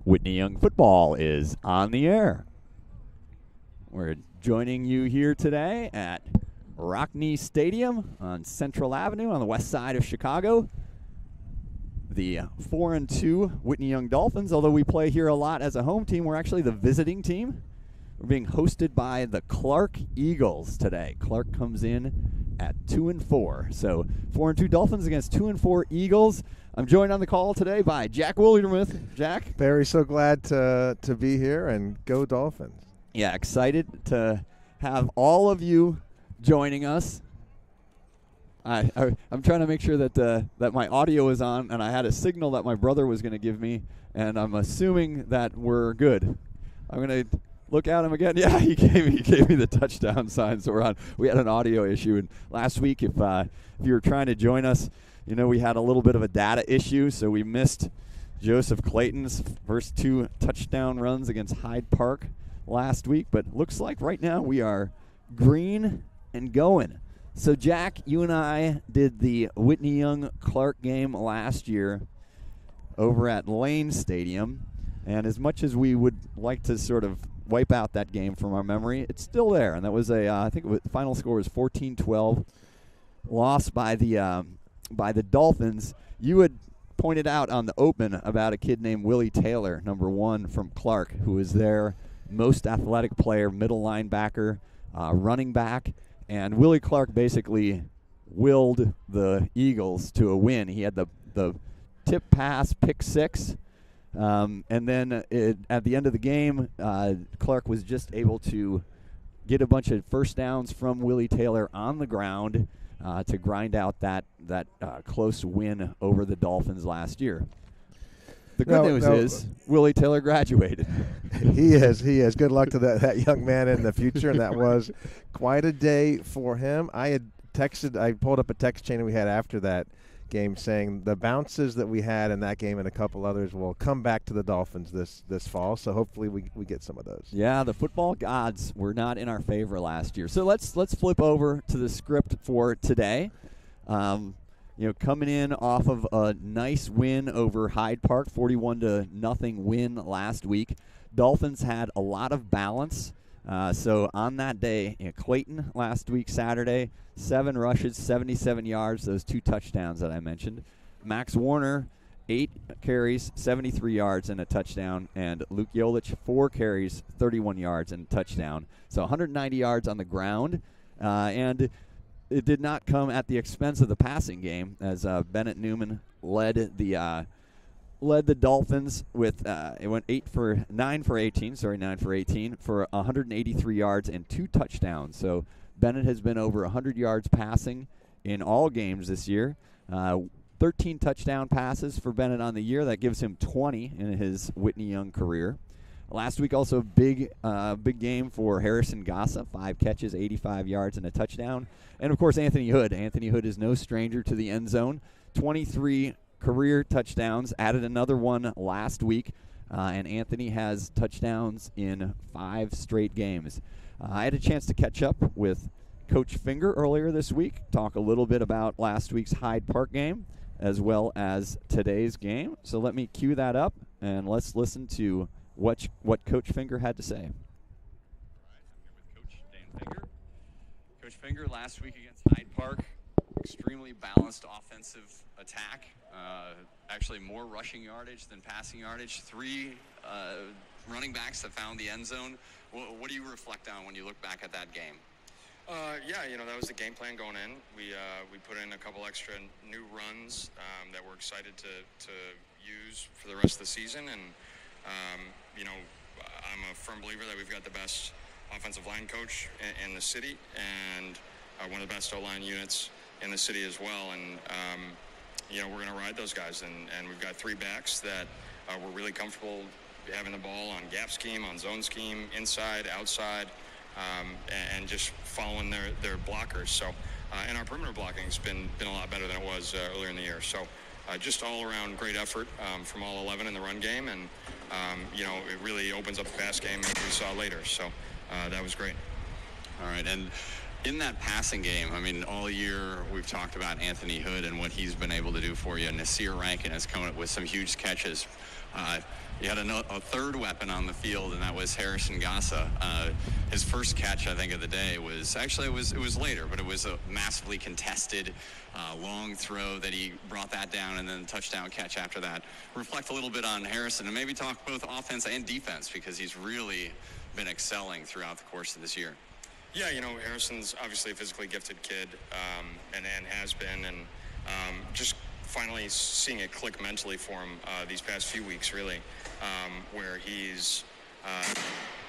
Whitney Young football is on the air. We're joining you here today at Rockne Stadium on Central Avenue on the west side of Chicago. The 4-2 Whitney Young Dolphins, although we play here a lot as a home team, we're actually the visiting team. We're being hosted by the Clark Eagles today. Clark comes in at 2-4. So 4-2 Dolphins against 2-4 Eagles. I'm joined on the call today by Jack Wildermuth. Jack? Very so glad to be here, and go Dolphins. Yeah, excited to have all of you joining us. I'm trying to make sure that that my audio is on, and I had a signal that my brother was going to give me, and I'm assuming that we're good. I'm going to look at him again. Yeah, he gave me the touchdown sign, so we're on. We had an audio issue, and last week, if you were trying to join us, you know, we had a little bit of a data issue, so we missed Joseph Clayton's first 2 touchdown runs against Hyde Park last week. But looks like right now we are green and going. So, Jack, you and I did the Whitney Young Clark game last year over at Lane Stadium. And as much as we would like to sort of wipe out that game from our memory, it's still there. And that was I think the final score was 14-12, lost by the Dolphins. You had pointed out on the open about a kid named Willie Taylor, number 1 from Clark, who was their most athletic player, middle linebacker, running back. And Willie Clark basically willed the Eagles to a win. He had the tip pass, pick 6. And then at the end of the game, Clark was just able to get a bunch of first downs from Willie Taylor on the ground to grind out that close win over the Dolphins last year. The good news is Willie Taylor graduated. He is. Good luck to that young man in the future, and that was quite a day for him. I pulled up a text chain we had after that game saying the bounces that we had in that game and a couple others will come back to the Dolphins this fall, so hopefully we get some of those. Yeah, the football gods were not in our favor last year. So let's flip over to the script for today. Coming in off of a nice win over Hyde Park, 41-0 win last week. Dolphins had a lot of balance. So on that day, Clayton last week, Saturday, 7 rushes, 77 yards, those 2 touchdowns that I mentioned. Max Warner, 8 carries, 73 yards and a touchdown. And Luke Yolich, 4 carries, 31 yards and a touchdown. So 190 yards on the ground. And it did not come at the expense of the passing game, as Bennett Newman led the Dolphins with it went 9 for 18 for 183 yards and 2 touchdowns. So Bennett has been over 100 yards passing in all games this year. 13 touchdown passes for Bennett on the year. That gives him 20 in his Whitney Young career. Last week also big game for Harrison Gossa, 5 catches, 85 yards and a touchdown. And of course Anthony Hood. Anthony Hood is no stranger to the end zone. 23 career touchdowns, added another one last week, and Anthony has touchdowns in 5 straight games. I had a chance to catch up with Coach Finger earlier this week, talk a little bit about last week's Hyde Park game as well as today's game. So let me cue that up, and let's listen to what Coach Finger had to say. All right, I'm here with Coach Dan Finger. Coach Finger, last week against Hyde Park, extremely balanced offensive attack. Actually more rushing yardage than passing yardage. 3 running backs that found the end zone. What do you reflect on when you look back at that game? That was the game plan going in. We put in a couple extra new runs that we're excited to use for the rest of the season. And, I'm a firm believer that we've got the best offensive line coach in the city and one of the best O-line units in the city as well. And, we're going to ride those guys. And we've got 3 backs that we're really comfortable having the ball on gap scheme, on zone scheme, inside, outside, and just following their blockers. So, and our perimeter blocking has been a lot better than it was earlier in the year. So, just all around great effort from all 11 in the run game. And, it really opens up the pass game as we saw later. So, that was great. All right. And In that passing game, I mean, all year we've talked about Anthony Hood and what he's been able to do for you. Nasir Rankin has come up with some huge catches. You had a third weapon on the field, and that was Harrison Gassa. His first catch, I think, of the day was actually it was later, but it was a massively contested long throw that he brought that down, and then touchdown catch after that. Reflect a little bit on Harrison, and maybe talk both offense and defense, because he's really been excelling throughout the course of this year. Yeah, you know, Harrison's obviously a physically gifted kid, and has been, and just finally seeing it click mentally for him these past few weeks, really, where he's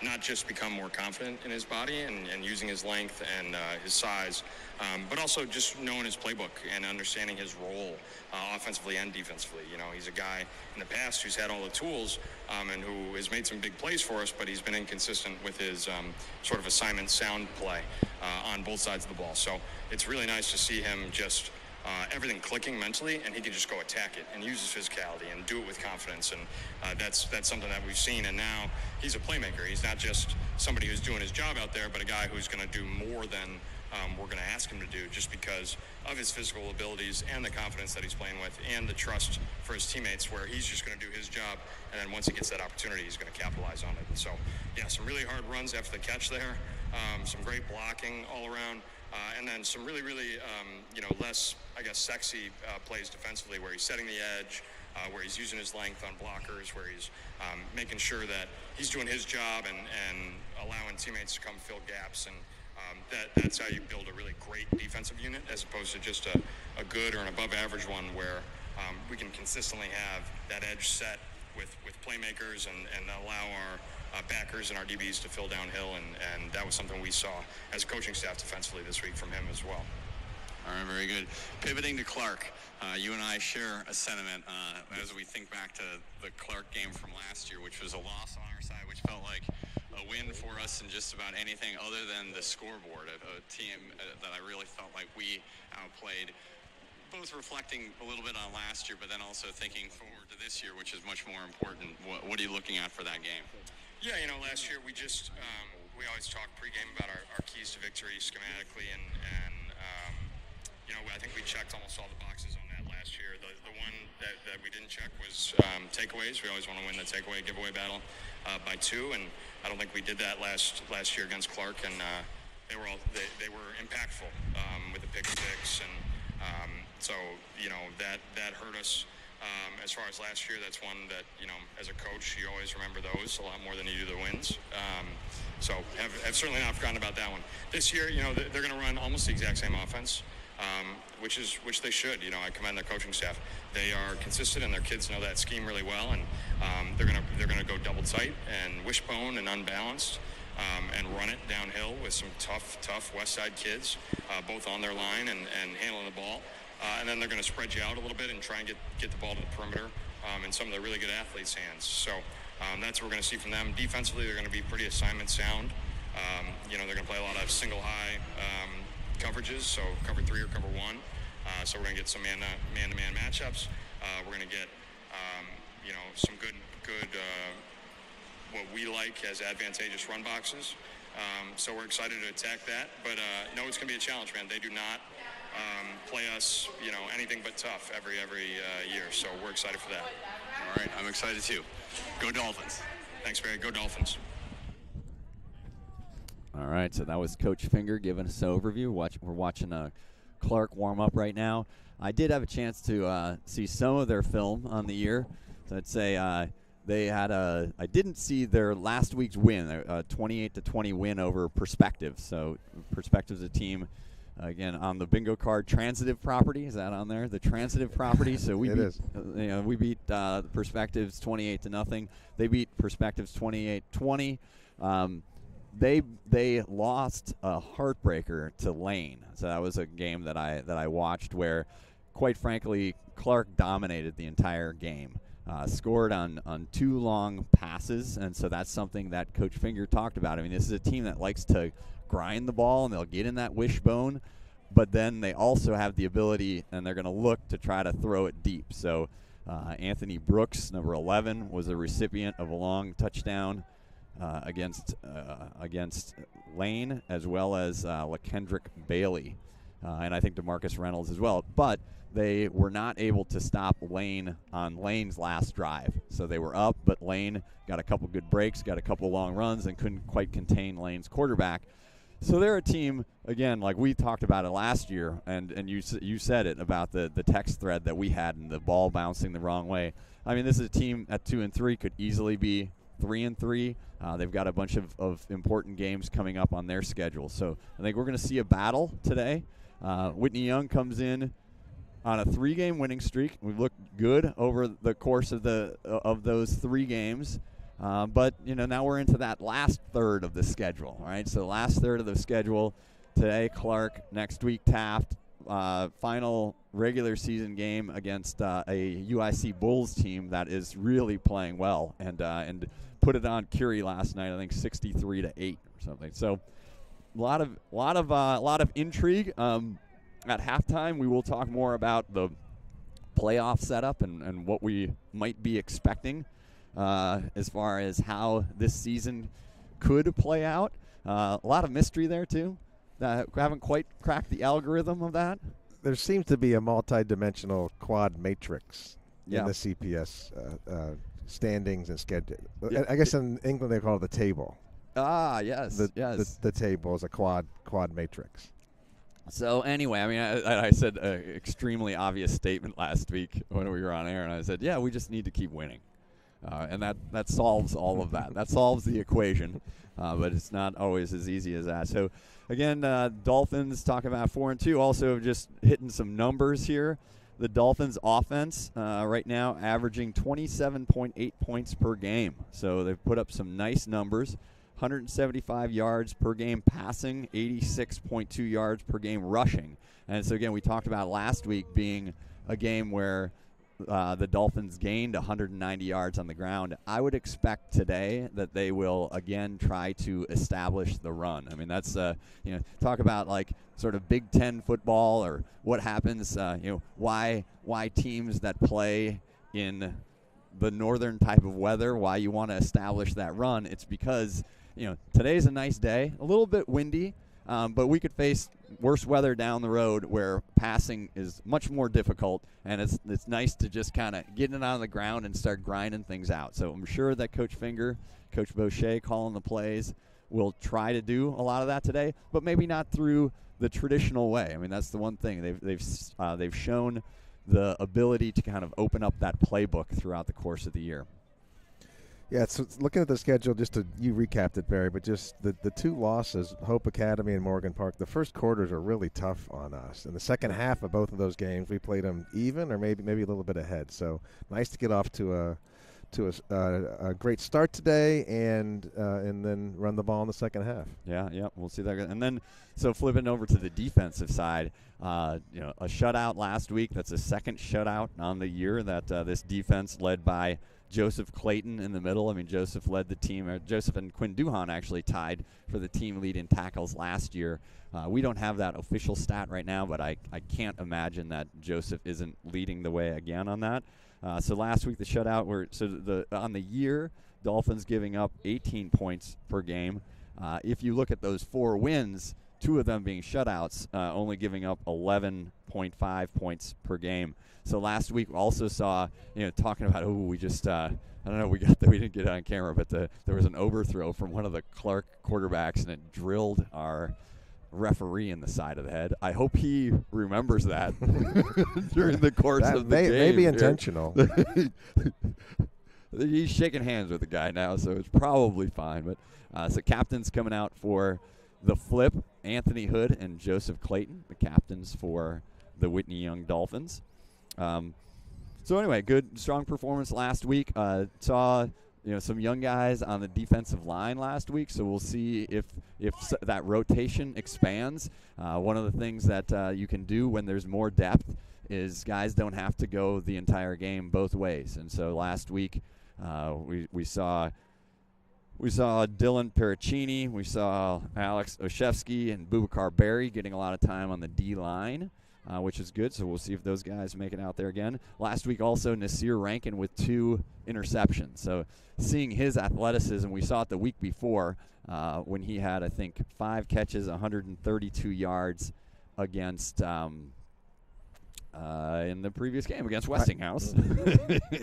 not just become more confident in his body and using his length and his size, but also just knowing his playbook and understanding his role offensively and defensively. You know, he's a guy in the past who's had all the tools and who has made some big plays for us, but he's been inconsistent with his sort of assignment sound play on both sides of the ball. So it's really nice to see him just everything clicking mentally, and he can just go attack it and use his physicality and do it with confidence, and that's something that we've seen. And now he's a playmaker. He's not just somebody who's doing his job out there, but a guy who's going to do more than we're going to ask him to do, just because of his physical abilities and the confidence that he's playing with and the trust for his teammates, where he's just going to do his job, and then once he gets that opportunity, he's going to capitalize on it. And so, yeah, some really hard runs after the catch there, some great blocking all around. And then some really, less, I guess, sexy plays defensively, where he's setting the edge, where he's using his length on blockers, where he's making sure that he's doing his job and allowing teammates to come fill gaps. And that's how you build a really great defensive unit, as opposed to just a good or an above-average one, where we can consistently have that edge set with playmakers and allow our backers and our DBs to fill downhill, and that was something we saw as a coaching staff defensively this week from him as well. All right, very good. Pivoting to Clark, you and I share a sentiment as we think back to the Clark game from last year, which was a loss on our side, which felt like a win for us in just about anything other than the scoreboard. A team that I really felt like we outplayed, both reflecting a little bit on last year, but then also thinking forward to this year, which is much more important. What are you looking at for that game? Yeah, you know, last year we just we always talk pregame about our keys to victory schematically, and you know, I think we checked almost all the boxes on that last year. The one that we didn't check was takeaways. We always want to win the takeaway giveaway battle by 2, and I don't think we did that last year against Clark, and they were impactful with the pick six, and so you know that hurt us. As far as last year, that's one that, you know, as a coach, you always remember those a lot more than you do the wins. So have certainly not forgotten about that one. This year, you know, they're going to run almost the exact same offense, which they should. You know, I commend their coaching staff. They are consistent, and their kids know that scheme really well, and they're gonna go double tight and wishbone and unbalanced. And run it downhill with some tough West Side kids, both on their line and handling the ball. And then they're going to spread you out a little bit and try and get the ball to the perimeter in some of the really good athletes' hands. So that's what we're going to see from them. Defensively, they're going to be pretty assignment sound. You know, they're going to play a lot of single high coverages, so cover 3 or cover 1. So we're going to get some man-to-man matchups. We're going to get you know, some good what we like as advantageous run boxes. So we're excited to attack that. But no, it's going to be a challenge, man. They do not play us, you know, anything but tough every year. So we're excited for that. All right, I'm excited too. Go Dolphins. Thanks, Barry. Go Dolphins. All right, so that was Coach Finger giving us an overview. We're watching Clark warm up right now. I did have a chance to see some of their film on the year. So I'd say they had I didn't see their last week's win, a 28-20 win over Perspective. So Perspective's a team, again, on the bingo card, Transitive Property. Is that on there? The Transitive Property. So we beat Perspectives 28-0. They beat Perspectives 28-20. They lost a heartbreaker to Lane. So that was a game that I watched where, quite frankly, Clark dominated the entire game. Scored on 2 long passes, and so that's something that Coach Finger talked about. I mean, this is a team that likes to grind the ball, and they'll get in that wishbone, but then they also have the ability, and they're going to look to try to throw it deep. So Anthony Brooks, number 11, was a recipient of a long touchdown against Lane, as well as LaKendrick Bailey, and I think DeMarcus Reynolds as well. But they were not able to stop Lane on Lane's last drive. So they were up, but Lane got a couple good breaks, got a couple long runs, and couldn't quite contain Lane's quarterback. So they're a team, again, like we talked about it last year, and you said it about the text thread that we had and the ball bouncing the wrong way. I mean, this is a team at 2-3, could easily be 3-3. They've got a bunch of important games coming up on their schedule. So I think we're going to see a battle today. Whitney Young comes in on a 3-game winning streak. We've looked good over the course of those 3 games. But, now we're into that last third of the schedule, right? So the last third of the schedule, today Clark, next week Taft, final regular season game against a UIC Bulls team that is really playing well and put it on Curie last night, I think 63-8 or something. So a lot of intrigue. At halftime, we will talk more about the playoff setup and what we might be expecting as far as how this season could play out. A lot of mystery there, too. Haven't quite cracked the algorithm of that. There seems to be a multi-dimensional quad matrix in the CPS standings and schedule. Yeah. I guess in England they call it the table. Yes, yes. The table is a quad matrix. So anyway, I mean, I said an extremely obvious statement last week when we were on air, and I said, yeah, we just need to keep winning. And that solves all of that. That solves the equation, but it's not always as easy as that. So, again, Dolphins talking about 4-2, also just hitting some numbers here. The Dolphins offense right now averaging 27.8 points per game. So they've put up some nice numbers. 175 yards per game passing, 86.2 yards per game rushing. And so, again, we talked about last week being a game where the Dolphins gained 190 yards on the ground. I would expect today that they will, again, try to establish the run. I mean, that's, talk about, like, sort of Big Ten football or what happens, why teams that play in the northern type of weather, why you want to establish that run. It's because today's a nice day, a little bit windy, but we could face worse weather down the road where passing is much more difficult, and it's nice to just kind of get it on the ground and start grinding things out. So I'm sure that Coach Finger, Coach Boucher calling the plays will try to do a lot of that today, but maybe not through the traditional way. I mean, that's the one thing. They've shown the ability to kind of open up that playbook throughout the course of the year. Yeah, so looking at the schedule, you recapped it, Barry, but just the 2 losses, Hope Academy and Morgan Park, the first quarters are really tough on us. In the second half of both of those games, we played them even or maybe a little bit ahead. So nice to get off to a great start today and then run the ball in the second half. Yeah, we'll see that. And then, so flipping over to the defensive side, a shutout last week. That's a second shutout on the year that this defense led by Joseph Clayton in the middle. I mean, Joseph led the team. Joseph and Quinn Duhan actually tied for the team lead in tackles last year. We don't have that official stat right now, but I can't imagine that Joseph isn't leading the way again on that. So last week the shutout on the year, Dolphins giving up 18 points per game. If you look at those 4 wins, 2 of them being shutouts, only giving up 11.5 points per game. So last week we also saw, talking about, we just, I don't know, we didn't get it on camera, but there was an overthrow from one of the Clark quarterbacks, and it drilled our referee in the side of the head. I hope he remembers that during the course of the game. Maybe intentional. He's shaking hands with the guy now, so it's probably fine. But so captains coming out for the Flip, Anthony Hood and Joseph Clayton, the captains for the Whitney Young Dolphins. So anyway, good, strong performance last week. Saw some young guys on the defensive line last week, so we'll see if that rotation expands. One of the things that you can do when there's more depth is guys don't have to go the entire game both ways. And so last week we saw Dylan Pericini, we saw Alex Oshevsky and Bubakar Berry getting a lot of time on the D-line. which is good. So we'll see if those guys make it out there again. Last week also Nasir Rankin with 2 interceptions. So seeing his athleticism, we saw it the week before when he had, I think, 5 catches, 132 yards against in the previous game against Westinghouse.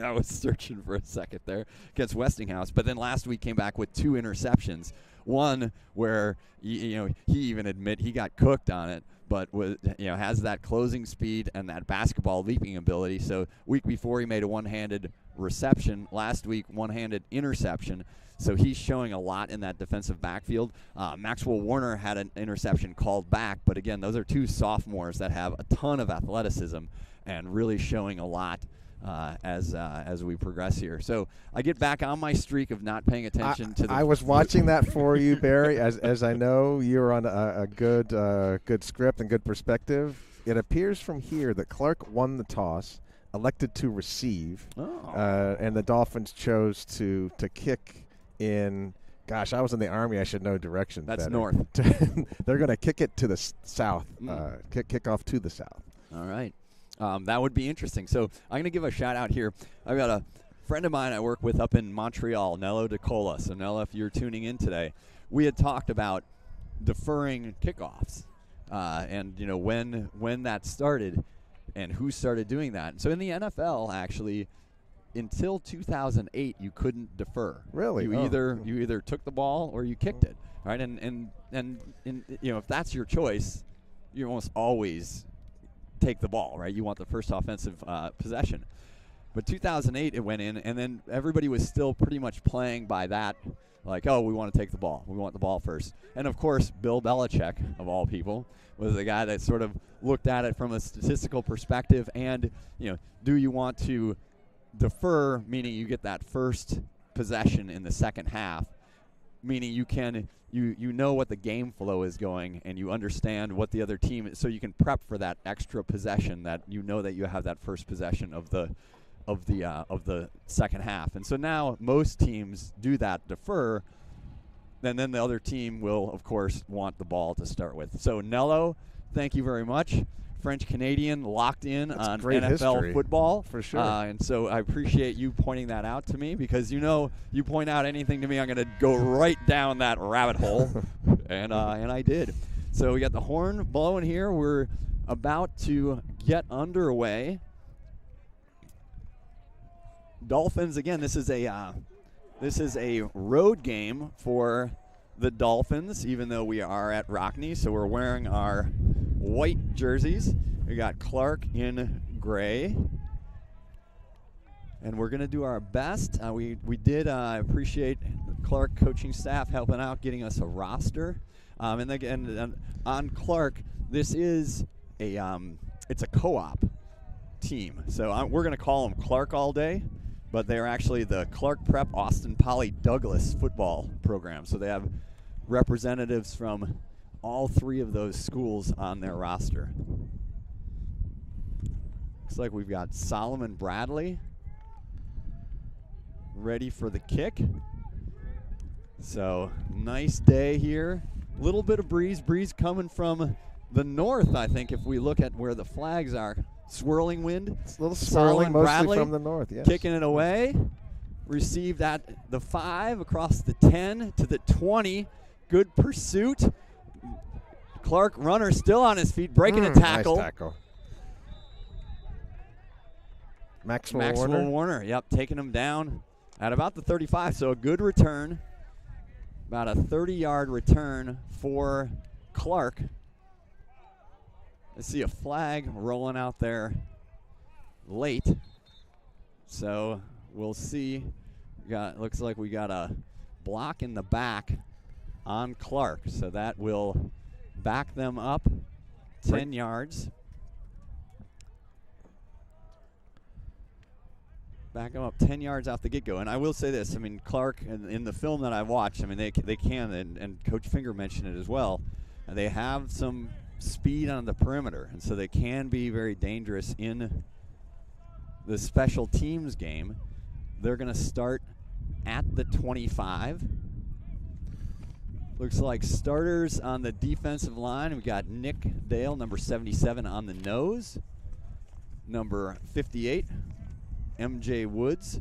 I was searching for a second there against Westinghouse, but then last week came back with 2 interceptions. One where he even admit he got cooked on it, but has that closing speed and that basketball leaping ability. So week before he made a one-handed reception. Last week, one-handed interception. So he's showing a lot in that defensive backfield. Maxwell Warner had an interception called back, but again, those are 2 sophomores that have a ton of athleticism and really showing a lot as we progress here. So I get back on my streak of not paying attention to the. I was watching that for you, Barry, as I know you're on a good script and good perspective. It appears from here that Clark won the toss, elected to receive, and the Dolphins chose to kick in. Gosh, I was in the Army. I should know directions. That's better. north. They're going to kick it to the south, kick off to the south. All right. That would be interesting. So I'm going to give a shout-out here. I've got a friend of mine I work with up in Montreal, Nello DeCola. So, Nello, if you're tuning in today, we had talked about deferring kickoffs and, when that started and who started doing that. So in the NFL, actually, until 2008, you couldn't defer. Really? You either took the ball or you kicked it, right? And if that's your choice, you almost always take the ball, right? You want the first offensive possession. But 2008, it went in, and then everybody was still pretty much playing by that, like, oh, we want to take the ball. We want the ball first. And, of course, Bill Belichick, of all people, was the guy that sort of looked at it from a statistical perspective and, do you want to defer, meaning you get that first possession in the second half, meaning you know what the game flow is going and you understand what the other team is, so you can prep for that extra possession that that you have that first possession of the second half. And so now most teams do that, defer, and then the other team will, of course, want the ball to start with. So Nello, thank you very much. French-Canadian, locked in on NFL football. For sure. And so I appreciate you pointing that out to me because, you point out anything to me, I'm going to go right down that rabbit hole. and I did. So we got the horn blowing here. We're about to get underway. Dolphins, again, this is a road game for the Dolphins, even though we are at Rockne. So we're wearing our white jerseys. We got Clark in gray. And we're going to do our best. We did appreciate Clark coaching staff helping out, getting us a roster. And on Clark, this is it's a co-op team. So we're going to call them Clark all day, but they're actually the Clark Prep Austin Poly Douglas football program. So they have representatives from all 3 of those schools on their roster. Looks like we've got Solomon Bradley ready for the kick. So nice day here. Little bit of breeze coming from the north, I think, if we look at where the flags are. Swirling wind. It's a little swirling, mostly Bradley from the north, yes. Kicking it away. Received at the 5, across the 10 to the 20. Good pursuit. Clark, runner still on his feet, breaking a tackle. Nice tackle. Maxwell Warner, yep, taking him down at about the 35. So a good return. About a 30-yard return for Clark. I see a flag rolling out there late. So we'll see. Looks like we got a block in the back on Clark. So that will back them up 10 yards. Back them up 10 yards off the get-go. And I will say this, Clark, in the film that I watched, they can, and Coach Finger mentioned it as well, they have some speed on the perimeter, and so they can be very dangerous in the special teams game. They're going to start at the 25. Looks like starters on the defensive line. We got Nick Dale, number 77, on the nose. Number 58, MJ Woods.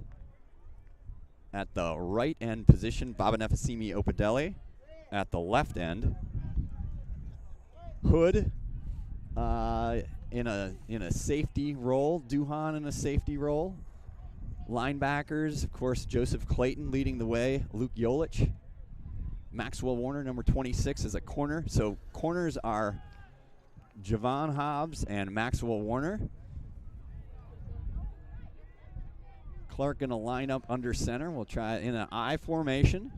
At the right end position, Babanefasimi Opedele. At the left end, Hood in a safety role, Duhan in a safety role. Linebackers, of course, Joseph Clayton leading the way, Luke Yolich. Maxwell Warner, number 26, is a corner. So corners are Javon Hobbs and Maxwell Warner. Clark going to line up under center. We'll try it in an I formation.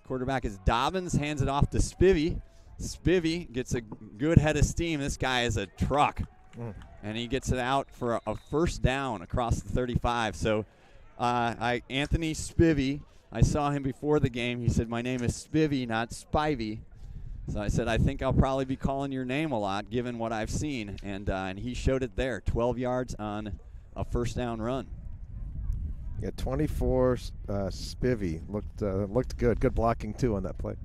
Quarterback is Dobbins, hands it off to Spivey. Spivey gets a good head of steam. This guy is a truck. And he gets it out for a first down across the 35. So Anthony Spivey, I saw him before the game. He said, "My name is Spivey, not Spivey." So I said, "I think I'll probably be calling your name a lot given what I've seen." And he showed it there, 12 yards on a first down run. Yeah, 24 Spivey looked good. Good blocking, too, on that play.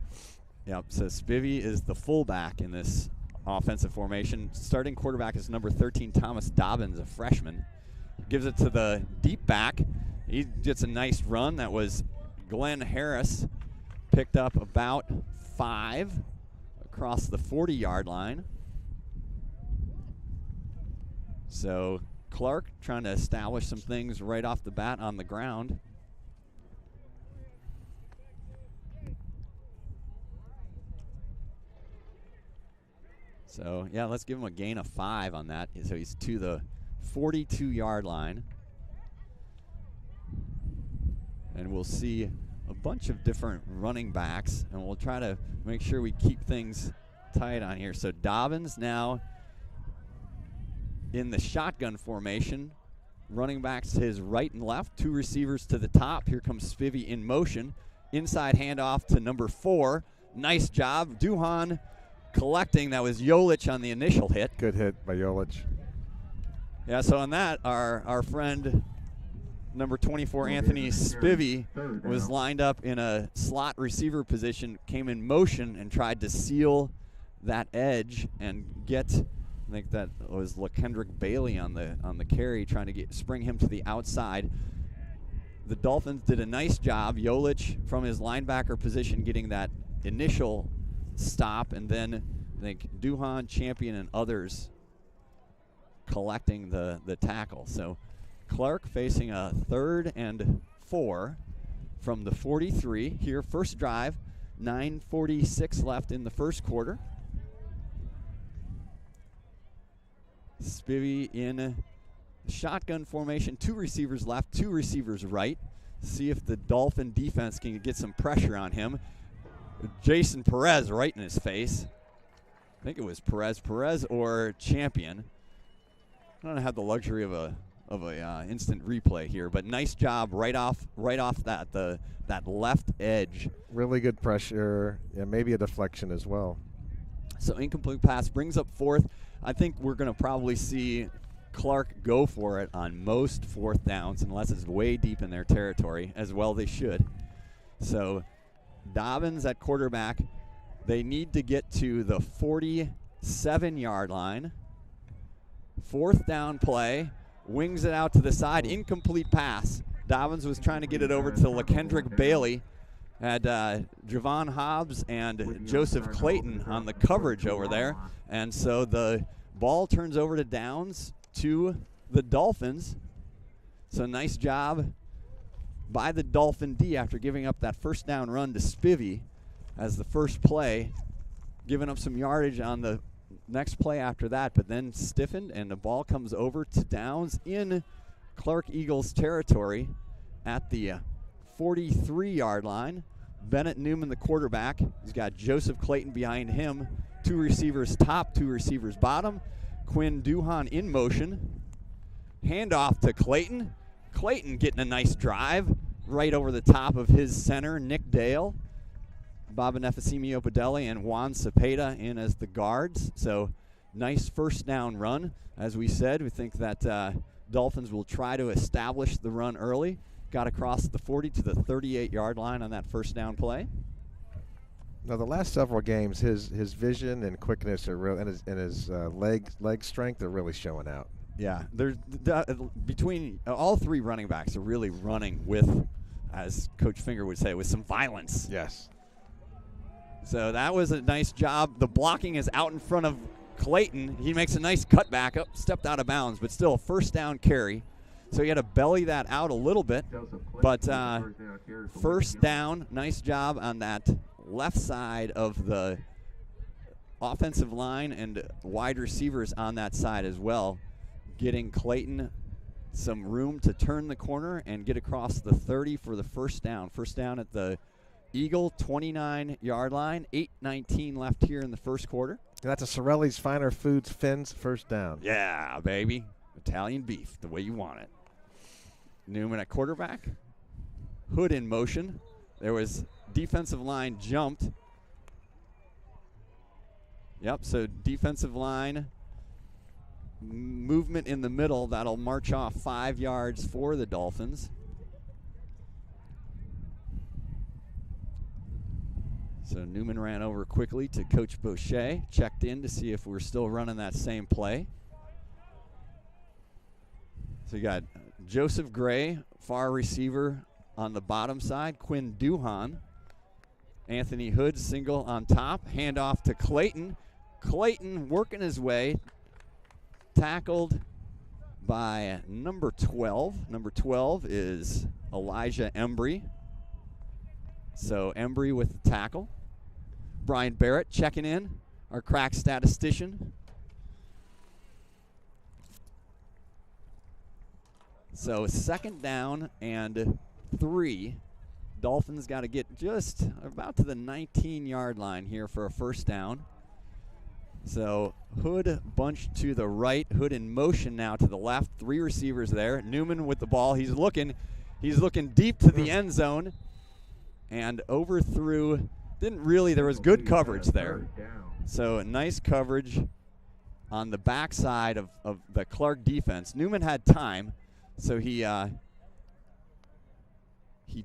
Yep, so Spivey is the fullback in this offensive formation. Starting quarterback is number 13, Thomas Dobbins, a freshman. Gives it to the deep back. He gets a nice run. That was Glenn Harris. Picked up about 5 across the 40-yard line. So Clark trying to establish some things right off the bat on the ground. So, yeah, let's give him a gain of 5 on that. So he's to the 42-yard line. And we'll see a bunch of different running backs, and we'll try to make sure we keep things tight on here. So Dobbins now in the shotgun formation. Running backs to his right and left. 2 receivers to the top. Here comes Spivey in motion. Inside handoff to number 4. Nice job. Duhan collecting. That was Yolich on the initial hit. Good hit by Yolich. Yeah, so on that, our friend number 24, Anthony Spivey, was lined up in a slot receiver position, came in motion and tried to seal that edge and get, I think that was LaKendrick Bailey on the carry, trying to spring him to the outside. The Dolphins did a nice job. Yolich from his linebacker position getting that initial stop, and then I think Duhan, Champion, and others collecting the tackle. So Clark facing a 3rd and 4 from the 43 here. First drive, 9:46 left in the first quarter. Spivey in shotgun formation, 2 receivers left, 2 receivers right. See if the Dolphin defense can get some pressure on him. Jason Perez right in his face. I think it was Perez or Champion. I don't have the luxury of a instant replay here, but nice job right off that left edge. Really good pressure, and maybe a deflection as well. So incomplete pass brings up 4th. I think we're going to probably see Clark go for it on most 4th downs unless it's way deep in their territory, as well they should. So Dobbins at quarterback. They need to get to the 47-yard line. 4th down play. Wings it out to the side. Incomplete pass. Dobbins was trying to get it over to LaKendrick Bailey. Had Javon Hobbs and Joseph Clayton on the coverage over there. And so the ball turns over to downs to the Dolphins. So nice job by the Dolphin D after giving up that first down run to Spivey as the first play, giving up some yardage on the next play after that, but then stiffened, and the ball comes over to downs in Clark Eagles territory at the 43-yard line. Bennett Newman, the quarterback. He's got Joseph Clayton behind him. 2 receivers top, 2 receivers bottom. Quinn Duhan in motion. Handoff to Clayton. Clayton getting a nice drive right over the top of his center, Nick Dale. Babanefasimi Opedele and Juan Cepeda in as the guards. So nice first down run. As we said, we think that Dolphins will try to establish the run early. Got across the 40 to the 38-yard line on that first down play. Now, the last several games, his vision and quickness are real, and his leg strength are really showing out. Yeah, there's between all three running backs are really running with, as Coach Finger would say, with some violence. Yes. So that was a nice job. The blocking is out in front of Clayton. He makes a nice cutback up, stepped out of bounds, but still a first down carry. So he had to belly that out a little bit, but first down, nice job on that left side of the offensive line and wide receivers on that side as well, getting Clayton some room to turn the corner and get across the 30 for the first down. First down at the Eagle 29-yard line, 8:19 left here in the first quarter. And that's a Sorelli's Finer Foods Fins first down. Yeah, baby. Italian beef, the way you want it. Newman at quarterback. Hood in motion. There was defensive line jumped. Yep, so defensive line movement in the middle. That'll march off 5 yards for the Dolphins. So Newman ran over quickly to Coach Boucher, checked in to see if we're still running that same play. So you got Joseph Gray, far receiver on the bottom side. Quinn Duhan. Anthony Hood single on top. Handoff to Clayton. Clayton working his way. Tackled by number 12. Number 12 is Elijah Embry. So Embry with the tackle. Brian Barrett checking in, our crack statistician. So second down and 3. Dolphins got to get just about to the 19-yard line here for a first down. So Hood bunched to the right. Hood in motion now to the left. 3 receivers there. Newman with the ball. He's looking deep to the end zone and overthrew. There was good coverage there. So nice coverage on the backside of the Clark defense. Newman had time, so he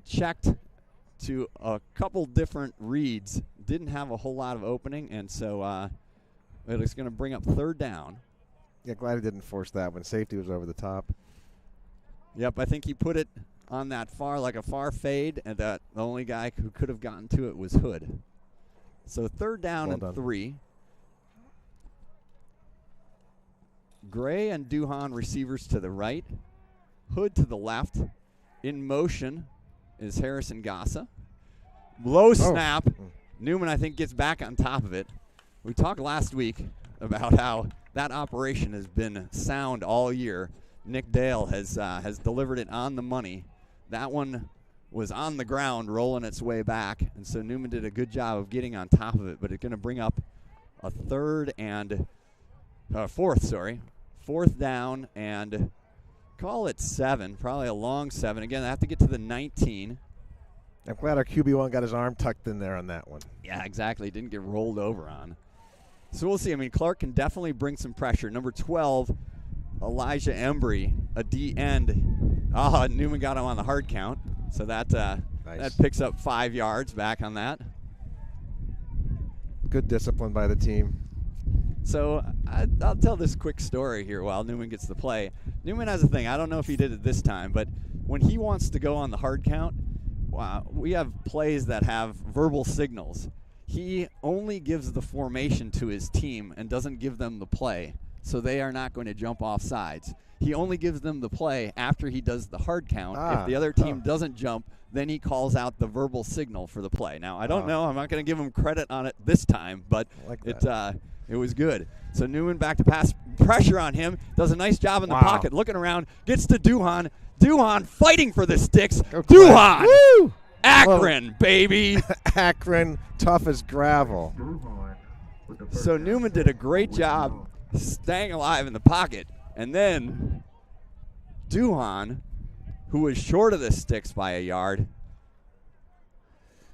checked to a couple different reads. Didn't have a whole lot of opening, and so it was going to bring up third down. Yeah, glad he didn't force that when safety was over the top. Yep, I think he put it on that far fade, and that the only guy who could have gotten to it was Hood. So third down and 3. Gray and Duhan receivers to the right. Hood to the left. In motion is Harrison Gossa. Low snap. Newman, I think, gets back on top of it. We talked last week about how that operation has been sound all year. Nick Dale has delivered it on the money. That one was on the ground rolling its way back, and so Newman did a good job of getting on top of it, but it's going to bring up a fourth down and call it 7, probably a long 7. Again, I have to get to the 19. I'm glad our QB1 got his arm tucked in there on that one. Yeah, exactly. Didn't get rolled over on. So we'll see. I mean, Clark can definitely bring some pressure. Number 12, Elijah Embry, a D end. Newman got him on the hard count. So that nice. That picks up 5 yards back on that. Good discipline by the team. So I'll tell this quick story here while Newman gets the play. Newman has a thing. I don't know if he did it this time, but when he wants to go on the hard count, we have plays that have verbal signals. He only gives the formation to his team and doesn't give them the play, so they are not going to jump off sides. He only gives them the play after he does the hard count. If the other team doesn't jump, then he calls out the verbal signal for the play. Now, I don't know. I'm not going to give him credit on it this time, but it was good. So Newman back to pass, pressure on him, does a nice job in the pocket, looking around, gets to Duhan. Duhan fighting for the sticks. Duhan! Woo! Akron, baby. Akron, tough as gravel. So Newman did a great job staying alive in the pocket. And then Duhan, who was short of the sticks by a yard,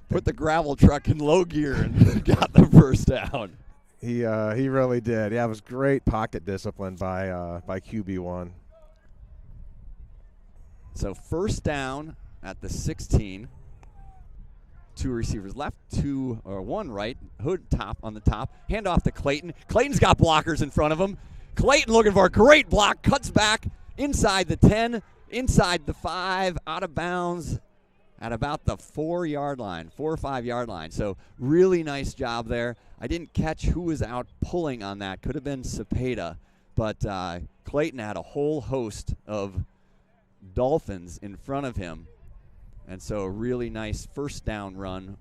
put the gravel truck in low gear and got the first down. He really did. Yeah, it was great pocket discipline by QB1. So first down at the 16. 2 receivers left, 1 right, Hood top on the top, hand off to Clayton. Clayton's got blockers in front of him. Clayton looking for a great block, cuts back inside the 10, inside the 5, out of bounds at about the 4 or 5 yard line. So really nice job there. I didn't catch who was out pulling on that. Could have been Cepeda, but Clayton had a whole host of Dolphins in front of him. And so a really nice first down run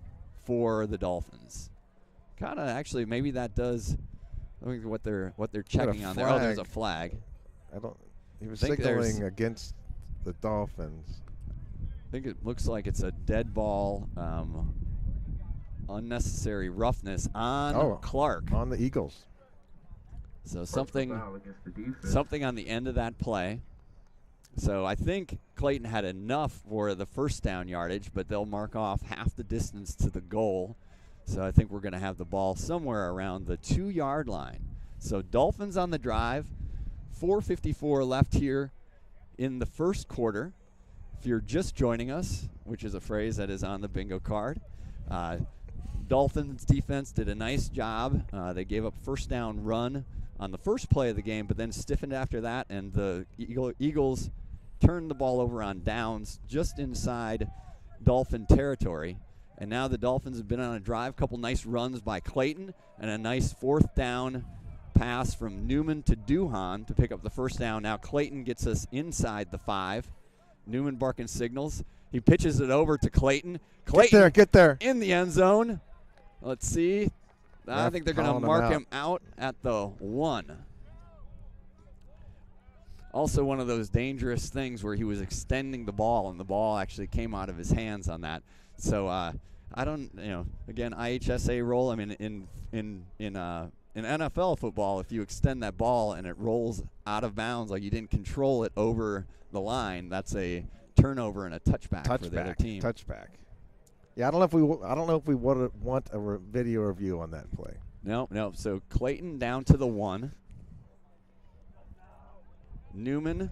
for the Dolphins. Kind of actually maybe that does what they're checking on there. Oh, there's a flag. He was signaling against the Dolphins. I think it looks like it's a dead ball, unnecessary roughness on Clark. On the Eagles. So something on the end of that play. So I think Clayton had enough for the first down yardage, but they'll mark off half the distance to the goal. So I think we're going to have the ball somewhere around the 2 yard line. So Dolphins on the drive, 4:54 left here in the first quarter. If you're just joining us, which is a phrase that is on the bingo card, Dolphins defense did a nice job. They gave up first down run on the first play of the game, but then stiffened after that, and the Eagles turned the ball over on downs just inside Dolphin territory. And now the Dolphins have been on a drive, couple nice runs by Clayton, and a nice 4th down pass from Newman to Duhan to pick up the first down. Now Clayton gets us inside the 5. Newman barking signals. He pitches it over to Clayton. Clayton Get there. In the end zone. Let's see. I think they're going to mark him out at the 1. Also one of those dangerous things where he was extending the ball, and the ball actually came out of his hands on that. So I don't, again, IHSA roll. I mean, in NFL football, if you extend that ball and it rolls out of bounds, like you didn't control it over the line, that's a turnover and a touchback for the other team. Touchback. Yeah, I don't know if we want a video review on that play. No. So Clayton down to the 1. Newman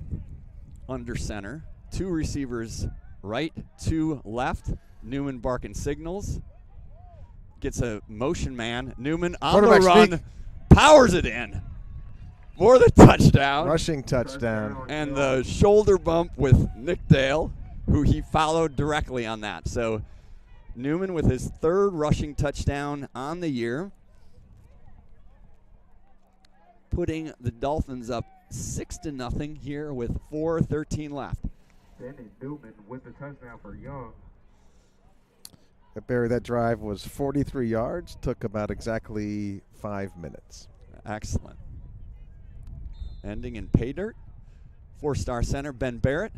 under center. 2 receivers right, 2 left. Newman barking signals. Gets a motion man. Newman on the run. Powers it in for the touchdown. Rushing touchdown. And the shoulder bump with Nick Dale, who he followed directly on that. So Newman with his 3rd rushing touchdown on the year, putting the Dolphins up 6-0 here with 4:13 left. Danny Newman with the touchdown for Young. Barry, that drive was 43 yards, took about exactly 5 minutes. Excellent. Ending in pay dirt. 4-star center Ben Barrett.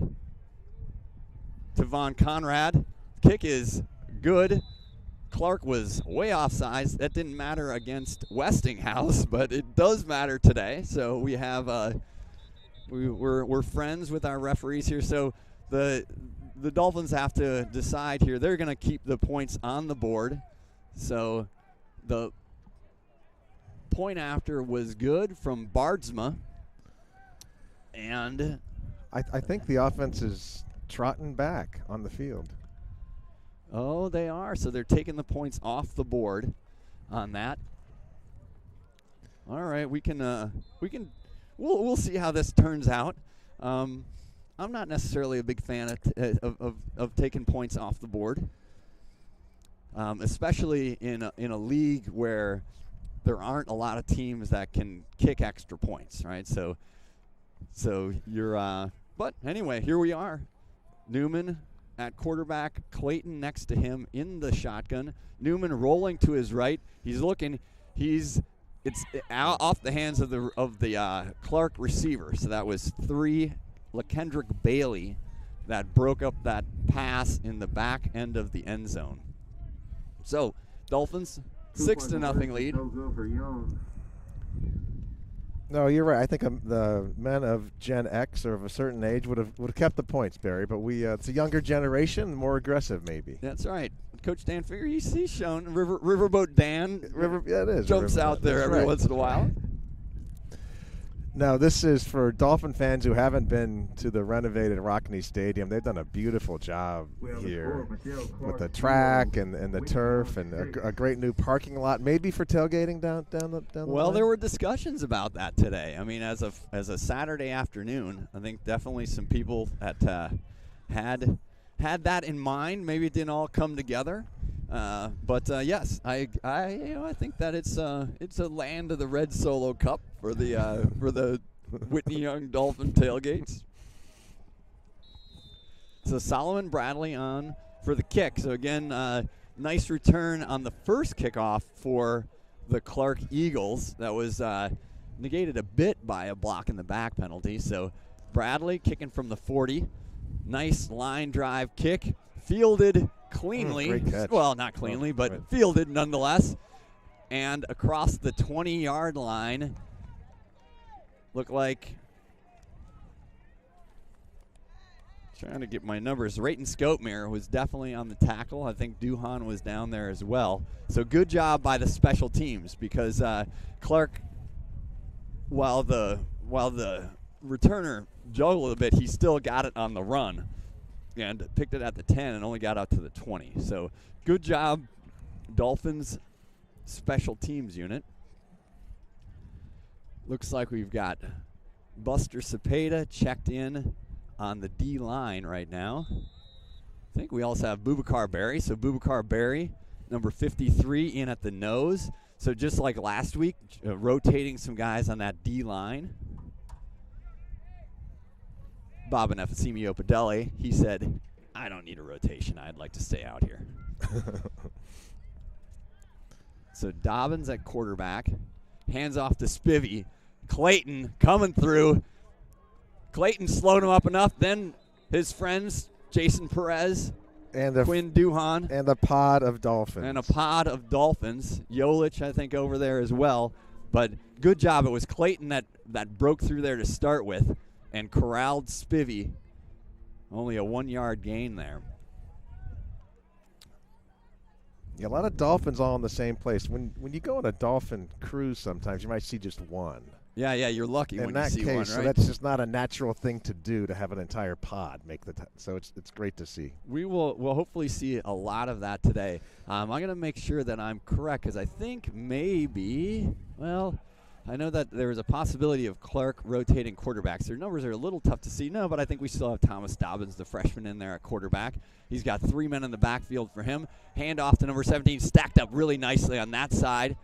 Tavon Conrad. Kick is good. Clark was way offsides. That didn't matter against Westinghouse, but it does matter today. So we have we're friends with our referees here. So the Dolphins have to decide here. They're going to keep the points on the board. So the point after was good from Bardsma. And I think the offense is trotting back on the field. Oh, they are. So they're taking the points off the board on that. All right, we'll see how this turns out. I'm not necessarily a big fan of taking points off the board, especially in a league where there aren't a lot of teams that can kick extra points, right? So you're. But anyway, here we are. Newman at quarterback, Clayton next to him in the shotgun. Newman rolling to his right. He's looking. It's out off the hands of the Clark receiver. So that was 3. LaKendrick Bailey that broke up that pass in the back end of the end zone. So Dolphins 6-0 lead. No good for Young. No, you're right. I think the men of Gen X or of a certain age would have kept the points, Barry. But it's a younger generation, more aggressive, maybe. That's right. Coach Dan Finger, he's shown. Riverboat Dan it is. jumps out there every once in a while. No, this is for Dolphin fans who haven't been to the renovated Rockne Stadium. They've done a beautiful job here with the track and the turf and a great new parking lot, maybe for tailgating down the Well, line. there were discussions about that today. I mean, as a Saturday afternoon, I think definitely some people that had that in mind. Maybe it didn't all come together. But yes, I think that it's a land of the Red Solo Cup for the Whitney Young Dolphin tailgates. So Solomon Bradley on for the kick. So again, nice return on the first kickoff for the Clark Eagles. That was negated a bit by a block in the back penalty. So Bradley kicking from the 40. Nice line drive kick, fielded cleanly. Great catch. Well, not cleanly, but fielded nonetheless. And across the 20-yard line, looked like, trying to get my numbers, Rayton Scotemere was definitely on the tackle. I think Duhan was down there as well. So good job by the special teams, because Clark, while the returner juggled a bit, he still got it on the run and picked it at the 10 and only got out to the 20. So good job, Dolphins special teams unit. Looks like we've got Buster Cepeda checked in on the D line right now. I think we also have Boubacar Berry. So Boubacar Berry, number 53, in at the nose. So just like last week, rotating some guys on that D line. Bob and Efesimi Opadelli, he said, I don't need a rotation. I'd like to stay out here. So Dobbins at quarterback. Hands off to Spivey. Clayton coming through. Clayton slowed him up enough. Then his friends, Jason Perez, and Quinn Duhan. And a pod of Dolphins. And a pod of Dolphins. Jolich, I think, over there as well. But good job. It was Clayton that broke through there to start with and corralled Spivey. Only a 1-yard gain there. Yeah, a lot of Dolphins all in the same place. When you go on a Dolphin cruise sometimes, you might see just one. Yeah, you're lucky when you see one, right? So that's just not a natural thing to do, to have an entire pod make the so it's great to see. We'll hopefully see a lot of that today. I'm going to make sure that I'm correct, because I think maybe, well, I know that there is a possibility of Clark rotating quarterbacks. Their numbers are a little tough to see. No, but I think we still have Thomas Dobbins, the freshman, in there at quarterback. He's got 3 men in the backfield for him. Hand off to number 17, stacked up really nicely on that side.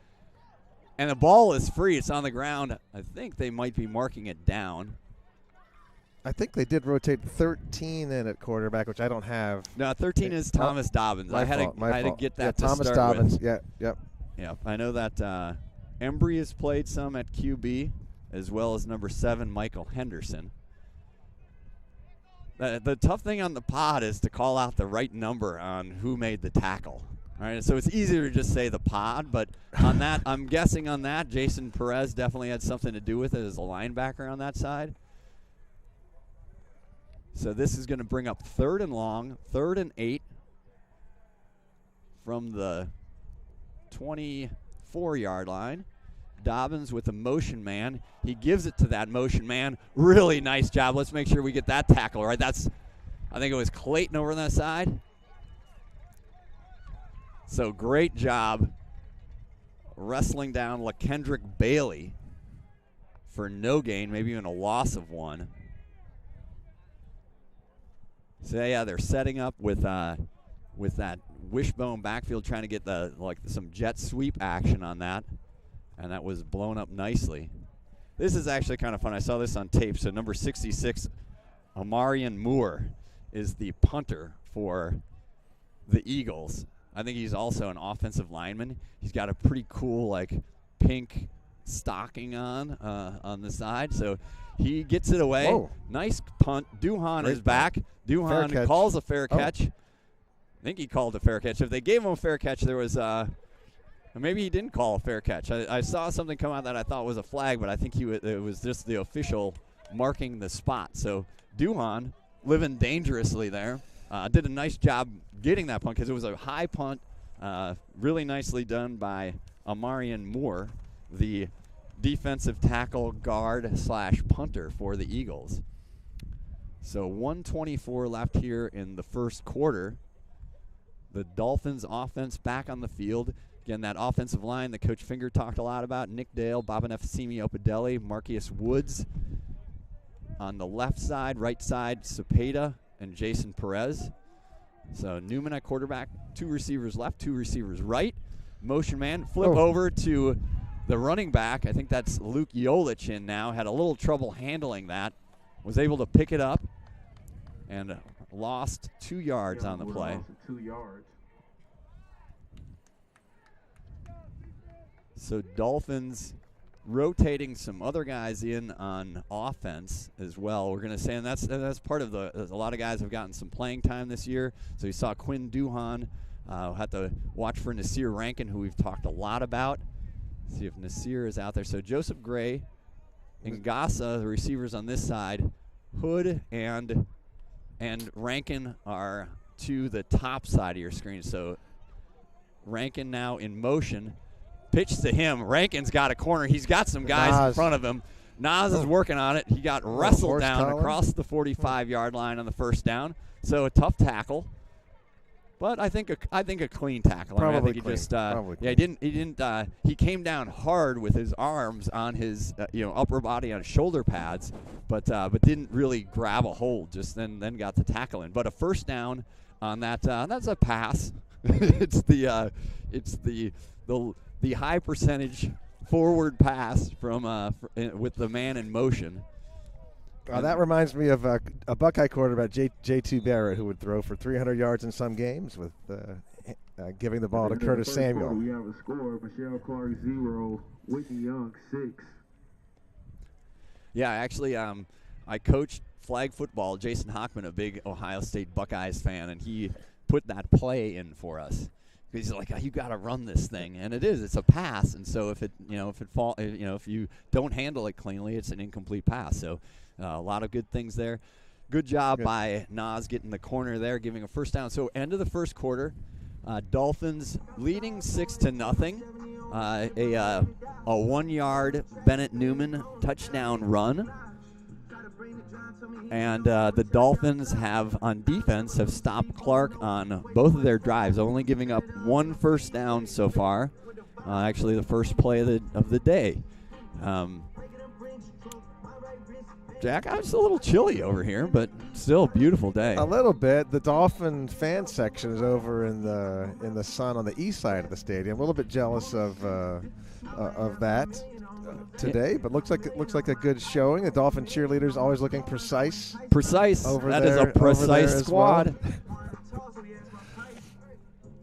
And the ball is free. It's on the ground. I think they might be marking it down. I think they did rotate 13 in at quarterback, which I don't have. No, 13 is Thomas Dobbins. I had to get that to Thomas start Dobbins. with. Yep. Yeah, I know that Embry has played some at QB, as well as number 7, Michael Henderson. The tough thing on the pod is to call out the right number on who made the tackle. All right, so it's easier to just say the pod, but on that, I'm guessing on that, Jason Perez definitely had something to do with it as a linebacker on that side. So this is going to bring up 3rd and long, 3rd and 8 from the 24-yard line. Dobbins with a motion man. He gives it to that motion man. Really nice job. Let's make sure we get that tackle right. I think it was Clayton over on that side. So great job wrestling down LaKendrick Bailey for no gain, maybe even a loss of 1. So yeah, they're setting up with that wishbone backfield, trying to get some jet sweep action on that, and that was blown up nicely. This is actually kind of fun. I saw this on tape. So number 66, Amarian Moore, is the punter for the Eagles. I think he's also an offensive lineman. He's got a pretty cool pink stocking on the side, so he gets it away. Whoa. Nice punt. Duhan is back. Duhan calls a fair catch. I think he called a fair catch. If they gave him a fair catch, there was maybe he didn't call a fair catch. I saw something come out that I thought was a flag, but I think it was just the official marking the spot. So Duhan living dangerously there. Did a nice job getting that punt, because it was a high punt, really nicely done by Amarian Moore, the defensive tackle, guard / punter for the Eagles. So 1:24 left here in the first quarter. The Dolphins offense back on the field. Again, that offensive line that Coach Finger talked a lot about. Nick Dale, Babanefasimi Opadelli, Marcus Woods. On the left side, right side, Cepeda and Jason Perez. So Newman at quarterback, 2 receivers left, 2 receivers right. Motion man, flip over to the running back. I think that's Luke Jolich in now. Had a little trouble handling that. Was able to pick it up and lost 2 yards on the play. 2 yards. So Dolphins rotating some other guys in on offense as well. We're going to say, and that's part of a lot of guys have gotten some playing time this year. So you saw Quinn Duhan. Have to watch for Nasir Rankin, who we've talked a lot about. See if Nasir is out there. So Joseph Gray, Ngasa, the receivers on this side. Hood and Rankin are to the top side of your screen. So Rankin now in motion. Pitch to him. Rankin's got a corner. He's got some guys in front of him. Nas is working on it. He got wrestled down across the 45-yard line on the first down. So a tough tackle. But I think a clean tackle. Probably I think he clean. just Probably he came down hard with his arms on his upper body on shoulder pads, but didn't really grab a hold. Just then got the tackle in. But a first down on that. That's a pass. It's the high percentage forward pass from with the man in motion. That reminds me of a Buckeye quarterback, J.T. Barrett, who would throw for 300 yards in some games with giving the ball to Curtis Samuel. We have a score: Michelle Clark 0, Whitney Young 6. Yeah, actually, I coached flag football. Jason Hockman, a big Ohio State Buckeyes fan, and he put that play in for us. He's like, you got to run this thing, and it is. It's a pass, and so if you don't handle it cleanly, it's an incomplete pass. So a lot of good things there. Good job by Nas getting the corner there, giving a first down. So end of the first quarter, Dolphins leading 6-0. A 1-yard Bennett Newman touchdown run. And the Dolphins on defense have stopped Clark on both of their drives, only giving up 1 first down so far. Actually, the first play of the day. Jack, it's a little chilly over here, but still a beautiful day. A little bit. The Dolphin fan section is over in the sun on the east side of the stadium. A little bit jealous of that today, but looks like a good showing. The Dolphin cheerleaders always looking precise. That is a precise squad.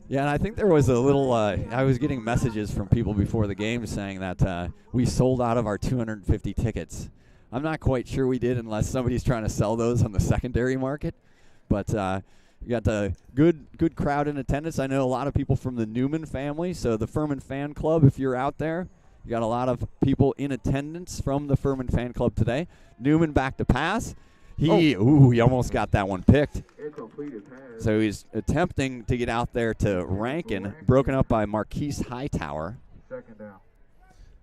Yeah, and I think there was a little. I was getting messages from people before the game saying that we sold out of our 250 tickets. I'm not quite sure we did, unless somebody's trying to sell those on the secondary market. But you got the good crowd in attendance. I know a lot of people from the Newman family, so the Furman Fan Club, if you're out there, you got a lot of people in attendance from the Furman Fan Club today. Newman back to pass. He almost got that one picked. So he's attempting to get out there to Rankin, broken up by Marquise Hightower. Second down.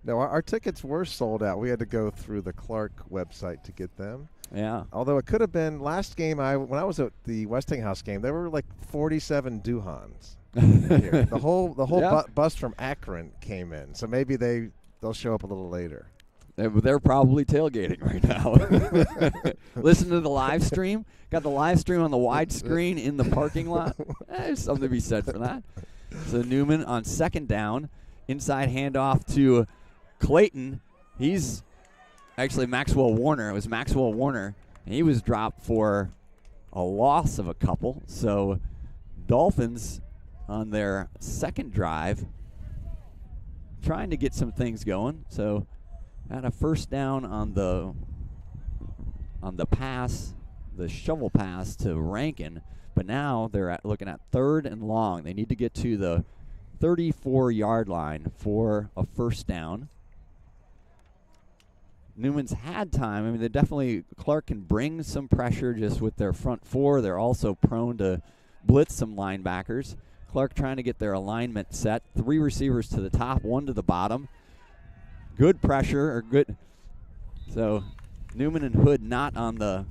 No, our tickets were sold out. We had to go through the Clark website to get them. Yeah. Although it could have been last game, when I was at the Westinghouse game, there were like 47 Duhans here. The whole bus from Akron came in, so maybe they'll show up a little later. They're probably tailgating right now. Listen to the live stream. Got the live stream on the widescreen in the parking lot. There's something to be said for that. So Newman on second down, inside handoff to Clayton. He's actually Maxwell Warner. It was Maxwell Warner, and he was dropped for a loss of a couple. So Dolphins on their second drive trying to get some things going. So had a first down on the pass, the shovel pass to Rankin, but now they're looking at 3rd and long. They need to get to the 34-yard line for a first down. Newman's had time. I mean, Clark can bring some pressure just with their front four. They're also prone to blitz some linebackers. Clark trying to get their alignment set. 3 receivers to the top, 1 to the bottom. good pressure or good. So Newman and Hood not on the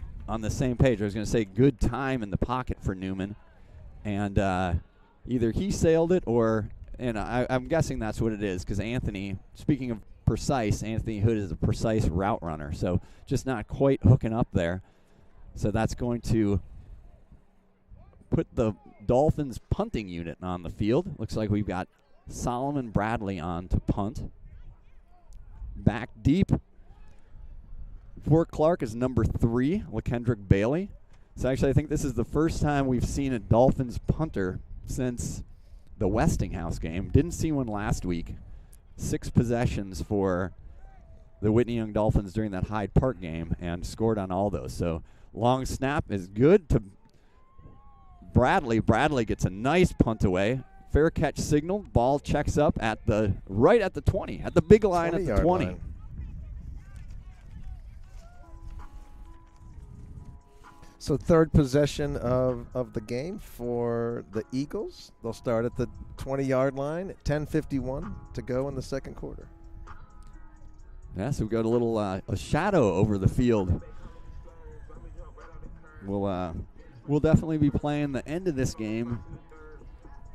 same page. I was going to say good time in the pocket for Newman, and either he sailed it or, and I'm guessing that's what it is, because Anthony, speaking of precise, Anthony Hood is a precise route runner, so just not quite hooking up there. So that's going to put the Dolphins punting unit on the field. Looks like we've got Solomon Bradley on to punt. Back deep for Clark is number 3, LaKendrick Bailey. So actually I think this is the first time we've seen a Dolphins punter since the Westinghouse game. Didn't see one last week. 6 possessions for the Whitney Young Dolphins during that Hyde Park game and scored on all those. So long snap is good to Bradley. Bradley gets a nice punt away. Fair catch signal. Ball checks up at right at the 20, at the big line at the 20. Line. So third possession of the game for the Eagles. They'll start at the 20-yard line. 10:51 to go in the second quarter. Yeah, so we've got a little a shadow over the field. We'll definitely be playing the end of this game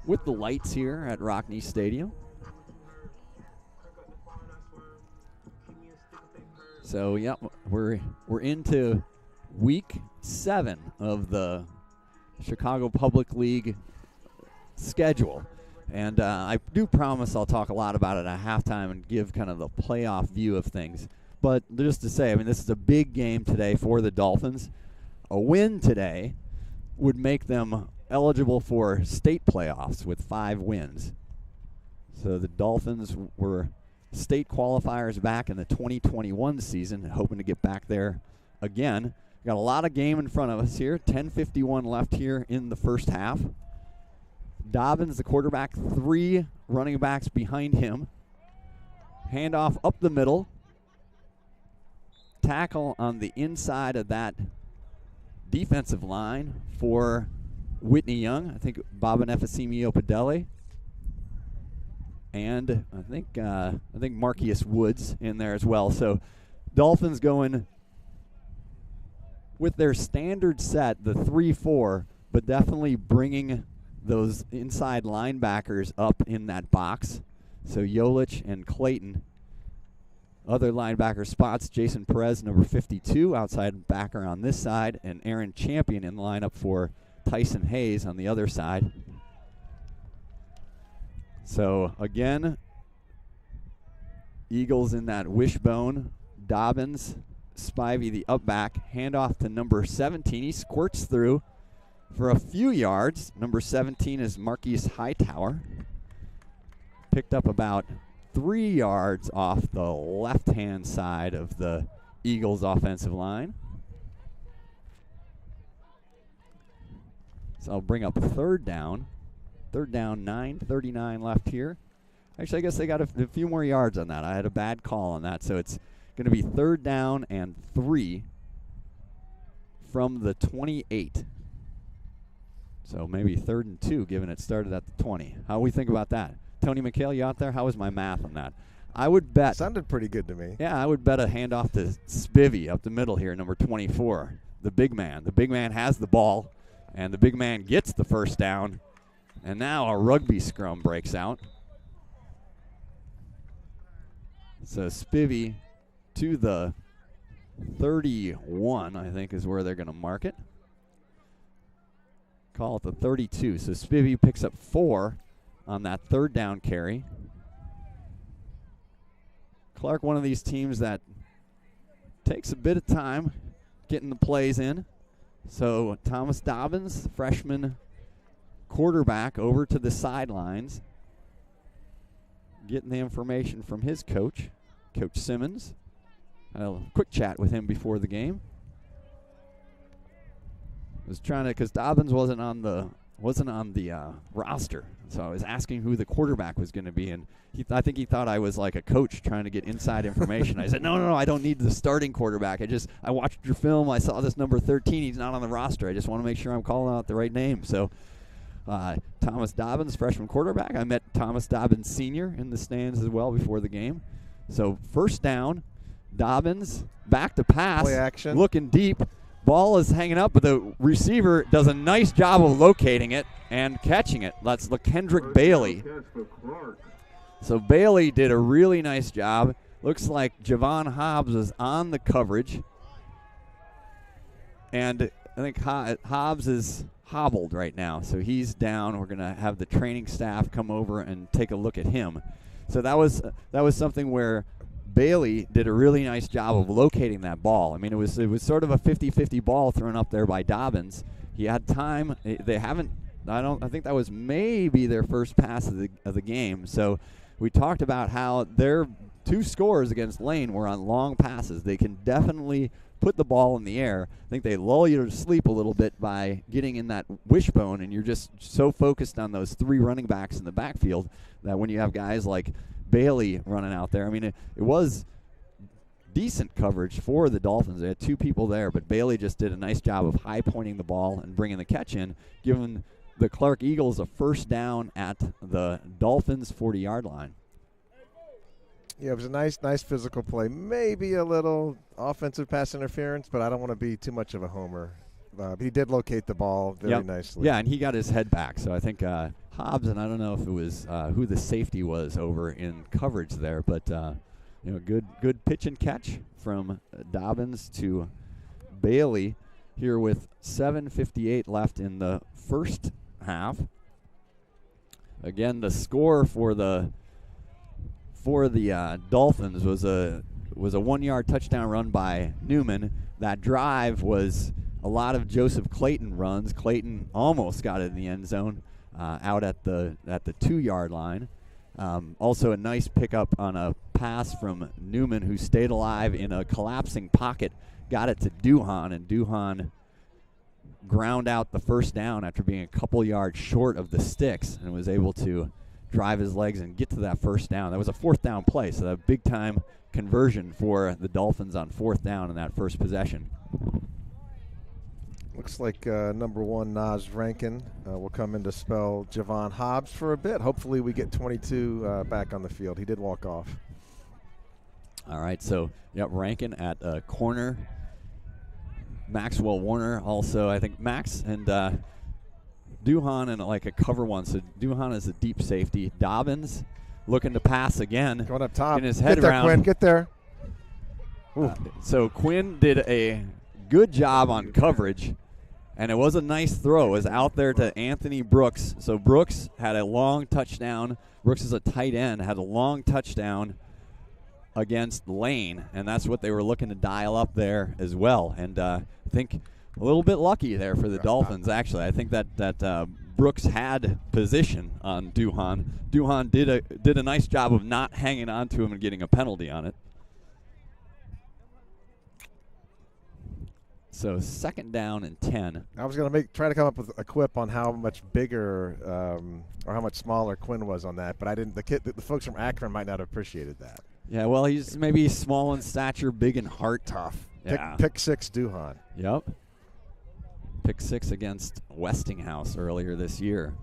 with the lights here at Rockne Stadium. So yeah, we're into week 7 of the Chicago Public League schedule. And I do promise I'll talk a lot about it at halftime and give kind of the playoff view of things. But just to say, I mean, this is a big game today for the Dolphins. A win today would make them eligible for state playoffs with 5 wins. So the Dolphins were state qualifiers back in the 2021 season, hoping to get back there again. Got a lot of game in front of us here. 10:51 left here in the first half. Dobbins, the quarterback, 3 running backs behind him. Handoff up the middle. Tackle on the inside of that defensive line for Whitney Young. I think Baba Nefesimi Opedele. And I think Marquise Woods in there as well. So Dolphins going with their standard set, the 3-4, but definitely bringing those inside linebackers up in that box. So Yolich and Clayton. Other linebacker spots, Jason Perez, number 52, outside backer on this side, and Aaron Champion in the lineup for Tyson Hayes on the other side. So again, Eagles in that wishbone. Dobbins, Spivey the up back, handoff to number 17. He squirts through for a few yards. Number 17 is Marquise Hightower. Picked up about 3 yards off the left-hand side of the Eagles offensive line. So I'll bring up third down. Third down, 9:39 left here. Actually, I guess they got a few more yards on that. I had a bad call on that, so it's going to be third down and 3 from the 28. So maybe 3rd and 2, given it started at the 20. How do we think about that? Tony McHale, you out there? How was my math on that? I would bet. Sounded pretty good to me. Yeah, I would bet a handoff to Spivey up the middle here, number 24, the big man. The big man has the ball, and the big man gets the first down. And now a rugby scrum breaks out. So Spivey to the 31, I think, is where they're going to mark it. Call it the 32. So Spivey picks up 4 on that third down carry. Clark, one of these teams that takes a bit of time getting the plays in. So Thomas Dobbins, freshman quarterback, over to the sidelines, getting the information from his coach, Coach Simmons. Had a quick chat with him before the game. Was trying to, because Dobbins wasn't on the roster, so I was asking who the quarterback was going to be, and I think he thought I was like a coach trying to get inside information. I said, no, I don't need the starting quarterback. I watched your film. I saw this number 13. He's not on the roster. I just want to make sure I'm calling out the right name. So Thomas Dobbins, freshman quarterback. I met Thomas Dobbins Sr. in the stands as well before the game. So first down, Dobbins back to pass, Play action. looking deep. Ball is hanging up, but the receiver does a nice job of locating it and catching it. That's LaKendrick Bailey. So Bailey did a really nice job. Looks like Javon Hobbs was on the coverage. And I think Hobbs is hobbled right now, so he's down. We're going to have the training staff come over and take a look at him. So that was something where Bailey did a really nice job of locating that ball. I mean, it was sort of a 50-50 ball thrown up there by Dobbins. He had time. They haven't. I think that was maybe their first pass of the game. So we talked about how their 2 scores against Lane were on long passes. They can definitely put the ball in the air. I think they lull you to sleep a little bit by getting in that wishbone, and you're just so focused on those 3 running backs in the backfield that when you have guys like Bailey running out there, I mean, it was decent coverage for the Dolphins. They had 2 people there, but Bailey just did a nice job of high pointing the ball and bringing the catch in, giving the Clark Eagles a first down at the Dolphins' 40-yard line. Yeah, it was a nice physical play. Maybe a little offensive pass interference, but I don't want to be too much of a homer. He did locate the ball very nicely. Yeah, and he got his head back. So I think Hobbs, and I don't know if it was who the safety was over in coverage there, but good pitch and catch from Dobbins to Bailey here with 7:58 left in the first half. Again, the score for the Dolphins was a 1-yard touchdown run by Newman. That drive was a lot of Joseph Clayton runs. Clayton almost got it in the end zone out at the 2-yard line. Also a nice pickup on a pass from Newman, who stayed alive in a collapsing pocket, got it to Duhan, and Duhan ground out the first down after being a couple yards short of the sticks and was able to drive his legs and get to that first down. That was a 4th down play, so a big-time conversion for the Dolphins on 4th down in that first possession. Looks like number 1, Naz Rankin, will come in to spell Javon Hobbs for a bit. Hopefully we get 22 back on the field. He did walk off. All right, so, Rankin at corner. Maxwell Warner also, I think Max and Duhan in like a cover one. So Duhan is a deep safety. Dobbins looking to pass again. Going up top. In his head get there, round. Quinn. Get there. So Quinn did a good job on coverage, and it was a nice throw. It was out there to Anthony Brooks. So Brooks had a long touchdown. Brooks is a tight end, had a long touchdown against Lane, and that's what they were looking to dial up there as well. And I think a little bit lucky there for the Dolphins, actually. I think that Brooks had position on Duhan. Duhan did a nice job of not hanging on to him and getting a penalty on it. So 2nd down and 10. I was going to try to come up with a quip on how much bigger or how much smaller Quinn was on that, but I didn't. The folks from Akron might not have appreciated that. Yeah, well, he's maybe small in stature, big in heart. Tough. Yeah. Pick 6 Duhan. Yep. Pick 6 against Westinghouse earlier this year.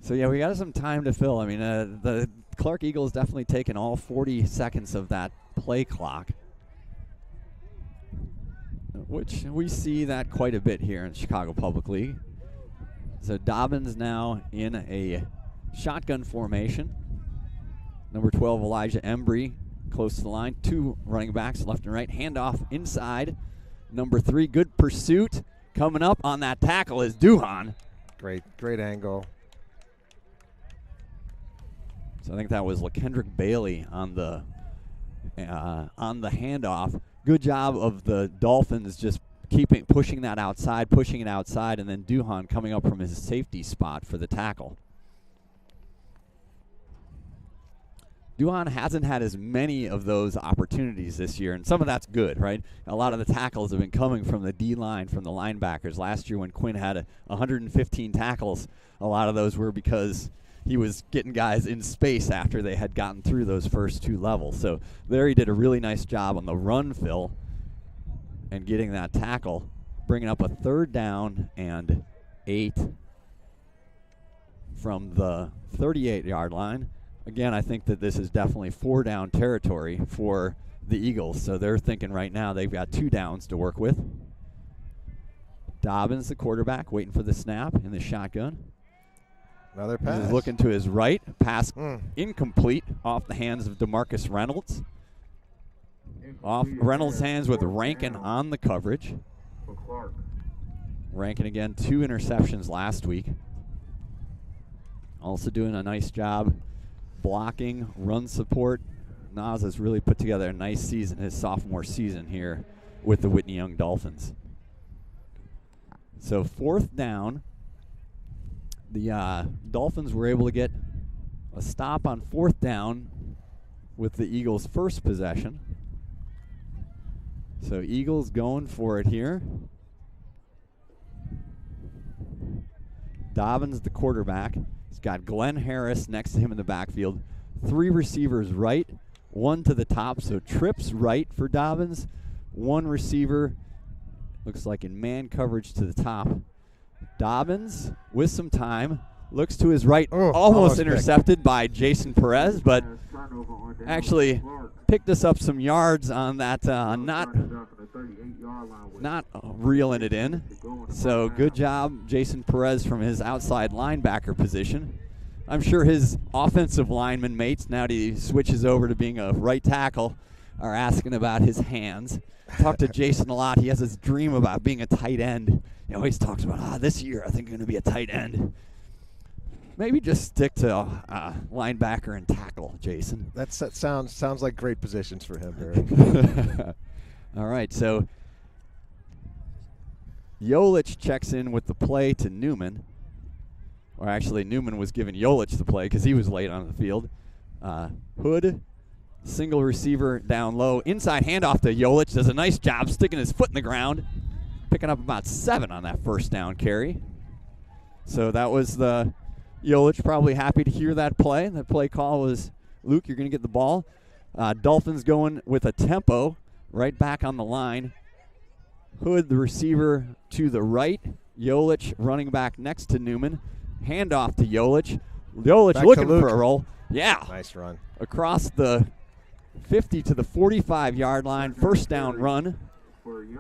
So, yeah, we got some time to fill. I mean, the Clark Eagles definitely taken all 40 seconds of that play clock, which we see that quite a bit here in Chicago Public League. So Dobbins now in a shotgun formation. Number 12, Elijah Embry, close to the line. 2 running backs, left and right. Handoff inside. Number 3, good pursuit. Coming up on that tackle is Duhan. Great angle. So I think that was LaKendrick Bailey on the handoff. Good job of the Dolphins just pushing it outside, and then Duhan coming up from his safety spot for the tackle. Duhan hasn't had as many of those opportunities this year, and some of that's good, right? A lot of the tackles have been coming from the D-line, from the linebackers. Last year when Quinn had 115 tackles, a lot of those were because he was getting guys in space after they had gotten through those first 2 levels. So there he did a really nice job on the run, Phil, and getting that tackle, bringing up a 3rd down and 8 from the 38-yard line. Again, I think that this is definitely 4-down territory for the Eagles, so they're thinking right now they've got 2 downs to work with. Dobbins, the quarterback, waiting for the snap in the shotgun. Another pass. He's looking to his right. Pass incomplete off the hands of DeMarcus Reynolds. Off Reynolds' hands with Rankin on the coverage. For Clark. Rankin again, 2 interceptions last week. Also doing a nice job blocking, run support. Nas has really put together a nice season, his sophomore season here with the Whitney Young Dolphins. So 4th down. The Dolphins were able to get a stop on 4th down with the Eagles' first possession. So Eagles going for it here. Dobbins, the quarterback. He's got Glenn Harris next to him in the backfield. 3 receivers right, 1 to the top. So trips right for Dobbins. 1 receiver, looks like in man coverage to the top. Dobbins with some time, looks to his right, almost intercepted by Jason Perez, but actually picked us up some yards on that, not reeling it in. So good job, Jason Perez, from his outside linebacker position. I'm sure his offensive lineman mates, now that he switches over to being a right tackle, are asking about his hands. Talked to Jason a lot. He has this dream about being a tight end. He always talks about, this year I think I'm going to be a tight end. Maybe just stick to linebacker and tackle, Jason. That sounds like great positions for him, Barry. All right, so Yolich checks in with the play to Newman. Or actually, Newman was giving Yolich the play because he was late on the field. Hood, single receiver down low. Inside handoff to Yolich. Does a nice job sticking his foot in the ground. Picking up about 7 on that first down carry. So that was the Yolich probably happy to hear that play. That play call was, Luke, you're going to get the ball. Dolphins going with a tempo right back on the line. Hood, the receiver to the right. Yolich running back next to Newman. Handoff to Yolich. Yolich back looking for a roll. Yeah. Nice run. Across the 50 to the 45-yard line. First down run.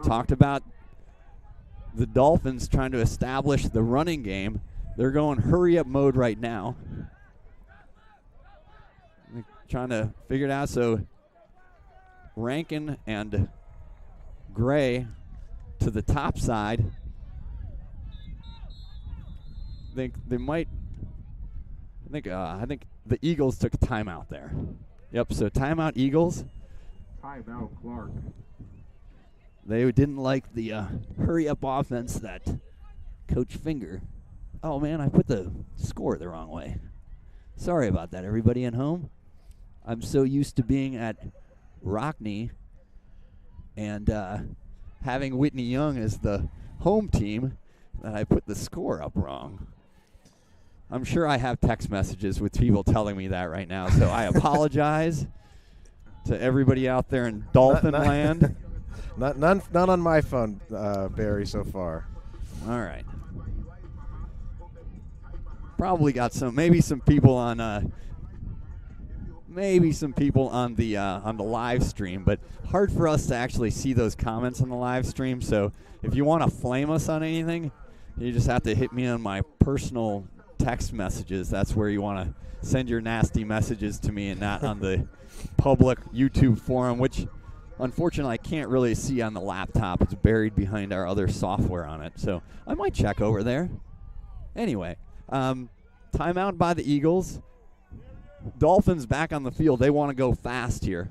Talked about the Dolphins trying to establish the running game. They're going hurry-up mode right now. They're trying to figure it out. So Rankin and Gray to the top side. I think the Eagles took a timeout there. Yep, so timeout Eagles. Timeout Clark. They didn't like the hurry-up offense that Coach Finger. Oh, man, I put the score the wrong way. Sorry about that, everybody at home. I'm so used to being at Rockne and having Whitney Young as the home team that I put the score up wrong. I'm sure I have text messages with people telling me that right now, so I apologize to everybody out there in Dolphin land. None on my phone, Barry, so far. All right. Probably got maybe some people on the live stream, but hard for us to actually see those comments on the live stream. So if you want to flame us on anything, you just have to hit me on my personal text messages. That's where you want to send your nasty messages to me, and not on the public YouTube forum, which unfortunately I can't really see on the laptop. It's buried behind our other software on it, so I might check over there. Anyway, timeout by the Eagles. Dolphins back on the field. They want to go fast here.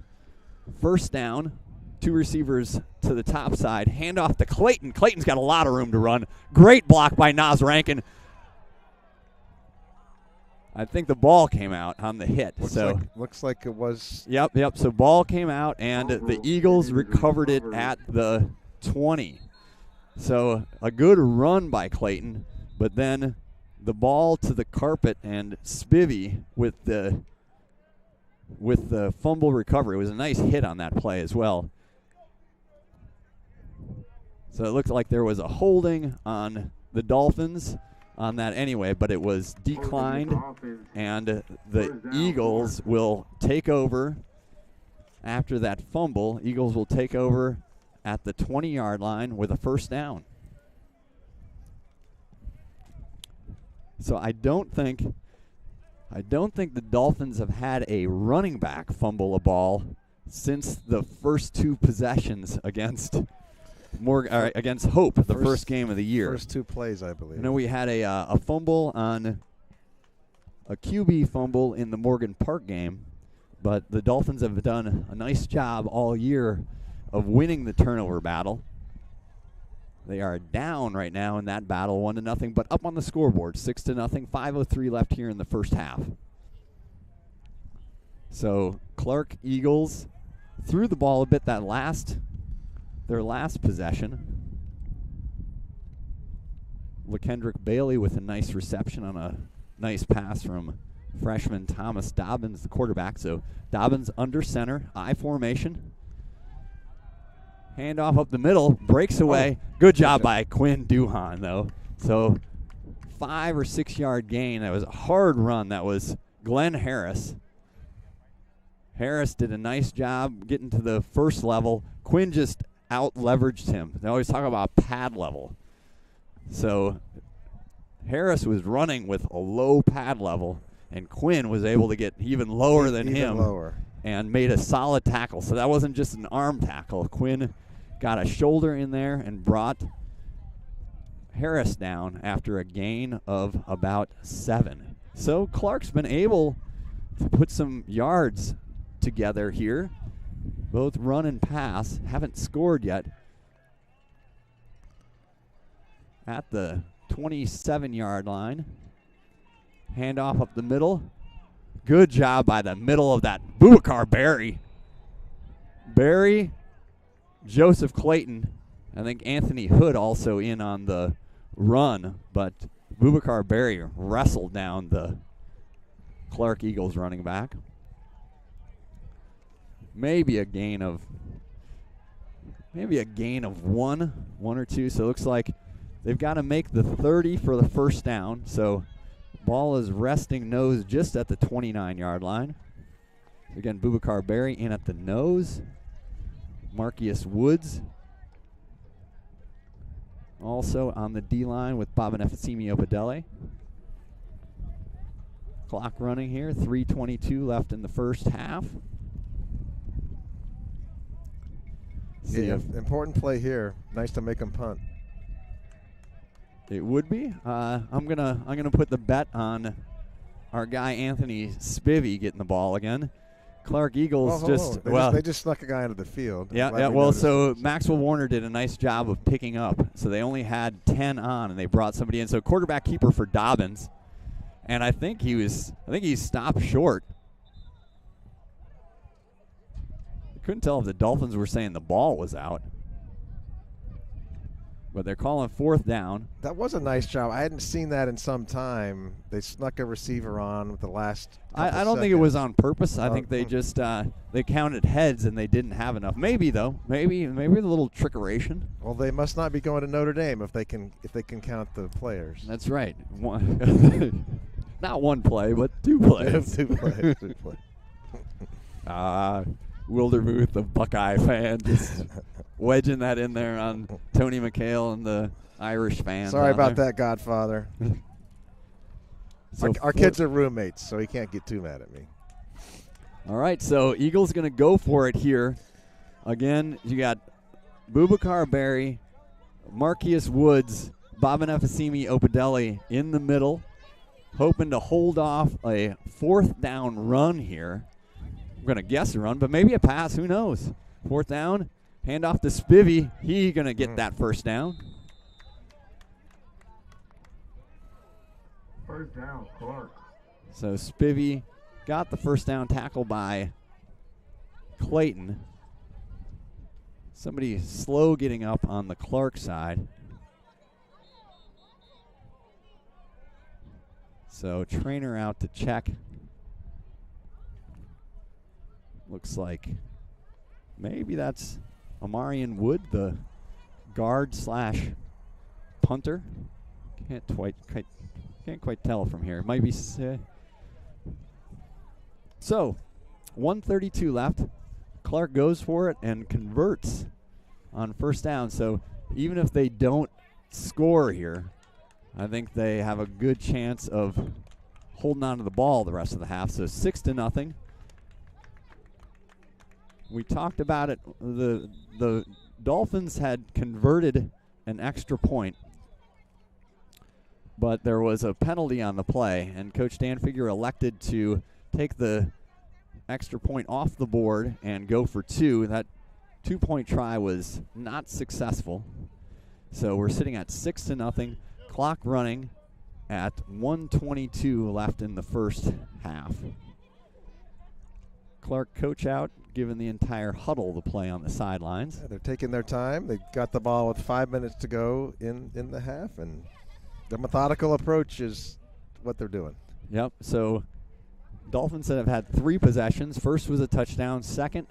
First down, 2 receivers to the top side. Handoff to Clayton. Clayton's got a lot of room to run. Great block by Nas Rankin. I think the ball came out on the hit. Looks like it was. Yep. So ball came out, and the Eagles recovered it at the 20. So a good run by Clayton, but then the ball to the carpet, and Spivey with the fumble recovery. It was a nice hit on that play as well. So it looked like there was a holding on the Dolphins on that anyway, but it was declined, and the Eagles will take over after that fumble. Eagles will take over at the 20-yard line with a first down. So I don't think the Dolphins have had a running back fumble a ball since the first two possessions against against Hope, the first game of the year. First two plays, I believe. You know, we had a fumble on a QB fumble in the Morgan Park game, but the Dolphins have done a nice job all year of winning the turnover battle. They are down right now in that battle, 1-0, but up on the scoreboard, 6-0, 5:03 left here in the first half. So Clark Eagles threw the ball a bit their last possession. LaKendrick Bailey with a nice reception on a nice pass from freshman Thomas Dobbins, the quarterback. So Dobbins under center, I formation. Handoff up the middle, breaks away. Good job by Quinn Duhan, though. So 5 or 6 yard gain. That was a hard run. That was Glenn Harris. Harris did a nice job getting to the first level. Quinn just out-leveraged him. They always talk about pad level. So Harris was running with a low pad level, and Quinn was able to get even lower than him. Lower. And made a solid tackle. So that wasn't just an arm tackle. Quinn got a shoulder in there and brought Harris down after a gain of about 7. So Clark's been able to put some yards together here. Both run and pass. Haven't scored yet. At the 27-yard line. Handoff up the middle. Good job by the middle of that. Boubacar Berry. Berry, Joseph Clayton, I think Anthony Hood also in on the run, but Boubacar Berry wrestled down the Clark Eagles running back. Maybe a gain of one or two. So it looks like they've got to make the 30 for the first down. So ball is resting nose just at the 29-yard line. Again, Boubacar Berry in at the nose. Marcus Woods also on the D-line with Bobanefisimi Opedele. Clock running here, 3:22 left in the first half. Yeah, important play here. Nice to make them punt. It would be. I'm gonna put the bet on our guy Anthony Spivey getting the ball again. Clark Eagles they just snuck a guy into the field. Yeah. Well, so Maxwell Warner did a nice job of picking up. So they only had 10 on, and they brought somebody in. So quarterback keeper for Dobbins, and I think he stopped short. I couldn't tell if the Dolphins were saying the ball was out. But they're calling fourth down. That was a nice job. I hadn't seen that in some time. They snuck a receiver on with the last I don't think it was on purpose. I think they just they counted heads and they didn't have enough. Maybe though. Maybe a little trickeration. Well, they must not be going to Notre Dame if they can count the players. That's right. Not one play, but 2 plays. Two plays. Wildermuth, the Buckeye fan, just wedging that in there on Tony McHale and the Irish fans. Sorry about that, Godfather. So our kids are roommates, so he can't get too mad at me. All right, so Eagles going to go for it here. Again, you got Boubacar Berry, Marcus Woods, Bobanefisimi Opedele in the middle, hoping to hold off a fourth down run here. I'm going to guess a run, but maybe a pass. Who knows? Fourth down, hand off to Spivey. He going to get that first down. First down, Clark. So Spivey got the first down tackle by Clayton. Somebody slow getting up on the Clark side. So trainer out to check. Looks like maybe that's Amarian Wood, the guard / punter. Can't quite tell from here. It might be. So, 1:32 left. Clark goes for it and converts on first down. So even if they don't score here, I think they have a good chance of holding on to the ball the rest of the half. So 6-0. We talked about it. The Dolphins had converted an extra point, but there was a penalty on the play, and Coach Danfigure elected to take the extra point off the board and go for two. That 2-point try was not successful. So we're sitting at 6-0. Clock running at 1:22 left in the first half. Clark coach out, giving the entire huddle the play on the sidelines. Yeah, they're taking their time. They got the ball with 5 minutes to go in the half, and the methodical approach is what they're doing. Yep. So Dolphins have had 3 possessions. First was a touchdown. Second,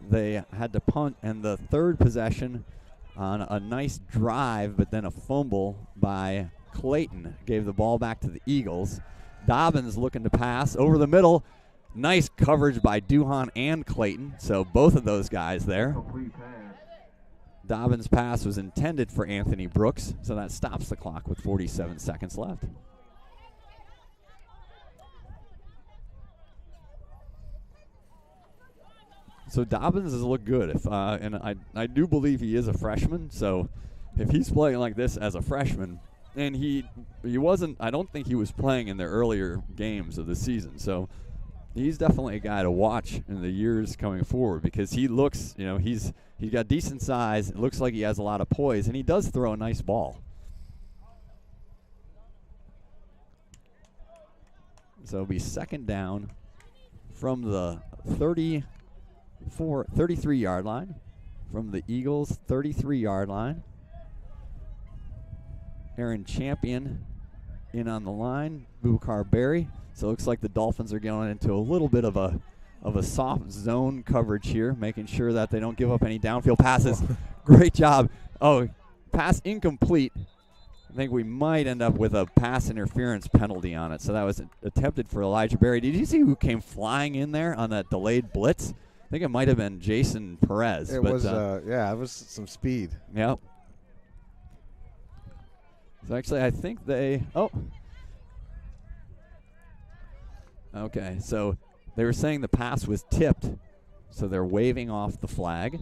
they had to punt. And the third possession on a nice drive, but then a fumble by Clayton gave the ball back to the Eagles. Dobbins looking to pass over the middle. Nice coverage by Duhan and Clayton. So both of those guys there. Complete pass. Dobbins' pass was intended for Anthony Brooks, so that stops the clock with 47 seconds left. So Dobbins has looked good, and I do believe he is a freshman. So if he's playing like this as a freshman, and he wasn't, I don't think he was playing in the earlier games of the season. So he's definitely a guy to watch in the years coming forward, because he looks, he's got decent size. It looks like he has a lot of poise, and he does throw a nice ball. So it'll be second down from the 33-yard line, from the Eagles' 33-yard line. Aaron Champion in on the line, Bubakar Berry. So it looks like the Dolphins are going into a little bit of a soft zone coverage here, making sure that they don't give up any downfield passes. Great job. Oh, pass incomplete. I think we might end up with a pass interference penalty on it. So that was attempted for Elijah Berry. Did you see who came flying in there on that delayed blitz? I think it might have been Jason Perez. It was some speed. Yep. So actually, I think okay, so they were saying the pass was tipped, so they're waving off the flag.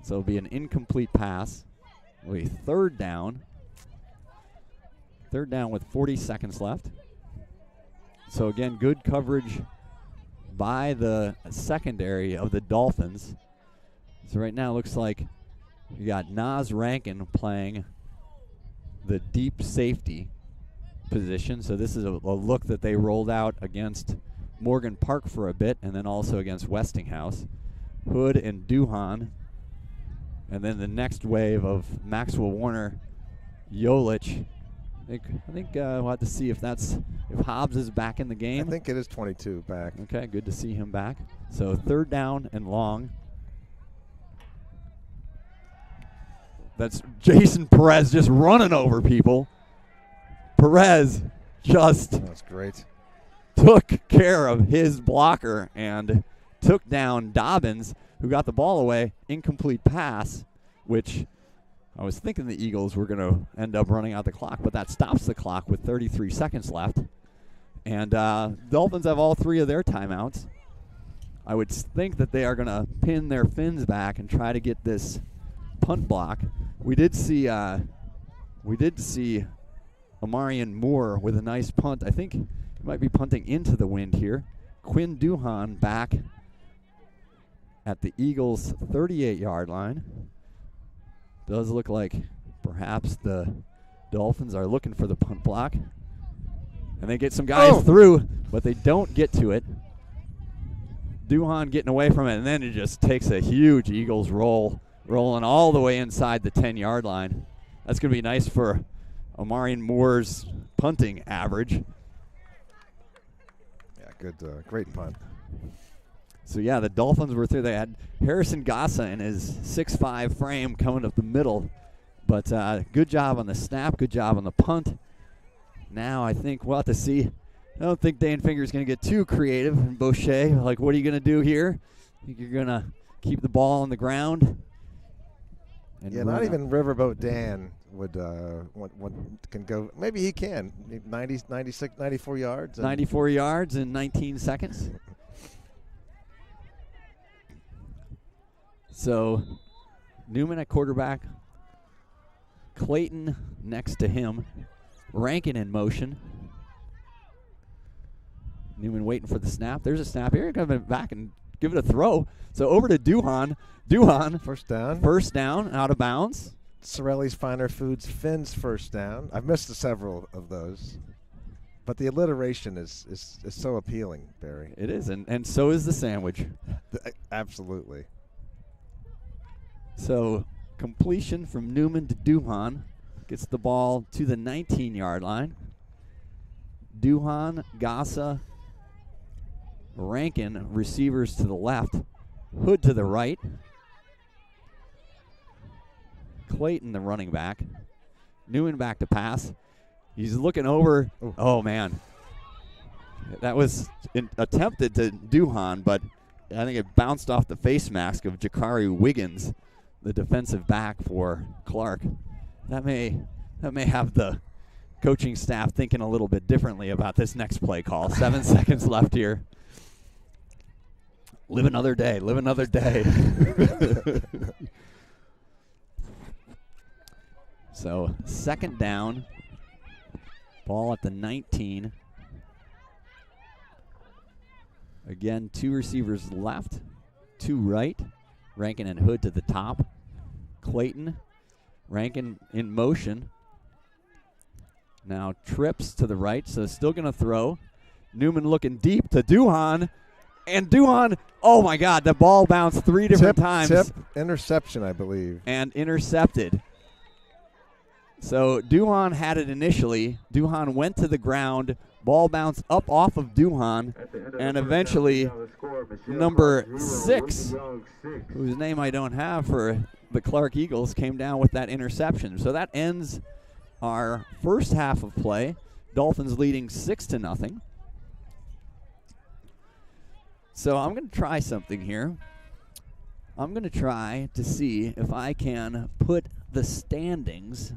So it'll be an incomplete pass. It'll be third down. Third down with 40 seconds left. So again, good coverage by the secondary of the Dolphins. So right now it looks like you got Naz Rankin playing the deep safety position. So this is a look that they rolled out against Morgan Park for a bit, and then also against Westinghouse. Hood and Duhan. And then the next wave of Maxwell Warner, Jolich. I think we'll have to see if Hobbs is back in the game. I think it is 22 back. Okay, good to see him back. So third down and long. That's Jason Perez just running over people. Perez just That's great. took care of his blocker and took down Dobbins, who got the ball away. Incomplete pass, which I was thinking the Eagles were going to end up running out the clock, but that stops the clock with 33 seconds left. And Dolphins have all 3 of their timeouts. I would think that they are going to pin their fins back and try to get this punt block. We did see Amarian Moore with a nice punt. I think he might be punting into the wind here. Quinn Duhan back at the Eagles' 38-yard line. Does look like perhaps the Dolphins are looking for the punt block. And they get some guys through, but they don't get to it. Duhan getting away from it, and then it just takes a huge Eagles rolling all the way inside the 10-yard line. That's going to be nice for Amarian Moore's punting average. Yeah, good, great punt. So, yeah, the Dolphins were through. They had Harrison Gossa in his 6'5" frame coming up the middle. But good job on the snap, good job on the punt. Now I think we'll have to see. I don't think Dan Finger's going to get too creative. And Boucher, like, what are you going to do here? I think you're going to keep the ball on the ground. And yeah, not even Riverboat Dan would can go. Maybe he can. 90, 96, 94 yards. 94 yards in 19 seconds. So Newman at quarterback. Clayton next to him. Rankin in motion. Newman waiting for the snap. There's a snap here. Coming back and give it a throw. So over to Duhan. Duhan. First down. First down, out of bounds. Sorelli's Finer Foods, Finn's first down. I've missed several of those. But the alliteration is so appealing, Barry. It is, and so is the sandwich. Absolutely. So completion from Newman to Duhan. Gets the ball to the 19-yard line. Duhan, Gassa, Rankin, receivers to the left. Hood to the right. Clayton, the running back. Newman back to pass. He's looking over. Ooh. Oh, man. That was attempted to Duhan, but I think it bounced off the face mask of Jakari Wiggins, the defensive back for Clark. That may have the coaching staff thinking a little bit differently about this next play call. 7 seconds left here. Live another day. Live another day. So second down. Ball at the 19. Again, two receivers left, two right. Rankin and Hood to the top. Clayton, Rankin in motion. Now trips to the right, so still going to throw. Newman looking deep to Duhan. And Duhan, oh my God, the ball bounced three different times. Tip, interception, I believe. And intercepted. So Duhan had it initially. Duhan went to the ground. Ball bounced up off of Duhan. And eventually, number 6, whose name I don't have for the Clark Eagles, came down with that interception. So that ends our first half of play. Dolphins leading 6-0. So I'm going to try something here. I'm going to try to see if I can put the standings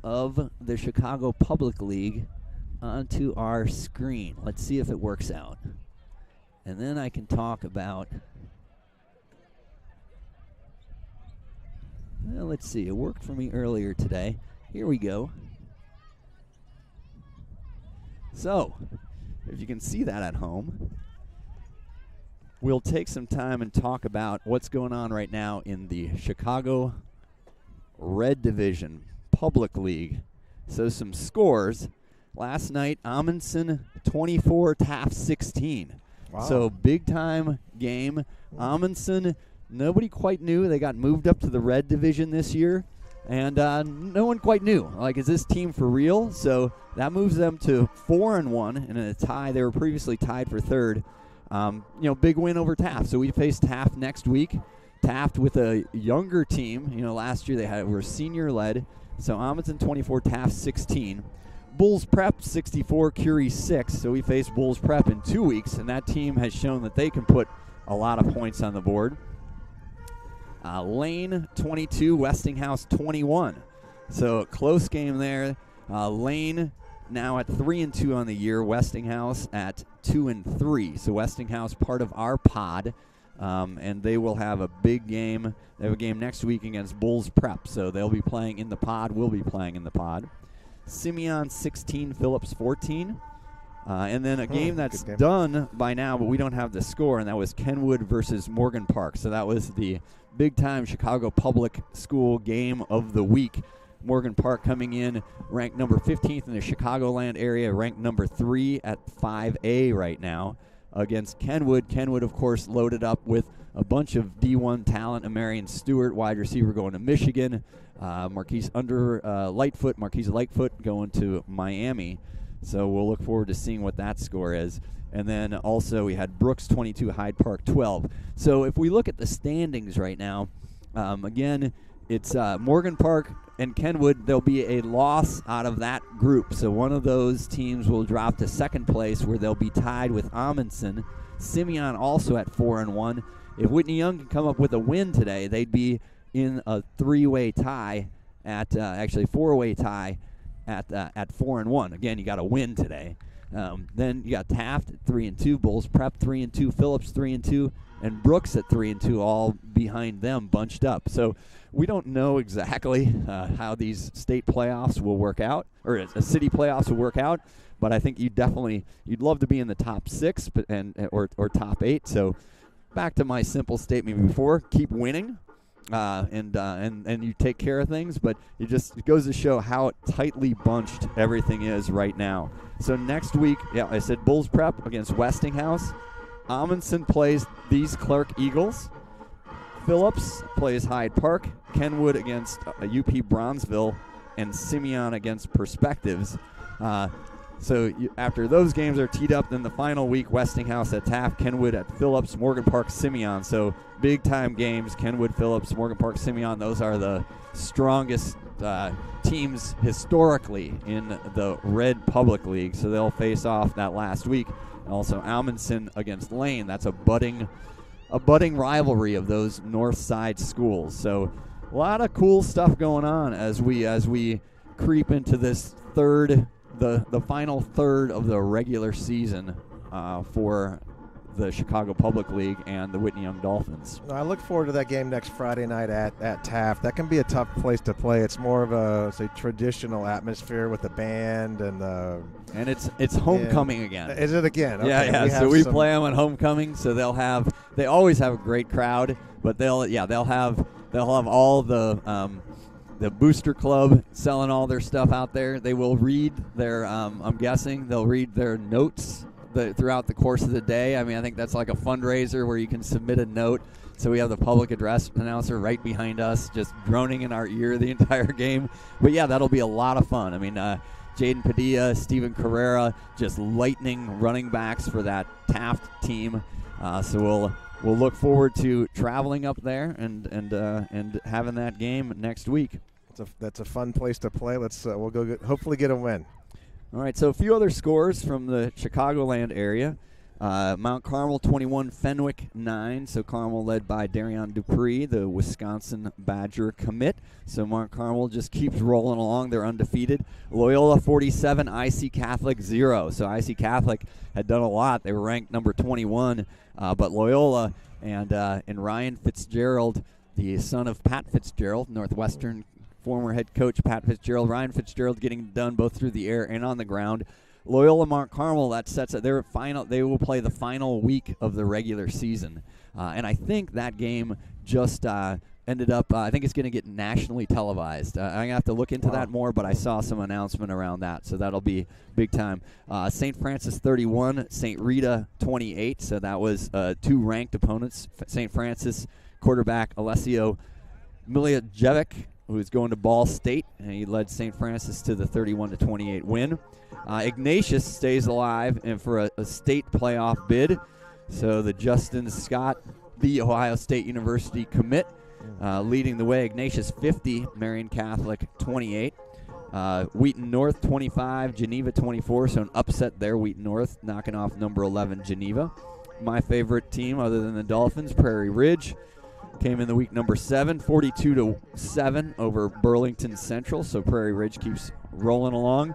of the Chicago Public League onto our screen. Let's see if it works out. And then I can talk about, well, let's see. It worked for me earlier today. Here we go. So, if you can see that at home, we'll take some time and talk about what's going on right now in the Chicago Red Division Public League. So some scores. Last night, Amundsen 24, Taft 16. Wow. So big time game. Amundsen, nobody quite knew. They got moved up to the Red Division this year. And no one quite knew. Like, is this team for real? So that moves them to 4-1 in a tie. They were previously tied for third. Big win over Taft. So we face Taft next week. Taft with a younger team. Last year they were senior-led. So Amundsen 24, Taft 16. Bulls Prep 64, Curie 6. So we face Bulls Prep in 2 weeks, and that team has shown that they can put a lot of points on the board. Lane 22, Westinghouse 21. So close game there. Lane now at 3-2 on the year. Westinghouse at 2-3. So Westinghouse part of our pod. And they will have a big game. They have a game next week against Bulls Prep, so they'll be playing in the pod. We'll be playing in the pod. Simeon 16, Phillips 14. And then a game that's done by now, but we don't have the score, and that was Kenwood versus Morgan Park. So that was the big-time Chicago Public School game of the week. Morgan Park coming in ranked number 15th in the Chicagoland area, ranked number 3 at 5A right now. Against Kenwood. Kenwood, of course, loaded up with a bunch of D1 talent. Amarian Stewart, wide receiver, going to Michigan. Marquise Lightfoot going to Miami. So we'll look forward to seeing what that score is. And then also we had Brooks 22, Hyde Park 12. So if we look at the standings right now, again, it's Morgan Park and Kenwood, there'll be a loss out of that group. So one of those teams will drop to second place, where they'll be tied with Amundsen. Simeon also at 4-1. If Whitney Young can come up with a win today, they'd be in a three-way tie actually four-way tie at 4-1. Again, you got to win today. Then you got Taft at 3-2, Bulls Prep 3-2, Phillips 3-2, and Brooks at 3-2, all behind them, bunched up. So we don't know exactly how these state playoffs will work out, or a city playoffs will work out. But I think you'd love to be in the top 6, or top 8. So back to my simple statement before: keep winning. And you take care of things, but it goes to show how tightly bunched everything is right now. So next week, I said Bulls Prep against Westinghouse. Amundsen plays these Clark Eagles. Phillips plays Hyde Park. Kenwood against UP Bronzeville, and Simeon against Perspectives. So after those games are teed up, then the final week, Westinghouse at Taft, Kenwood at Phillips, Morgan Park, Simeon. So big-time games, Kenwood, Phillips, Morgan Park, Simeon. Those are the strongest teams historically in the Red Public League. So they'll face off that last week. And also Amundsen against Lane. That's a budding rivalry of those north side schools. So a lot of cool stuff going on as we creep into this the final third of the regular season for the Chicago Public League and the Whitney Young Dolphins. I look forward to that game next Friday night at Taft. That can be a tough place to play. It's more of a traditional atmosphere with the band and it's homecoming again. Is it again? Okay. Yeah. So we play them on homecoming. So they always have a great crowd, but they'll have all the booster club selling all their stuff out there. They will read their, I'm guessing, they'll read their notes throughout the course of the day. I mean, I think that's like a fundraiser where you can submit a note. So we have the public address announcer right behind us, just droning in our ear the entire game. But yeah, that'll be a lot of fun. I mean, Jaden Padilla, Steven Carrera, just lightning running backs for that Taft team. So we'll look forward to traveling up there and having that game next week. That's a fun place to play. We'll go hopefully get a win. All right, so a few other scores from the Chicagoland area. Mount Carmel 21, Fenwick 9. So Carmel led by Darion Dupree, the Wisconsin Badger commit. So Mount Carmel just keeps rolling along. They're undefeated. Loyola 47, IC Catholic 0. So IC Catholic had done a lot. They were ranked number 21, but Loyola and Ryan Fitzgerald, the son of Pat Fitzgerald, Northwestern former head coach Pat Fitzgerald, Ryan Fitzgerald getting done both through the air and on the ground. Loyola Mount Carmel, that sets it. They will play the final week of the regular season, and I think that game just ended up. I think it's going to get nationally televised. I'm gonna have to look into that more, but I saw some announcement around that, so that'll be big time. St. Francis 31, St. Rita 28. So that was two ranked opponents. St. Francis quarterback Alessio Miljajevic, who's going to Ball State, and he led St. Francis to the 31-28 win. Ignatius stays alive and for a state playoff bid. So the Justin Scott, the Ohio State University commit, leading the way. Ignatius 50, Marian Catholic 28. Wheaton North 25, Geneva 24. So an upset there. Wheaton North knocking off number 11 Geneva. My favorite team, other than the Dolphins, Prairie Ridge, came in the week number 7, 42-7 over Burlington Central. So Prairie Ridge keeps rolling along.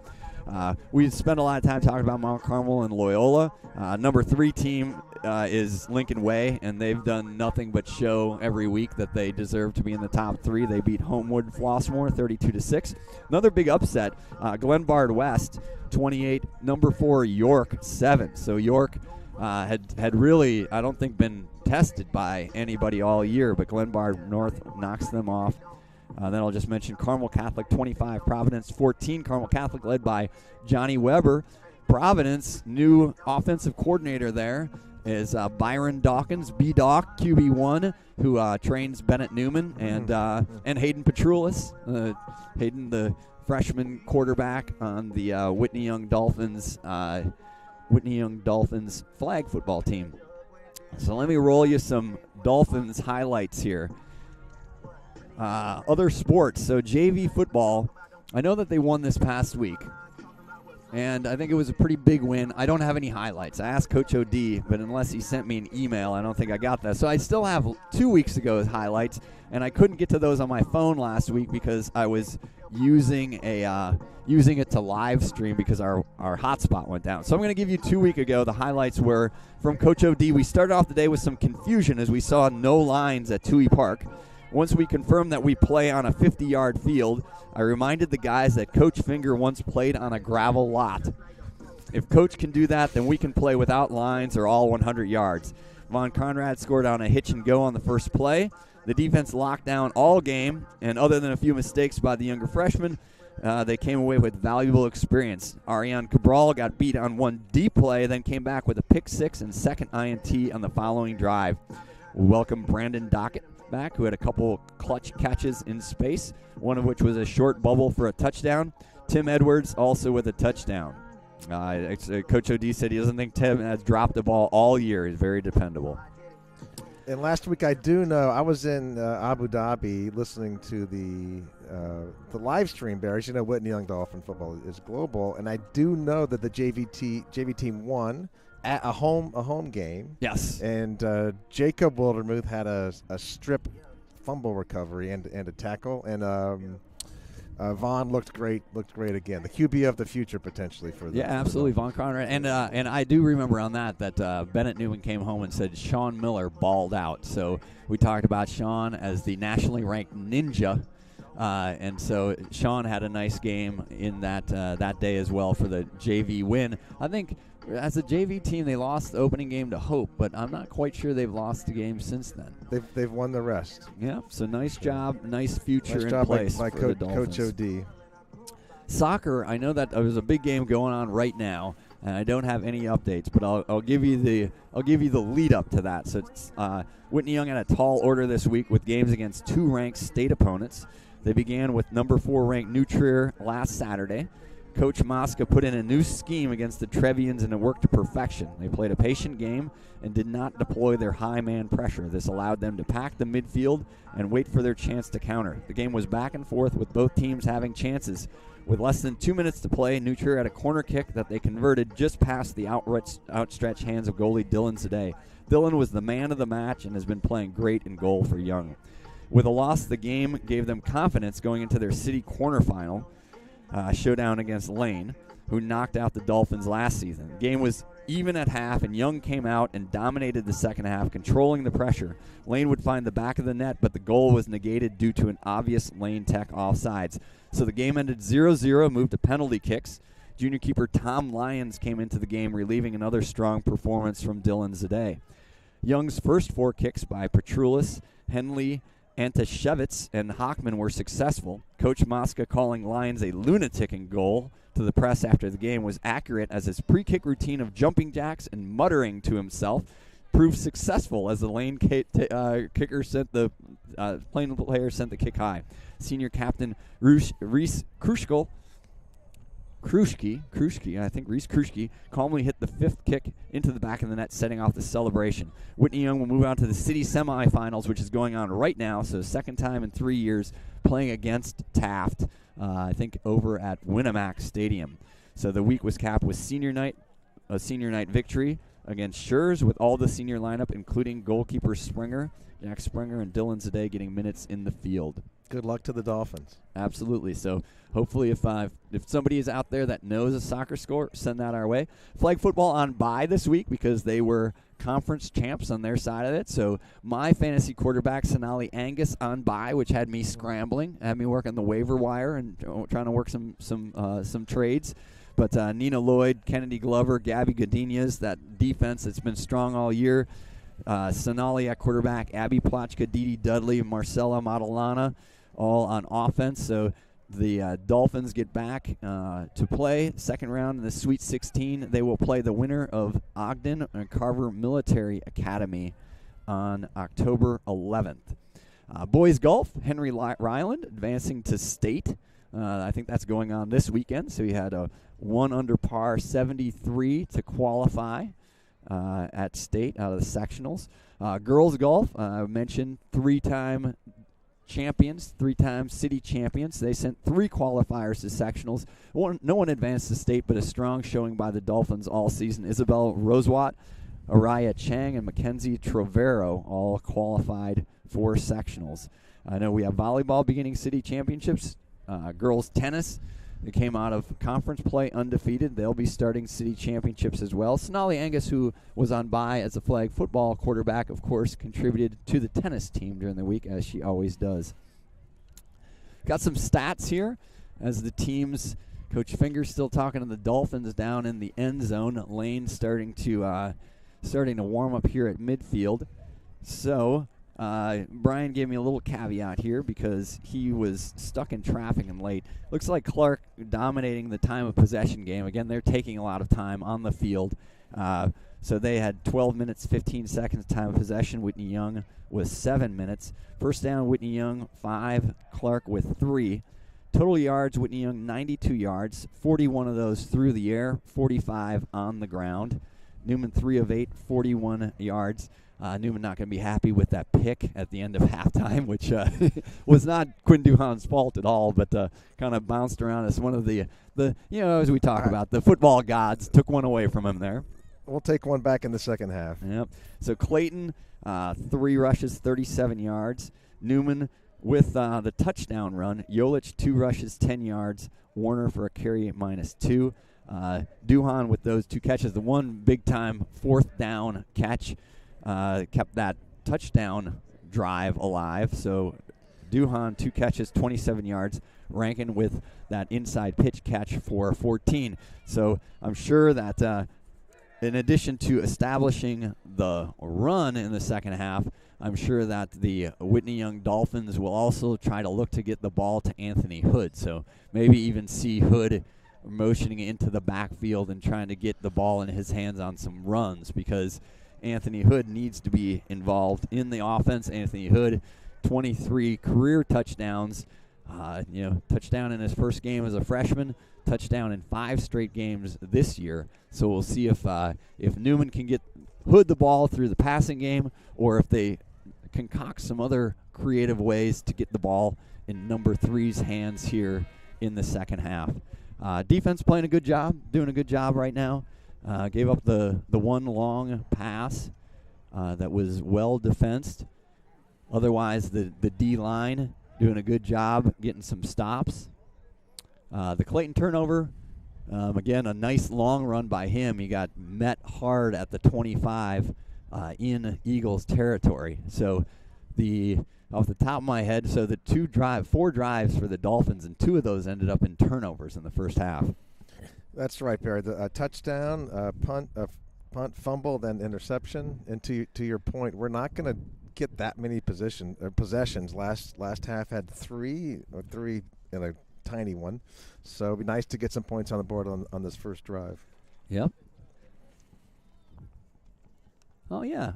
We spent a lot of time talking about Mount Carmel and Loyola. Number 3 team is Lincoln Way, and they've done nothing but show every week that they deserve to be in the top 3. They beat Homewood Flossmoor 32-6. Another big upset, Glenbard West 28, number 4 York 7. So York had really, I don't think, been tested by anybody all year, but Glenbard North knocks them off. Then I'll just mention Carmel Catholic 25, Providence 14. Carmel Catholic led by Johnny Weber. Providence, new offensive coordinator there is Byron Dawkins, B-Doc, QB1, who trains Bennett Newman and Hayden Petrulis. Hayden, the freshman quarterback on the Whitney Young Dolphins flag football team. So let me roll you some Dolphins highlights here. Other sports. So JV football, I know that they won this past week, and I think it was a pretty big win. I don't have any highlights. I asked Coach O.D., but unless he sent me an email, I don't think I got that. So I still have 2 weeks ago's highlights, and I couldn't get to those on my phone last week because I was using it to live stream because our hotspot went down. So I'm going to give you 2 weeks ago. The highlights were from Coach O.D. We started off the day with some confusion as we saw no lines at Toohey Park. Once we confirmed that we play on a 50-yard field, I reminded the guys that Coach Finger once played on a gravel lot. If Coach can do that, then we can play without lines or all 100 yards. Von Conrad scored on a hitch and go on the first play. The defense locked down all game, and other than a few mistakes by the younger freshmen, they came away with valuable experience. Ariane Cabral got beat on one deep play, then came back with a pick six and second INT on the following drive. We welcome Brandon Dockett back, who had a couple clutch catches in space, one of which was a short bubble for a touchdown. Tim Edwards also with a touchdown. Coach O.D. said he doesn't think Tim has dropped the ball all year. He's very dependable. And last week, I do know I was in Abu Dhabi listening to the live stream. Barry, you know, Whitney Young Dolphin football is global, and I do know that the JV team won at a home game. Yes. And Jacob Wildermuth had a strip fumble recovery and a tackle, and Vaughn looked great again. The QB of the future potentially for the absolutely, Von Conrad. And I do remember on that Bennett Newman came home and said Sean Miller balled out. So we talked about Sean as the nationally ranked ninja, and so Sean had a nice game in that day as well for the JV win. I think as a JV team they lost the opening game to Hope, but I'm not quite sure they've lost the game since then. They've won the rest. Yeah, so nice job, nice future nice in job place by for the Dolphins. Coach O.D. Soccer, I know that there's a big game going on right now, and I don't have any updates, but I'll give you the lead up to that. So it's, Whitney Young had a tall order this week with games against two ranked state opponents. They began with number 4 ranked New Trier last Saturday. Coach Mosca put in a new scheme against the Trevians and it worked to perfection. They played a patient game and did not deploy their high man pressure. This allowed them to pack the midfield and wait for their chance to counter. The game was back and forth with both teams having chances. With less than 2 minutes to play, New Trier had a corner kick that they converted just past the outstretched hands of goalie Dylan Zade. Dylan was the man of the match and has been playing great in goal for Young. With a loss, the game gave them confidence going into their city quarterfinal showdown against Lane, who knocked out the Dolphins last season. The game was even at half, and Young came out and dominated the second half, controlling the pressure. Lane would find the back of the net, but the goal was negated due to an obvious Lane Tech offsides. So the game ended 0-0, moved to penalty kicks. Junior keeper Tom Lyons came into the game, relieving another strong performance from Dylan Zade. Young's first 4 kicks by Petrulis, Henley, Antashevitz, and Hockman were successful. Coach Mosca calling Lyons a lunatic in goal to the press after the game was accurate, as his pre-kick routine of jumping jacks and muttering to himself proved successful as the Lane kicker sent the playing player sent the kick high. Senior captain Reese Kruschke, I think Reese Kruschke, calmly hit the 5th kick into the back of the net, setting off the celebration. Whitney Young will move on to the city semifinals, which is going on right now, so second time in 3 years playing against Taft, I think over at Winnemac Stadium. So the week was capped with a senior night victory against Schurz with all the senior lineup, including goalkeeper Jack Springer, and Dylan Zade getting minutes in the field. Good luck to the Dolphins. Absolutely. So hopefully if somebody is out there that knows a soccer score, send that our way. Flag football on bye this week because they were conference champs on their side of it. So my fantasy quarterback, Sonali Angus, on bye, which had me scrambling, had me working the waiver wire and trying to work some trades. But Nina Lloyd, Kennedy Glover, Gabby Godinez, that defense that's been strong all year. Sonali at quarterback, Abby Plotchka, Dee Dudley, Marcella Matalana, all on offense. So the Dolphins get back to play second round in the Sweet 16. They will play the winner of Ogden and Carver Military Academy on October 11th. Boys golf, Henry Ryland advancing to state. I think that's going on this weekend. So he had a 1 under par 73 to qualify at state out of the sectionals. Girls golf, I mentioned 3-time champions, 3-time city champions. They sent 3 qualifiers to sectionals. No one advanced to state, but a strong showing by the Dolphins all season. Isabel Rosewat, Araya Chang, and Mackenzie Trovero all qualified for sectionals. I know we have volleyball beginning city championships, girls tennis. They came out of conference play undefeated. They'll be starting city championships as well. Sonali Angus, who was on bye as a flag football quarterback, of course, contributed to the tennis team during the week, as she always does. Got some stats here as the teams. Coach Finger's still talking to the Dolphins down in the end zone. Lane starting to warm up here at midfield. So Brian gave me a little caveat here because he was stuck in traffic and late. Looks like Clark dominating the time of possession game. Again, they're taking a lot of time on the field. So they had 12 minutes, 15 seconds time of possession. Whitney Young was 7 minutes. First down, Whitney Young, 5. Clark with 3. Total yards, Whitney Young, 92 yards. 41 of those through the air, 45 on the ground. Newman, 3 of 8, 41 yards. Newman not going to be happy with that pick at the end of halftime, which was not Quinn Duhan's fault at all, but kind of bounced around as one of the as we talk about, the football gods took one away from him there. We'll take one back in the second half. Yep. So Clayton, 3 rushes, 37 yards. Newman with the touchdown run. Jolich, 2 rushes, 10 yards. Warner for a carry, -2. Duhan with those 2 catches. The one big-time 4th down catch kept that touchdown drive alive. So Duhan, 2 catches, 27 yards. Rankin with that inside pitch catch for 14. So I'm sure that in addition to establishing the run in the second half, I'm sure that the Whitney Young Dolphins will also try to look to get the ball to Anthony Hood. So maybe even see Hood motioning into the backfield and trying to get the ball in his hands on some runs, because Anthony Hood needs to be involved in the offense. Anthony Hood, 23 career touchdowns. Touchdown in his first game as a freshman, touchdown in 5 straight games this year. So we'll see if Newman can get Hood the ball through the passing game, or if they concoct some other creative ways to get the ball in number 3's hands here in the second half. Defense playing a good job, doing a good job right now. Gave up the one long pass that was well defensed. Otherwise, the D-line doing a good job getting some stops. The Clayton turnover, again, a nice long run by him. He got met hard at the 25 in Eagles territory. So off the top of my head, so the 4 drives for the Dolphins, and 2 of those ended up in turnovers in the first half. That's right, Barry. A touchdown, punt, fumble, then interception. And to your point, we're not going to get that many possessions. Last half had 3 in a tiny one. So it'd be nice to get some points on the board on this first drive. Yep. Oh, yeah.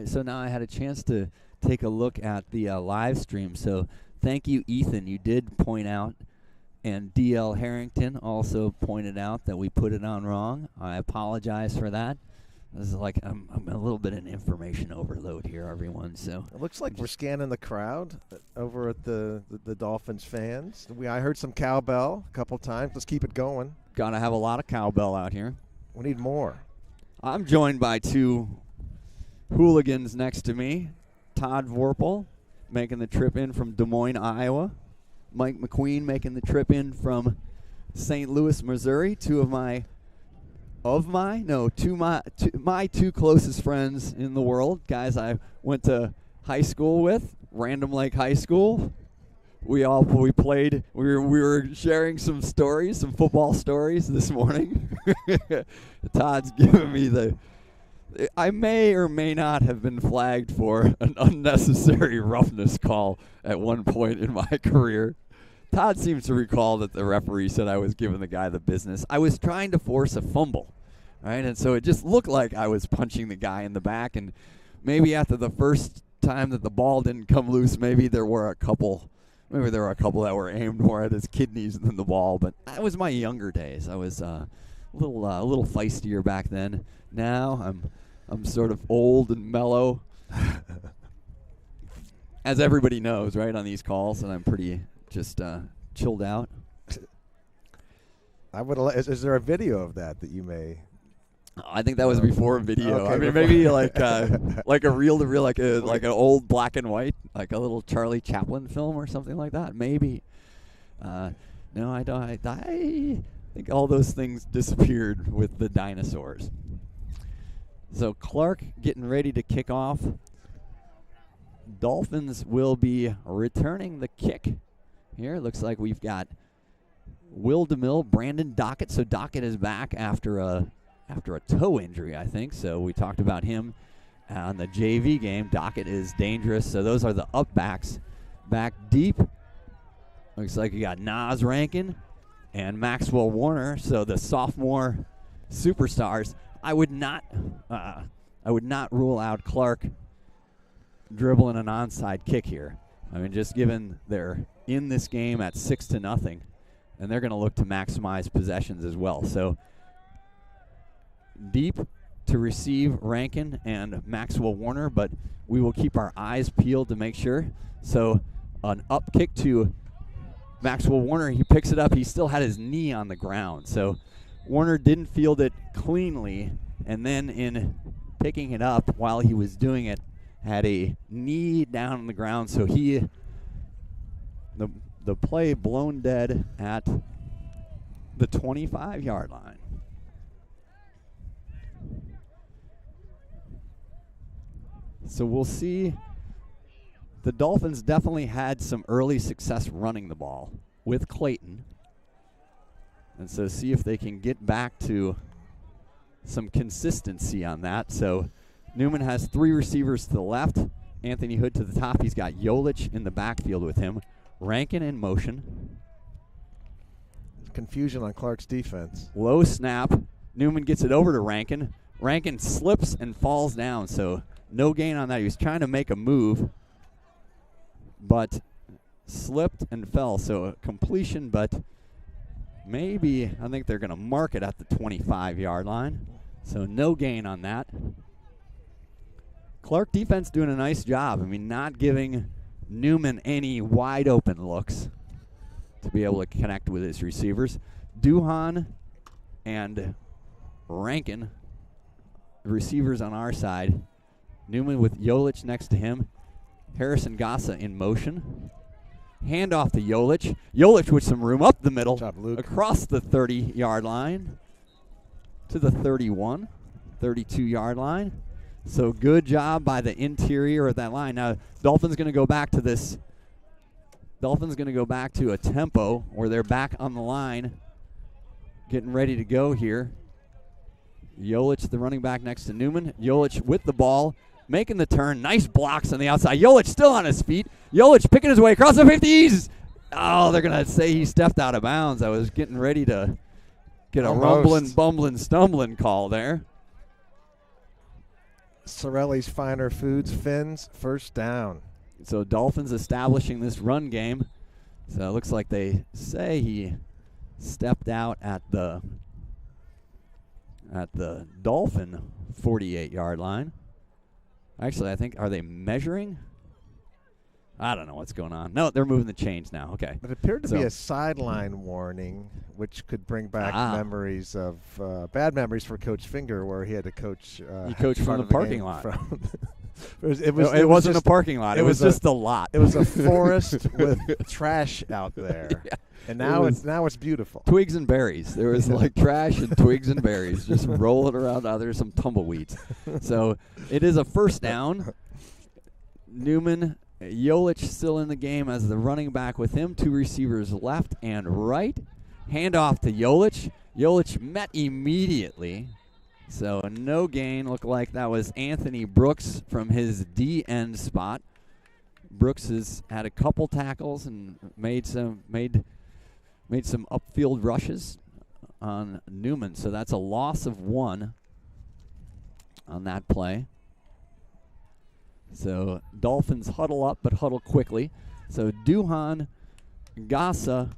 So now I had a chance to take a look at the live stream. So thank you, Ethan. You did point out, and D.L. Harrington also pointed out that we put it on wrong. I apologize for that. This is like I'm a little bit in information overload here, everyone. So it looks like we're scanning the crowd over at the Dolphins fans. I heard some cowbell a couple times. Let's keep it going. Gotta have a lot of cowbell out here. We need more. I'm joined by 2 hooligans next to me. Todd Vorpal making the trip in from Des Moines, Iowa. Mike McQueen making the trip in from St. Louis, Missouri. My 2 closest friends in the world, guys I went to high school with, Random Lake High School. We were sharing some stories, some football stories this morning. Todd's giving me I may or may not have been flagged for an unnecessary roughness call at one point in my career. Todd seems to recall that the referee said I was giving the guy the business. I was trying to force a fumble, right? And so it just looked like I was punching the guy in the back. And maybe after the first time that the ball didn't come loose, maybe there were a couple that were aimed more at his kidneys than the ball. But that was my younger days. I was a little feistier back then. Now I'm sort of old and mellow. as everybody knows, right, on these calls, and I'm pretty just chilled out. Is there a video of that you may? I think that was before video. Okay, I mean, before. maybe like a reel-to-reel, like an old black and white, like a little Charlie Chaplin film or something like that. Maybe. No, I don't. I think all those things disappeared with the dinosaurs. So Clark getting ready to kick off. Dolphins will be returning the kick. Here it looks like we've got Will DeMille, Brandon Dockett. So Dockett is back after a toe injury, I think. So we talked about him on the JV game. Dockett is dangerous. So those are the up backs. Back deep. Looks like you got Nas Rankin and Maxwell Warner. So the sophomore superstars. I would not rule out Clark dribbling an onside kick here. I mean, just given they're in this game at 6-0, and they're going to look to maximize possessions as well. So deep to receive Rankin and Maxwell Warner, but we will keep our eyes peeled to make sure. So an up kick to Maxwell Warner, he picks it up. He still had his knee on the ground. So Warner didn't field it cleanly, and then in picking it up while he was doing it, had a knee down on the ground. So the play blown dead at the 25-yard line. So we'll see. The Dolphins definitely had some early success running the ball with Clayton. And so see if they can get back to some consistency on that. So Newman has 3 receivers to the left. Anthony Hood to the top. He's got Yolich in the backfield with him. Rankin in motion. Confusion on Clark's defense. Low snap. Newman gets it over to Rankin. Rankin slips and falls down, so no gain on that. He was trying to make a move, but slipped and fell. So a completion, but maybe I think they're going to mark it at the 25-yard line. So no gain on that. Clark defense doing a nice job. I mean, not giving Newman any wide open looks to be able to connect with his receivers. Duhan and Rankin, receivers on our side. Newman with Yolich next to him. Harrison Gossa in motion. Handoff to Yolich. Yolich with some room up the middle. Good job, Luke. Across the 30-yard line to the 31, 32-yard line. So good job by the interior of that line. Now, Dolphins going to go back to this. Dolphins going to go back to a tempo where they're back on the line, getting ready to go here. Yolich, the running back next to Newman. Yolich with the ball, making the turn. Nice blocks on the outside. Yolich still on his feet. Yolich picking his way across the 50s. Oh, they're going to say he stepped out of bounds. I was getting ready to get a rumbling, bumbling, stumbling call there. Sorelli's Finer Foods, Fins, first down. So Dolphins establishing this run game. So it looks like they say he stepped out at the Dolphin 48-yard line. Actually, I think, are they measuring? I don't know what's going on. No, they're moving the chains now. Okay. It appeared to be a sideline warning, which could bring back memories of bad memories for Coach Finger, where he had to coach. He coached from the parking lot. It wasn't a parking lot. It was just a lot. It was a forest with trash out there. Yeah. And now it's beautiful. Twigs and berries. There was like trash and twigs and berries just rolling around. There's some tumbleweeds. So it is a first down. Newman, Yolich still in the game as the running back with him. 2 receivers left and right. Handoff to Yolich. Yolich met immediately. So no gain. Looked like that was Anthony Brooks from his D-end spot. Brooks has had a couple tackles and made some upfield rushes on Newman. So that's a loss of 1 on that play. So Dolphins huddle up, but huddle quickly. So Duhan, Gossa,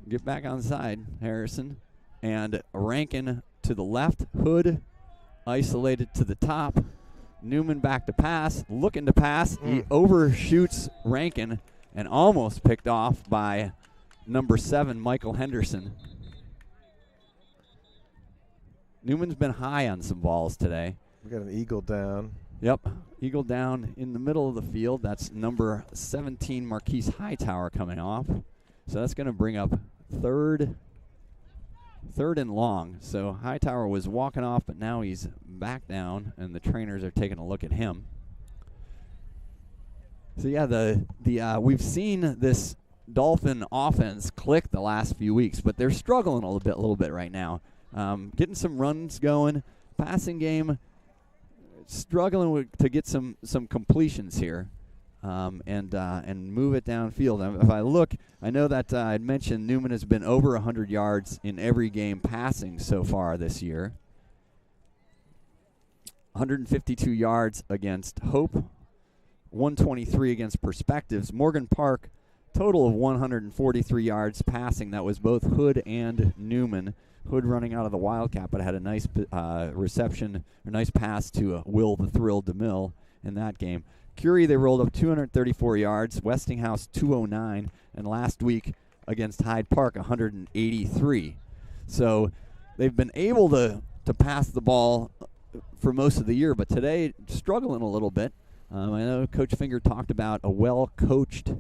get back on side, Harrison, and Rankin to the left. Hood isolated to the top. Newman back to pass, looking to pass. He overshoots Rankin and almost picked off by number 7, Michael Henderson. Newman's been high on some balls today. We got an eagle down. Yep, eagle down in the middle of the field. That's number 17, Marquise Hightower, coming off. So that's going to bring up third and long. So Hightower was walking off, but now he's back down, and the trainers are taking a look at him. So yeah, we've seen this Dolphin offense click the last few weeks, but they're struggling a little bit right now. Getting some runs going, passing game, struggling to get some completions here, and move it downfield. If I look, I know that I'd mentioned Newman has been over 100 yards in every game passing so far this year. 152 yards against Hope, 123 against Perspectives. Morgan Park, total of 143 yards passing. That was both Hood and Newman. Hood running out of the Wildcat, but had a nice reception, or nice pass to Will the Thrill DeMille in that game. Curie, they rolled up 234 yards. Westinghouse, 209. And last week against Hyde Park, 183. So they've been able to pass the ball for most of the year, but today struggling a little bit. I know Coach Finger talked about a well-coached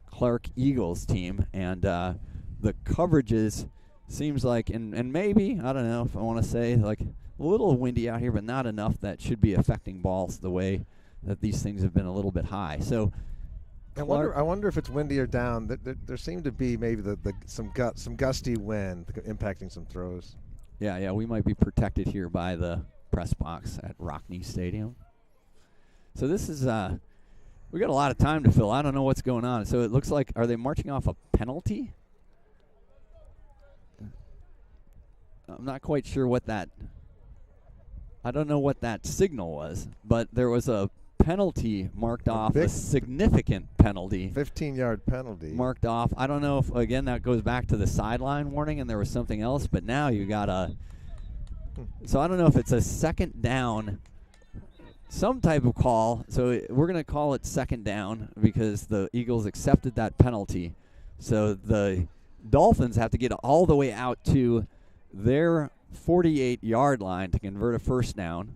Clark Eagles team, and the coverages seems like, and maybe, I don't know if I want to say, like a little windy out here, but not enough that should be affecting balls the way that these things have been a little bit high. So I wonder if it's windy or down. There seemed to be maybe some gusty wind impacting some throws. Yeah, we might be protected here by the press box at Rockne Stadium. So this is we got a lot of time to fill. I don't know what's going on. So it looks like, are they marching off a penalty? I'm not quite sure what that, I don't know what that signal was, but there was a penalty marked off, a significant penalty. 15-yard penalty. Marked off. I don't know if, again, that goes back to the sideline warning and there was something else, but now you got so I don't know if it's a second down, some type of call. So we're going to call it second down because the Eagles accepted that penalty. So the Dolphins have to get all the way out to their 48-yard line to convert a first down.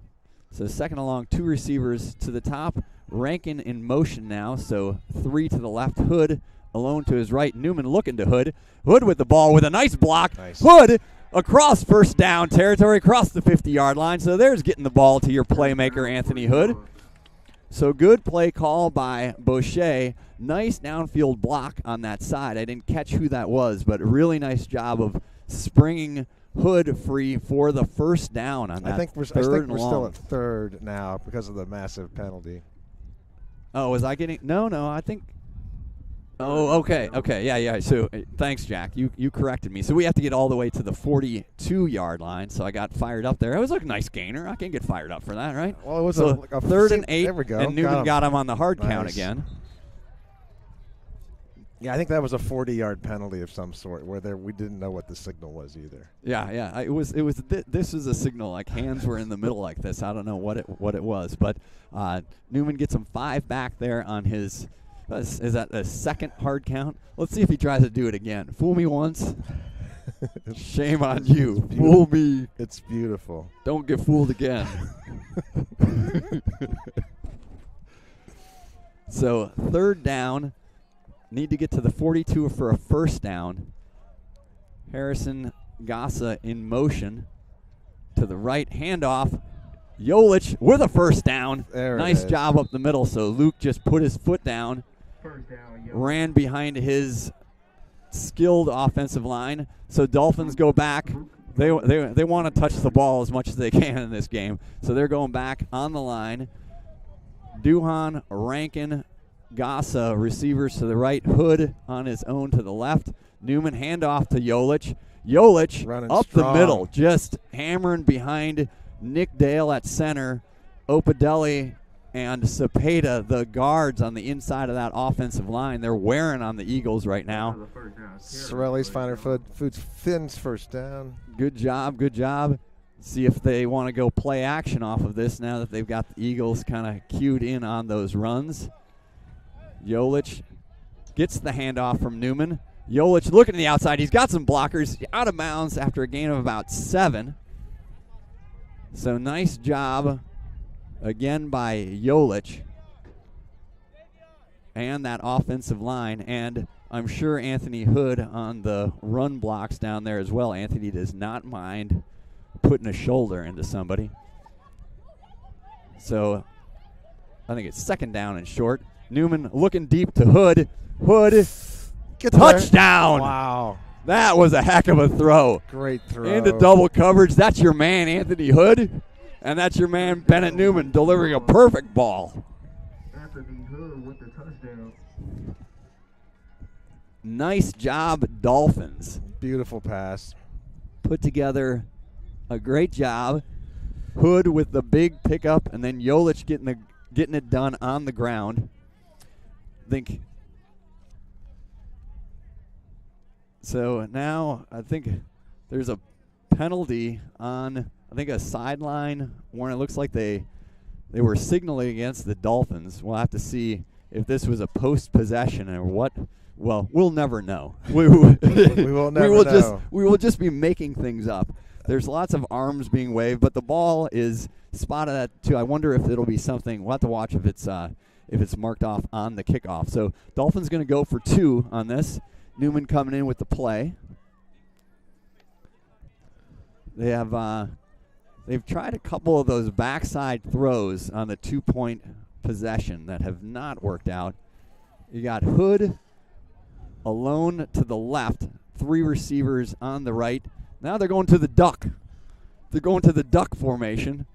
So second and long, 2 receivers to the top. Rankin in motion now, so 3 to the left. Hood alone to his right. Newman looking to Hood. Hood with the ball with a nice block. Nice. Hood across first down territory, across the 50-yard line. So there's getting the ball to your playmaker, Anthony Hood. So good play call by Boucher. Nice downfield block on that side. I didn't catch who that was, but a really nice job of springing Hood free for the first down on that. I think we're still at third now because of the massive penalty. Oh, was I getting? No, I think. Oh, okay, yeah. So thanks, Jack. You corrected me. So we have to get all the way to the 42-yard line. So I got fired up there. It was a nice gainer. I can get fired up for that, right? Well, it was so a third and 8, there we go. And Newman got him on the hard count Nice. again. Yeah, I think that was a 40-yard penalty of some sort where we didn't know what the signal was either. Yeah. It was. This was a signal. Like hands were in the middle like this. I don't know what it was, but Newman gets him 5 back there on his. Is that a second hard count? Let's see if he tries to do it again. Fool me once. Shame on you. Fool me. It's beautiful. Don't get fooled again. So third down. Need to get to the 42 for a first down. Harrison Gassa in motion to the right. Handoff. Yolich with a first down. Nice job up the middle. So Luke just put his foot down. First down, Ran behind his skilled offensive line. So Dolphins go back. They want to touch the ball as much as they can in this game. So they're going back on the line. Duhan, Rankin, Gassa, receivers to the right. Hood on his own to the left. Newman handoff to Yolich. Yolich running up strong. The middle, just hammering behind Nick Dale at center. Opadelli and Cepeda, the guards on the inside of that offensive line. They're wearing on the Eagles right now. Sorelli's Finn's first down. Good job. see if they want to go play action off of this now that they've got the Eagles kind of cued in on those runs. Jolich gets the handoff from Newman. Jolich looking to the outside. He's got some blockers, out of bounds after a gain of about 7. So nice job again by Jolich and that offensive line. And I'm sure Anthony Hood on the run blocks down there as well. Anthony does not mind putting a shoulder into somebody. So I think it's 2nd down and short. Newman looking deep to Hood. Hood, touchdown! Wow. That was a heck of a throw. Great throw. Into double coverage. That's your man, Anthony Hood. And that's your man, Bennett Newman, delivering a perfect ball. Anthony Hood with the touchdown. Nice job, Dolphins. Beautiful pass. Put together a great job. Hood with the big pickup, and then Jolich getting it done on the ground. So now I think there's a penalty on, I think, a sideline warning. It looks like they were signaling against the Dolphins. We'll have to see if this was a post-possession or what. Well, we'll never know. We will never know. We will just be making things up. There's lots of arms being waved, but the ball is spotted at 2. I wonder if it'll be something. We'll have to watch if it's marked off on the kickoff. So Dolphins going to go for 2 on this. Newman coming in with the play. They've tried a couple of those backside throws on the 2-point possession that have not worked out. You got Hood alone to the left, 3 receivers on the right. Now they're going to the duck. They're going to the duck formation.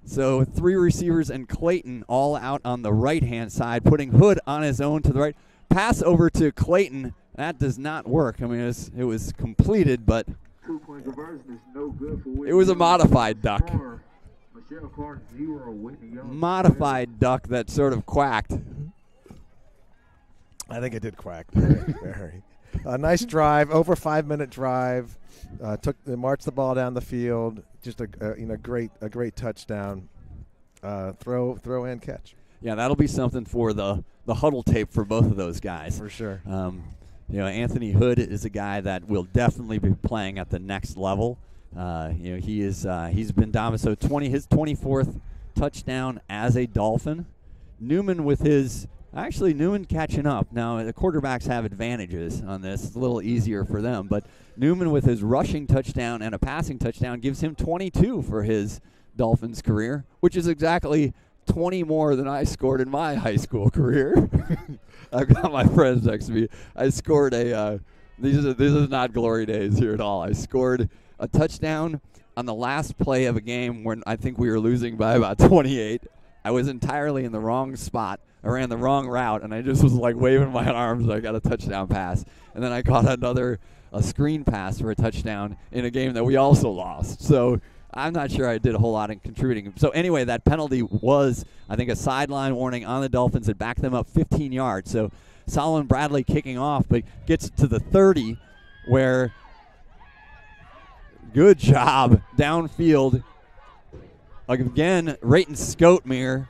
So 3 receivers and Clayton all out on the right-hand side, putting Hood on his own to the right. Pass over to Clayton. That does not work. I mean, it was completed, but 2-point conversion is no good for Whitney. it was a modified duck. Michelle Clark 0, Whitney Young. Modified duck that sort of quacked. I think it did quack. Very. Nice drive, over 5-minute drive. Marched the ball down the field. Just a great touchdown. Throw and catch. Yeah, that'll be something for the huddle tape for both of those guys. For sure. Anthony Hood is a guy that will definitely be playing at the next level. He's been dominant. So his 24th touchdown as a Dolphin. Newman Newman catching up. Now, the quarterbacks have advantages on this. It's a little easier for them. But Newman with his rushing touchdown and a passing touchdown gives him 22 for his Dolphins career, which is exactly 20 more than I scored in my high school career. I've got my friends next to me. I scored these are not glory days here at all. I scored a touchdown on the last play of a game when I think we were losing by about 28. I was entirely in the wrong spot. I ran the wrong route, and I just was like waving my arms. I got a touchdown pass. And then I caught a screen pass for a touchdown in a game that we also lost. So I'm not sure I did a whole lot in contributing. So anyway, that penalty was, I think, a sideline warning on the Dolphins that backed them up 15 yards. So Solomon Bradley kicking off, but gets to the 30 where good job downfield. Again, Rayton Scotemere,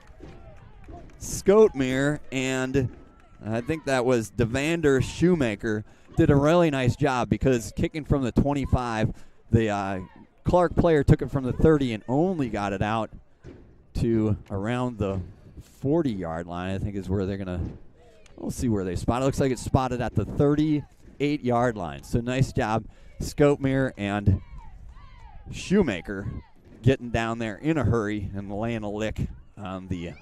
and I think that was Devander Shoemaker, did a really nice job because kicking from the 25, the Clark player took it from the 30 and only got it out to around the 40-yard line, I think is where they're going to, we'll see where they spot it. Looks like it's spotted at the 38-yard line. So nice job, Scotemere and Shoemaker getting down there in a hurry and laying a lick on the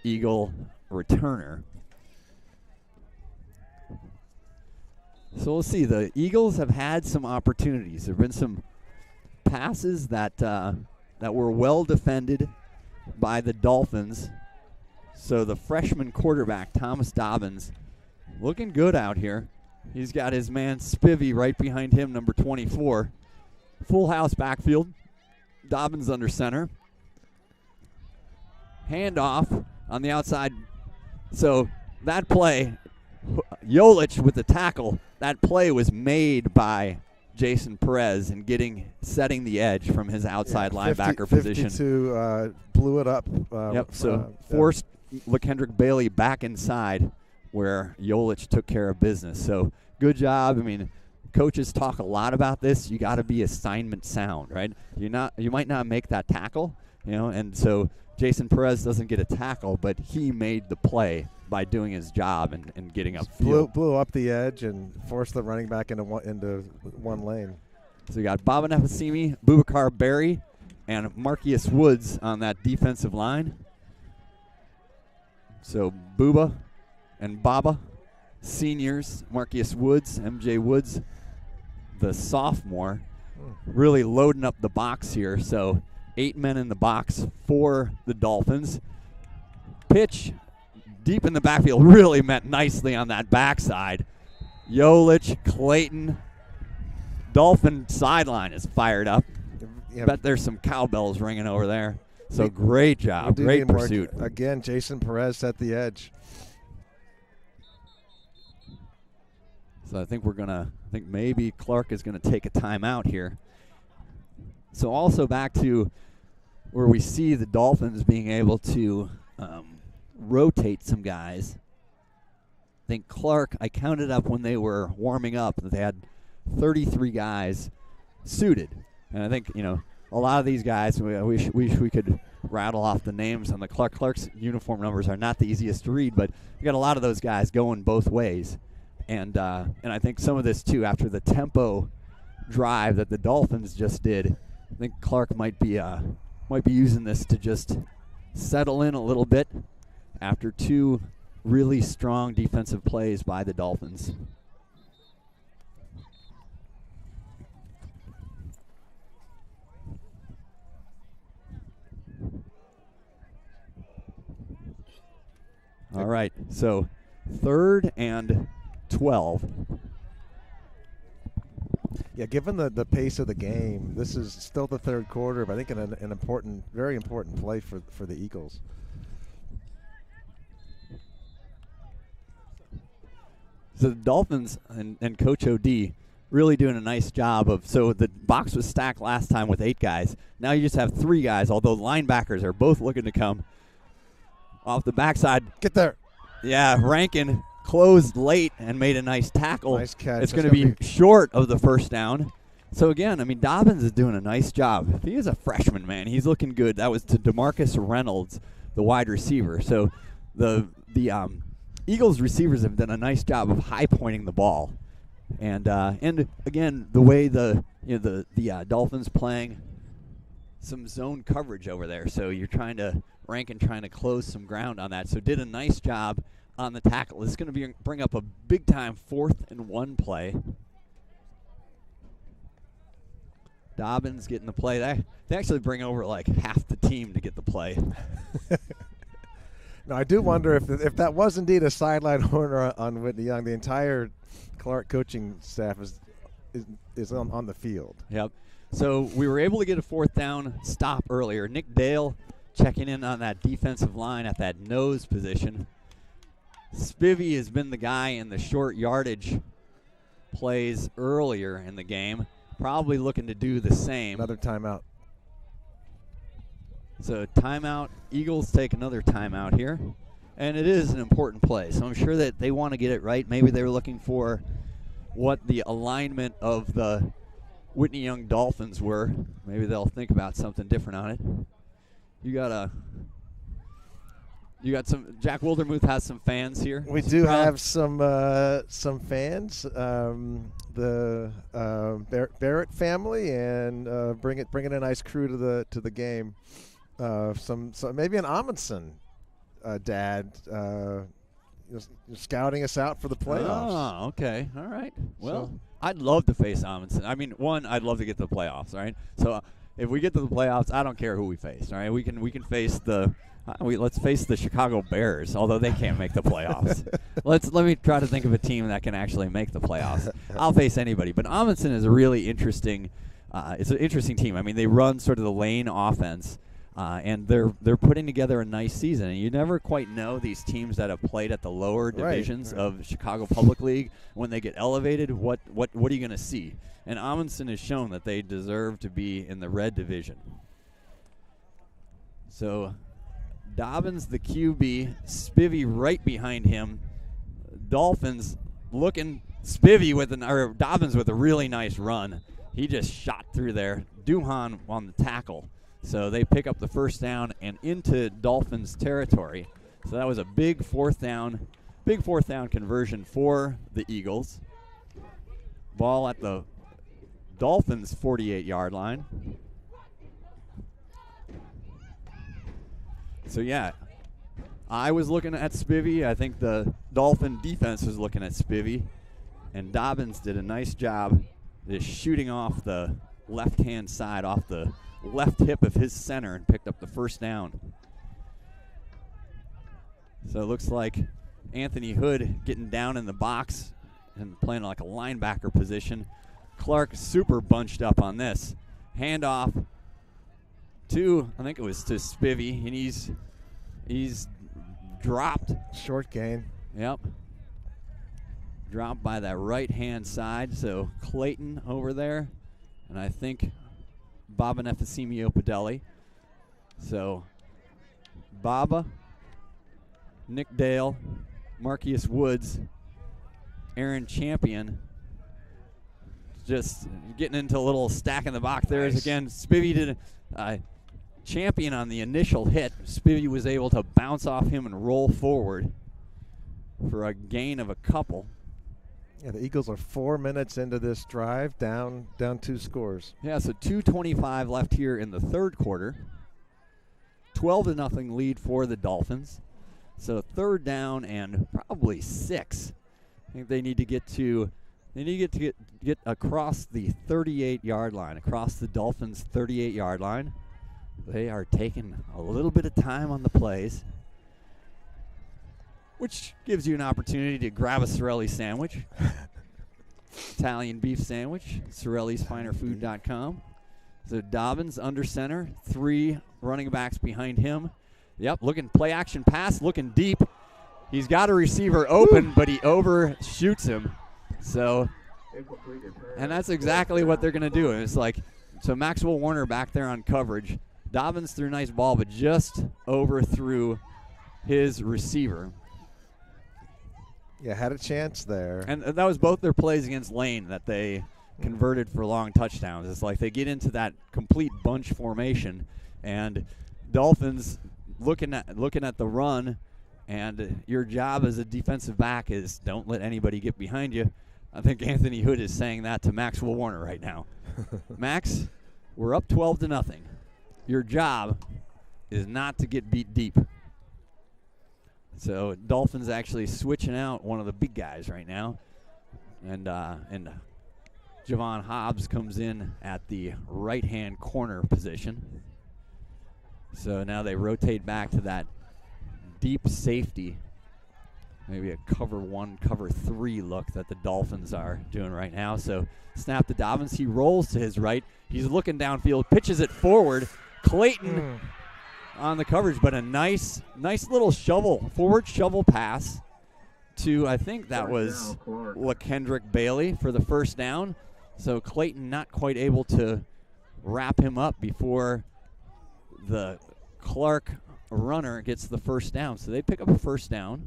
Eagle returner. So we'll see. The Eagles have had some opportunities. There have been some passes that were well defended by the Dolphins. So the freshman quarterback, Thomas Dobbins, looking good out here. He's got his man Spivey right behind him, number 24. Full house backfield. Dobbins under center. Handoff on the outside. So that play, Jolich with the tackle, that play was made by Jason Perez and setting the edge from his outside linebacker position. 52 blew it up. Forced LaKendrick Bailey back inside where Jolich took care of business. So good job. I mean, coaches talk a lot about this. You got to be assignment sound, right? You might not make that tackle, and so Jason Perez doesn't get a tackle, but he made the play by doing his job and getting upfield. Blew up the edge and forced the running back into one lane. So you got Baba Nafasimi, Boubacar Berry, and Marquise Woods on that defensive line. So Booba and Baba, seniors, Marquise Woods, MJ Woods, the sophomore, really loading up the box here. So 8 men in the box for the Dolphins. Pitch deep in the backfield really met nicely on that backside. Jolich, Clayton, Dolphin sideline is fired up. Yeah. Bet there's some cowbells ringing over there. So great job, great pursuit. Again, Jason Perez set the edge. So I think maybe Clark is going to take a timeout here. So also back to where we see the Dolphins being able to rotate some guys. I think Clark, I counted up when they were warming up that they had 33 guys suited. And I think, a lot of these guys, we wish we could rattle off the names on the Clark's uniform numbers are not the easiest to read, but you got a lot of those guys going both ways. And I think some of this too, after the tempo drive that the Dolphins just did, I think Clark might be using this to just settle in a little bit after 2 really strong defensive plays by the Dolphins. All right, so 3rd and 12. Yeah, given the pace of the game, this is still the 3rd quarter, but I think an important, very important play for the Eagles. So the Dolphins and Coach O.D. really doing a nice job of, so the box was stacked last time with 8 guys. Now you just have 3 guys, although linebackers are both looking to come off the backside. Get there. Yeah, Rankin closed late and made a nice tackle. Nice catch. It's going to be short of the first down. So again, I mean, Dobbins is doing a nice job. He is a freshman, man. He's looking good. That was to DeMarcus Reynolds, the wide receiver. So the Eagles receivers have done a nice job of high pointing the ball, and again, the way the Dolphins playing some zone coverage over there. So you're Rankin trying to close some ground on that. So did a nice job on the tackle. This is going to bring up a big-time 4th and 1 play. Dobbins getting the play. They actually bring over like half the team to get the play. Now, I do wonder if that was indeed a sideline horn on Whitney Young. The entire Clark coaching staff is on the field. Yep. So we were able to get a 4th down stop earlier. Nick Dale checking in on that defensive line at that nose position. Spivey has been the guy in the short yardage plays earlier in the game, probably looking to do the same. Another timeout. So timeout. Eagles take another timeout here. And it is an important play, so I'm sure that they want to get it right. Maybe they were looking for what the alignment of the Whitney Young Dolphins were. Maybe they'll think about something different on it. You got some. Jack Wildermuth has some fans here. We do have some fans. The Barrett family, and bringing a nice crew to the game. Some maybe an Amundsen dad scouting us out for the playoffs. Oh, okay, all right. Well, I'd love to face Amundsen. I mean, I'd love to get to the playoffs. Right. So if we get to the playoffs, I don't care who we face. All right, we can face let's face the Chicago Bears, although they can't make the playoffs. Let me try to think of a team that can actually make the playoffs. I'll face anybody, but Amundsen is a really interesting. It's an interesting team. I mean, they run sort of the lane offense. And they're putting together a nice season. And you never quite know these teams that have played at the lower divisions of Chicago Public League. When they get elevated, what are you going to see? And Amundsen has shown that they deserve to be in the red division. So Dobbins, the QB, Spivey right behind him. Dolphins looking Dobbins with a really nice run. He just shot through there. Duhan on the tackle. So they pick up the first down and into Dolphins territory. So that was a big fourth down conversion for the Eagles. Ball at the Dolphins 48-yard line. So yeah, I was looking at Spivey. I think the Dolphin defense was looking at Spivey. And Dobbins did a nice job just shooting off the left-hand side, off the left hip of his center, and picked up the first down. So it looks like Anthony Hood getting down in the box and playing like a linebacker position. Clark super bunched up on this. Handoff to, I think it was to Spivey, and he's dropped. Short gain. Yep. Dropped by that right-hand side. So Clayton over there, and I think Baba Nefasimio Padelli. So Baba, Nick Dale, Marcus Woods, Aaron Champion, just getting into a little stack in the box there. Nice. Again, Spivey did Champion on the initial hit. Spivey was able to bounce off him and roll forward for a gain of a couple. Yeah, the Eagles are 4 minutes into this drive, down 2 scores. Yeah, so 2:25 left here in the third quarter. 12-0 lead for the Dolphins. So third down and probably 6. I think they need to get across the 38-yard line, across the Dolphins' 38-yard line. They are taking a little bit of time on the plays, which gives you an opportunity to grab a Sorelli sandwich. Italian beef sandwich, Sorelli'sFinerFood.com. So Dobbins under center, 3 running backs behind him. Yep, looking play action pass, looking deep. He's got a receiver open, but he overshoots him. So, and that's exactly what they're going to do. It's like, so Maxwell Warner back there on coverage. Dobbins threw a nice ball, but just overthrew his receiver. Yeah, had a chance there. And that was both their plays against Lane that they converted for long touchdowns. It's like they get into that complete bunch formation, and Dolphins looking at the run, and your job as a defensive back is don't let anybody get behind you. I think Anthony Hood is saying that to Maxwell Warner right now. Max, we're up 12-0. Your job is not to get beat deep. So Dolphins actually switching out one of the big guys right now, and Javon Hobbs comes in at the right-hand corner position. So now they rotate back to that deep safety, maybe a cover 1, cover 3 look that the Dolphins are doing right now. So snap to Dobbins. He rolls to his right. He's looking downfield, pitches it forward. Clayton on the coverage, but a nice little forward shovel pass to, I think that was LaKendrick Bailey for the first down. So Clayton not quite able to wrap him up before the Clark runner gets the first down. So they pick up a first down.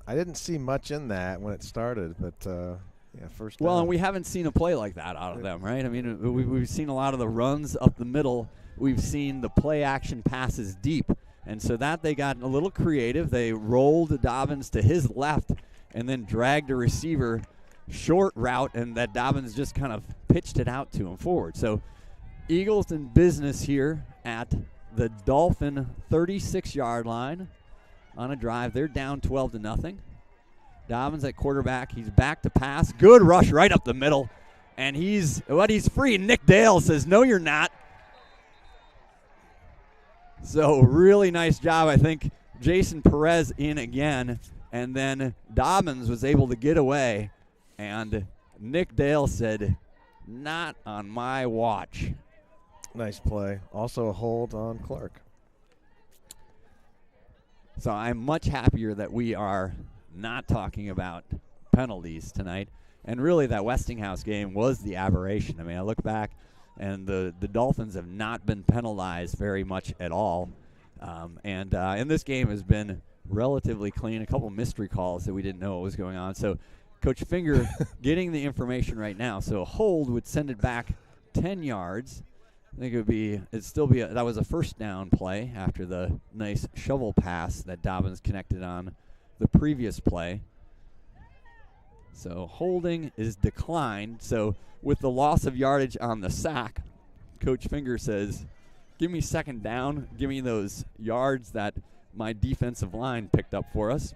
I didn't see much in that when it started, but yeah, first down. Well, and we haven't seen a play like that out of them, right? I mean, we've seen a lot of the runs up the middle. We've seen the play action passes deep. And so that they got a little creative. They rolled Dobbins to his left and then dragged a receiver short route, and that Dobbins just kind of pitched it out to him forward. So Eagles in business here at the Dolphin 36-yard line on a drive. They're down 12-0. Dobbins at quarterback. He's back to pass. Good rush right up the middle. And he's free. Nick Dale says, no, you're not. So really nice job. I think Jason Perez in again. And then Dobbins was able to get away. And Nick Dale said, not on my watch. Nice play. Also a hold on Clark. So I'm much happier that we are not talking about penalties tonight. And really, that Westinghouse game was the aberration. I mean, I look back, and the Dolphins have not been penalized very much at all. And this game has been relatively clean. A couple mystery calls that we didn't know what was going on. So Coach Finger getting the information right now. So a hold would send it back 10 yards. I think that was a first down play after the nice shovel pass that Dobbins connected on the previous play. So holding is declined. So with the loss of yardage on the sack, Coach Finger says, give me second down. Give me those yards that my defensive line picked up for us.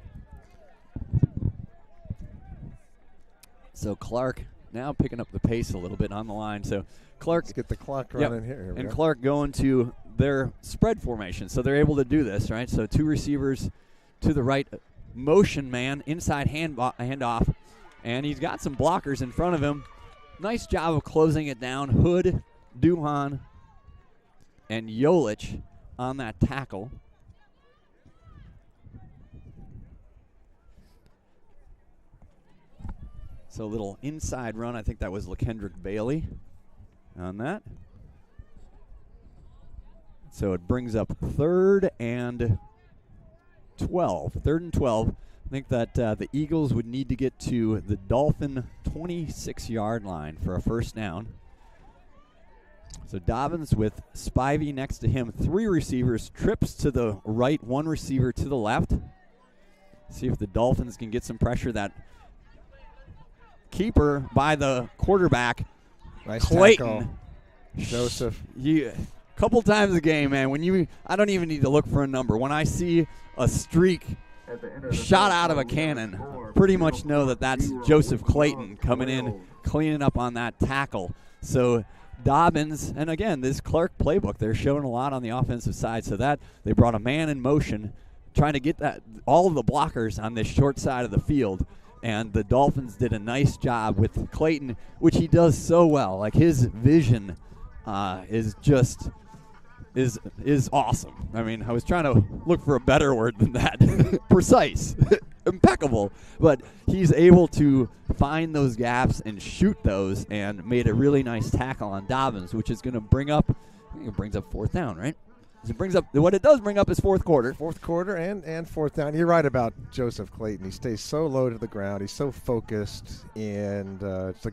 So Clark now picking up the pace a little bit on the line. So Clark, let's get the clock running here. And Clark going to their spread formation. So they're able to do this, right? So two receivers to the right, motion man, inside handoff. And he's got some blockers in front of him. Nice job of closing it down. Hood, Duhan, and Yolich on that tackle. So a little inside run. I think that was LaKendrick Bailey on that. So it brings up 3rd and 12. 3rd and 12. I think that the Eagles would need to get to the Dolphin 26-yard line for a first down. So Dobbins with Spivey next to him. 3 receivers, trips to the right, 1 receiver to the left. See if the Dolphins can get some pressure. That keeper by the quarterback, nice Clayton. Tackle. Joseph. Couple times a game, man. I don't even need to look for a number. When I see a streak shot out of a cannon, pretty much know that that's Joseph Clayton coming in, cleaning up on that tackle. So Dobbins, and again, this Clark playbook, they're showing a lot on the offensive side. So that they brought a man in motion, trying to get all of the blockers on this short side of the field. And the Dolphins did a nice job with Clayton, which he does so well. Like, his vision is awesome. I mean, I was trying to look for a better word than that. Precise. Impeccable. But he's able to find those gaps and shoot those, and made a really nice tackle on Dobbins, which is going to bring up, I think it brings up 4th down, right? What it does bring up is fourth quarter. Fourth quarter and 4th down. You're right about Joseph Clayton. He stays so low to the ground. He's so focused, and it's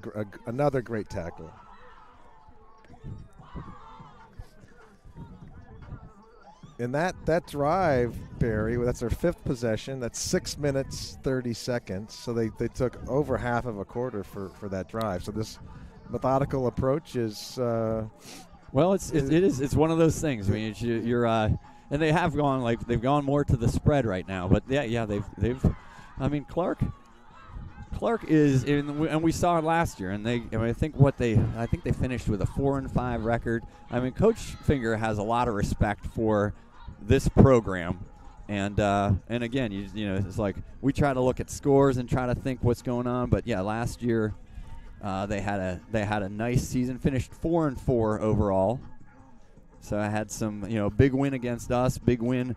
another great tackle. And that drive, Barry, that's their 5th possession. That's 6 minutes, 30 seconds. So they took over half of a quarter for that drive. So this methodical approach is well, it's one of those things. I mean, you're and they have gone they've gone more to the spread right now. But yeah, they've. I mean, Clark is and we saw it last year, and I think they finished with a 4-5 record. I mean, Coach Finger has a lot of respect for this program, and again, you know, it's like we try to look at scores and try to think what's going on. But yeah, last year. They had a nice season, finished 4-4 overall. So I had some, big win against us, big win,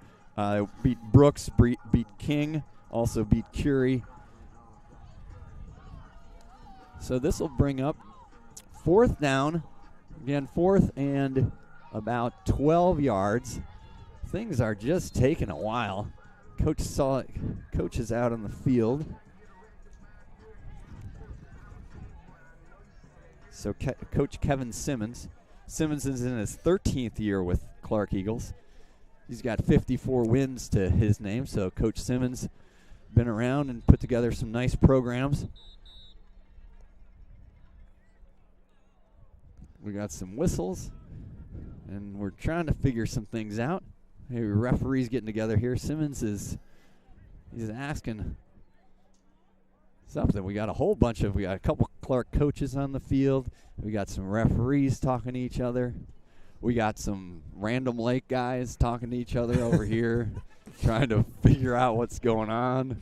beat Brooks, beat King, also beat Curie. So this will bring up 4th down, again 4th and about 12 yards. Things are just taking a while. Coach is out on the field. So Coach Kevin Simmons. Simmons is in his 13th year with Clark Eagles. He's got 54 wins to his name. So Coach Simmons been around and put together some nice programs. We got some whistles, and we're trying to figure some things out. Maybe referees getting together here. Simmons he's asking something. We got a couple Clark coaches on the field. We got some referees talking to each other. We got some Random Lake guys talking to each other over here, trying to figure out what's going on.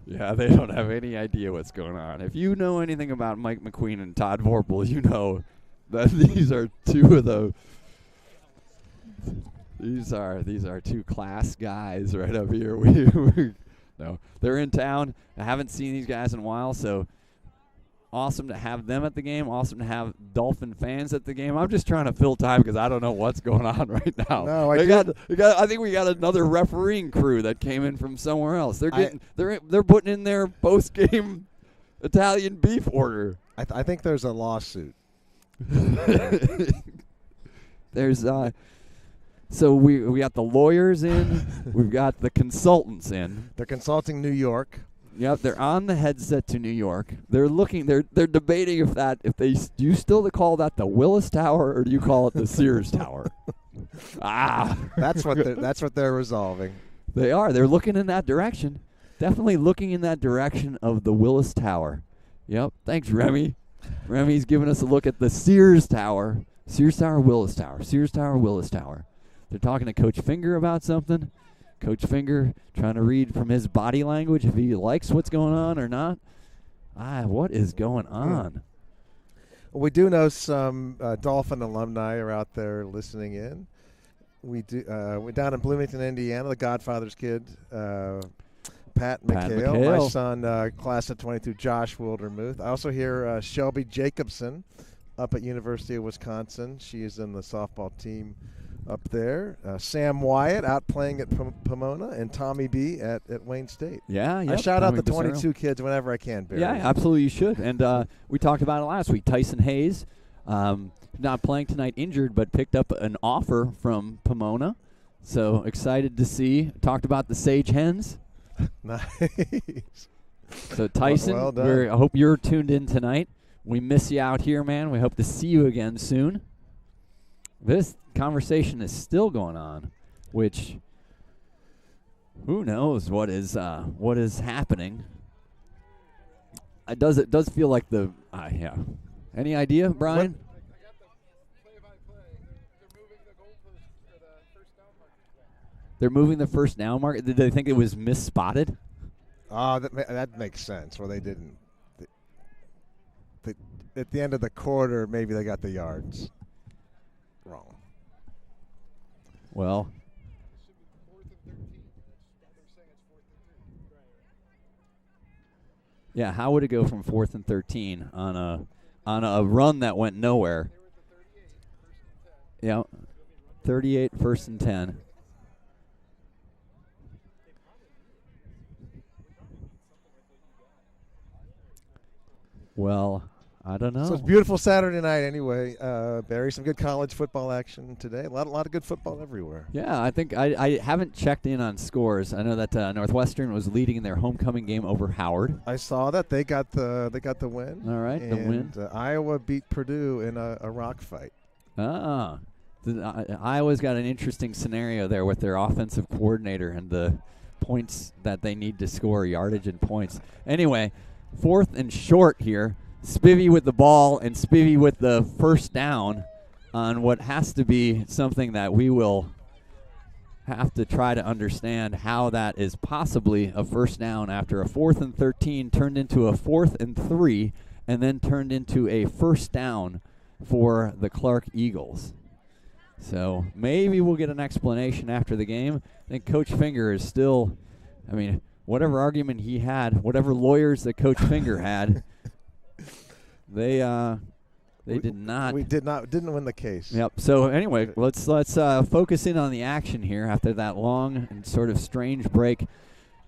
Yeah, they don't have any idea what's going on. If you know anything about Mike McQueen and Todd Vorpal, you know that these are two of the These are two class guys right up here. No, they're in town. I haven't seen these guys in a while, so awesome to have them at the game. Awesome to have Dolphin fans at the game. I'm just trying to fill time because I don't know what's going on right now. No, I think we got another refereeing crew that came in from somewhere else. They're putting in their post game Italian beef order. I think there's a lawsuit. There's so we got the lawyers in, we've got the consultants in. They're consulting New York. Yep, they're on the headset to New York. They're debating do you still call that the Willis Tower or do you call it the Sears Tower? That's what they're resolving. They are. They're looking in that direction. Definitely looking in that direction of the Willis Tower. Yep. Thanks, Remy. Remy's giving us a look at the Sears Tower. Sears Tower, Willis Tower. Sears Tower, Willis Tower. They're talking to Coach Finger about something. Coach Finger trying to read from his body language if he likes what's going on or not. What is going on? Well, we do know some Dolphin alumni are out there listening in. We're down in Bloomington, Indiana, the Godfather's kid, Pat McHale. My son, class of 22, Josh Wildermuth. I also hear Shelby Jacobson up at University of Wisconsin. She is in the softball team up there. Sam Wyatt out playing at Pomona, and Tommy B at Wayne State. Yeah, I shout out the 22 kids whenever I can, Barry. Yeah, absolutely you should. And we talked about it last week. Tyson Hayes, not playing tonight, injured, but picked up an offer from Pomona. So excited to see. Talked about the Sage Hens. Nice. So Tyson, well done. I hope you're tuned in tonight. We miss you out here, man. We hope to see you again soon. This conversation is still going on, which who knows what is happening. It does feel like the yeah. Any idea, Brian? I got the play-by-play. They're moving the goalpost for the first down mark. They're moving the first down mark. Did they think it was misspotted? That makes sense. Well, they didn't. At the end of the quarter, maybe they got the yards wrong. Well, yeah. How would it go from 4th and 13 on a run that went nowhere? Yeah, 38, 1st and 10. Well, I don't know. So it's a beautiful Saturday night anyway. Barry, some good college football action today. A lot of good football everywhere. Yeah, I think I haven't checked in on scores. I know that Northwestern was leading in their homecoming game over Howard. I saw that they got the win. All right, and the win. Iowa beat Purdue in a rock fight. Iowa's got an interesting scenario there with their offensive coordinator and the points that they need to score, yardage and points. Anyway, 4th and short here. Spivey with the ball and Spivey with the first down on what has to be something that we will have to try to understand how that is possibly a first down after a 4th and 13 turned into a 4th and 3 and then turned into a first down for the Clark Eagles. So maybe we'll get an explanation after the game. I think Coach Finger is still, whatever argument he had, whatever lawyers that Coach Finger had, They didn't win the case. Yep. So anyway, let's focus in on the action here after that long and sort of strange break.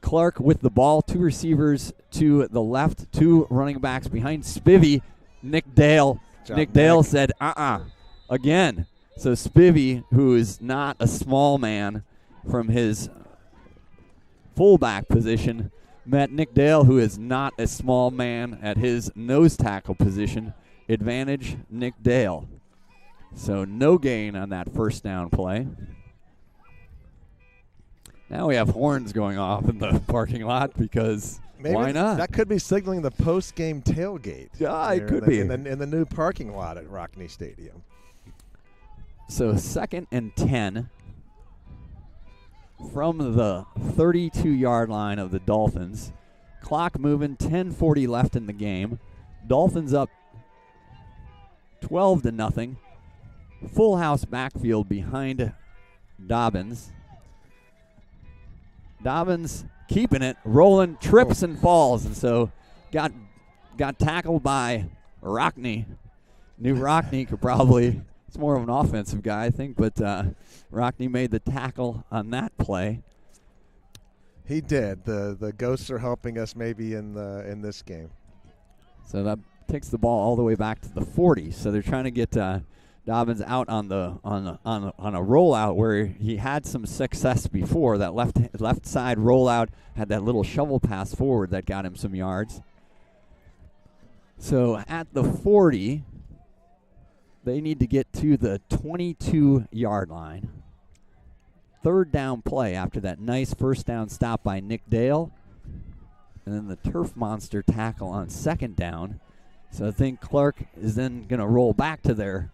Clark with the ball, 2 receivers to the left, 2 running backs behind Spivey. Nick Dale. Nick Dale said, again. So Spivey, who is not a small man from his fullback position, met Nick Dale, who is not a small man at his nose tackle position. Advantage Nick Dale. So no gain on that first down play. Now we have horns going off in the parking lot because maybe why not? That could be signaling the post-game tailgate. Yeah, it could be. In the new parking lot at Rockne Stadium. So 2nd and 10 from the 32-yard line of the Dolphins. Clock moving, 10:40 left in the game. Dolphins up 12-0. Full house backfield behind Dobbins. Dobbins keeping it, rolling, trips and falls, and so got tackled by Rockne. Knew Rockne could probably, it's more of an offensive guy, I think, but Rockne made the tackle on that play. He did. The ghosts are helping us maybe in this game. So that takes the ball all the way back to the 40. So they're trying to get Dobbins out on a rollout where he had some success before. That left side rollout had that little shovel pass forward that got him some yards. So at the 40, they need to get to the 22-yard line. Third down play after that nice first down stop by Nick Dale. And then the turf monster tackle on second down. So I think Clark is then going to roll back to their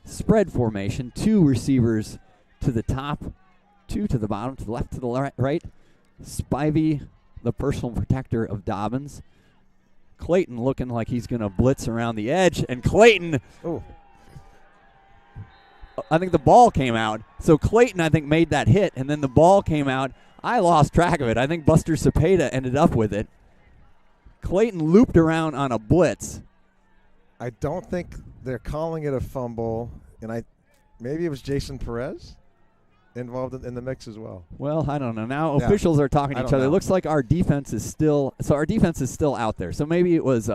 spread formation. 2 receivers to the top, 2 to the bottom, to the left, to the right. Spivey, the personal protector of Dobbins. Clayton looking like he's going to blitz around the edge. And Clayton, I think the ball came out. So Clayton, I think, made that hit, and then the ball came out. I lost track of it. I think Buster Cepeda ended up with it. Clayton looped around on a blitz. I don't think they're calling it a fumble, and maybe it was Jason Perez involved in the mix as well. Well, I don't know. Now officials are talking to each other. It looks like our defense is still out there. So maybe it was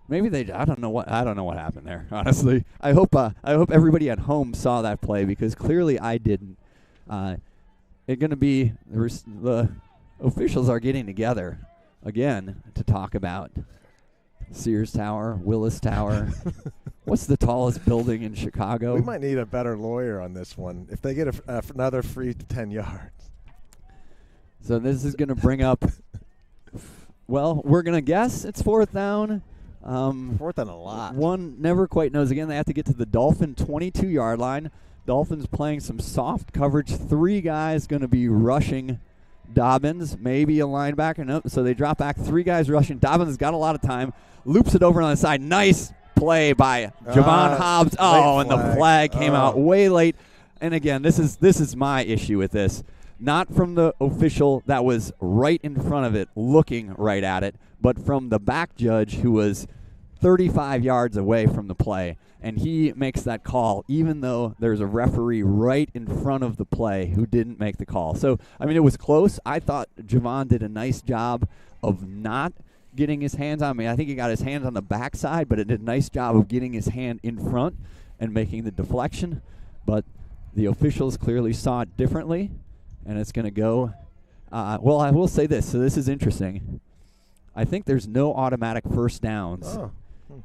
maybe they, I don't know what happened there, honestly. I hope everybody at home saw that play because clearly I didn't. It's going to be the officials are getting together again to talk about Sears Tower, Willis Tower. What's the tallest building in Chicago? We might need a better lawyer on this one if they get another free 10 yards. So this is going to bring up, well, we're going to guess it's fourth down. Fourth and a lot. One never quite knows. Again, they have to get to the Dolphin 22-yard line. Dolphins playing some soft coverage. 3 guys going to be rushing Dobbins, maybe a linebacker. Nope. So they drop back. 3 guys rushing. Dobbins has got a lot of time. Loops it over on the side. Nice play by Javon Hobbs. Oh, and the flag came out way late. And again, this is my issue with this. Not from the official that was right in front of it, looking right at it, but from the back judge who was 35 yards away from the play. And he makes that call even though there's a referee right in front of the play who didn't make the call. So, I mean, it was close. I thought Javon did a nice job of not getting his hands on me. I think he got his hands on the backside, but it did a nice job of getting his hand in front and making the deflection. But the officials clearly saw it differently, and it's going to go. Well, I will say this. So this is interesting. I think there's no automatic first downs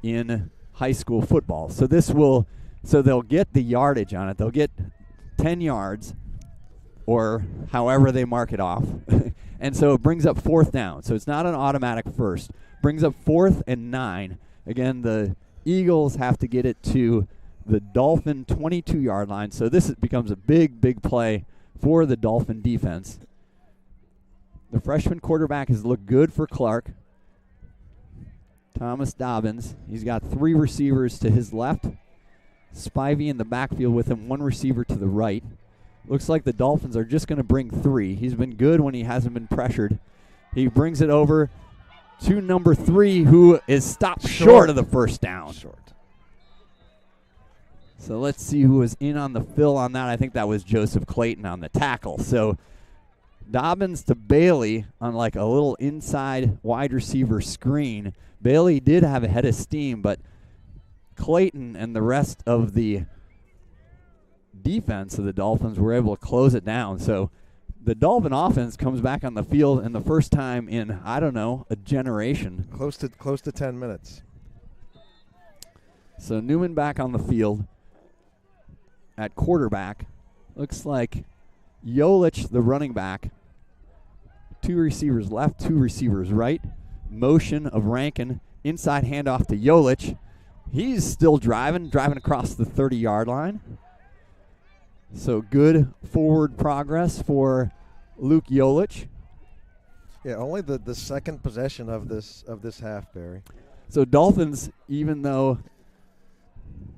in high school football. So they'll get the yardage on it. They'll get 10 yards or however they mark it off. And so it brings up fourth down. So it's not an automatic first. Brings up 4th and 9. Again, the Eagles have to get it to the Dolphin 22-yard line. So this becomes a big, big play for the Dolphin defense. The freshman quarterback has looked good for Clark. Thomas Dobbins. He's got 3 receivers to his left. Spivey in the backfield with him, 1 receiver to the right. Looks like the Dolphins are just going to bring 3. He's been good when he hasn't been pressured. He brings it over to number 3, who is stopped short of the first down. So let's see who was in on the fill on that. I think that was Joseph Clayton on the tackle. So Dobbins to Bailey on like a little inside wide receiver screen. Bailey did have a head of steam, but Clayton and the rest of the defense of the Dolphins were able to close it down. So the Dolphin offense comes back on the field in the first time in, I don't know, a generation. Close to 10 minutes. So Newman back on the field at quarterback. Looks like Yolich, the running back, 2 receivers left, 2 receivers right. Motion of Rankin. Inside handoff to Yolich. He's still driving across the 30-yard line. So good forward progress for Luke Yolich. Yeah, only the second possession of this half, Barry. So Dolphins, even though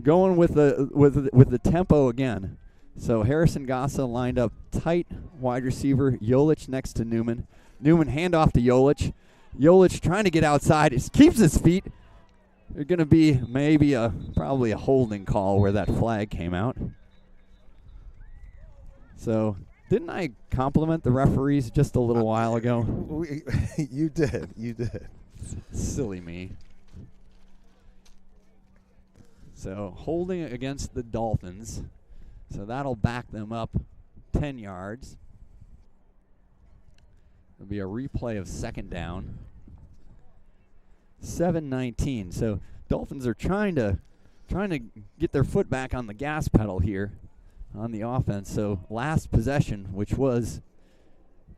going with the tempo again, So Harrison Gossa lined up tight, wide receiver, Jolich next to Newman. Newman handoff to Jolich. Jolich trying to get outside. He keeps his feet. There's going to be maybe probably a holding call where that flag came out. So didn't I compliment the referees just a little while ago? You did. You did. Silly me. So holding against the Dolphins. So that'll back them up 10 yards. It'll be a replay of second down. 7:19. So Dolphins are trying to get their foot back on the gas pedal here on the offense. So last possession, which was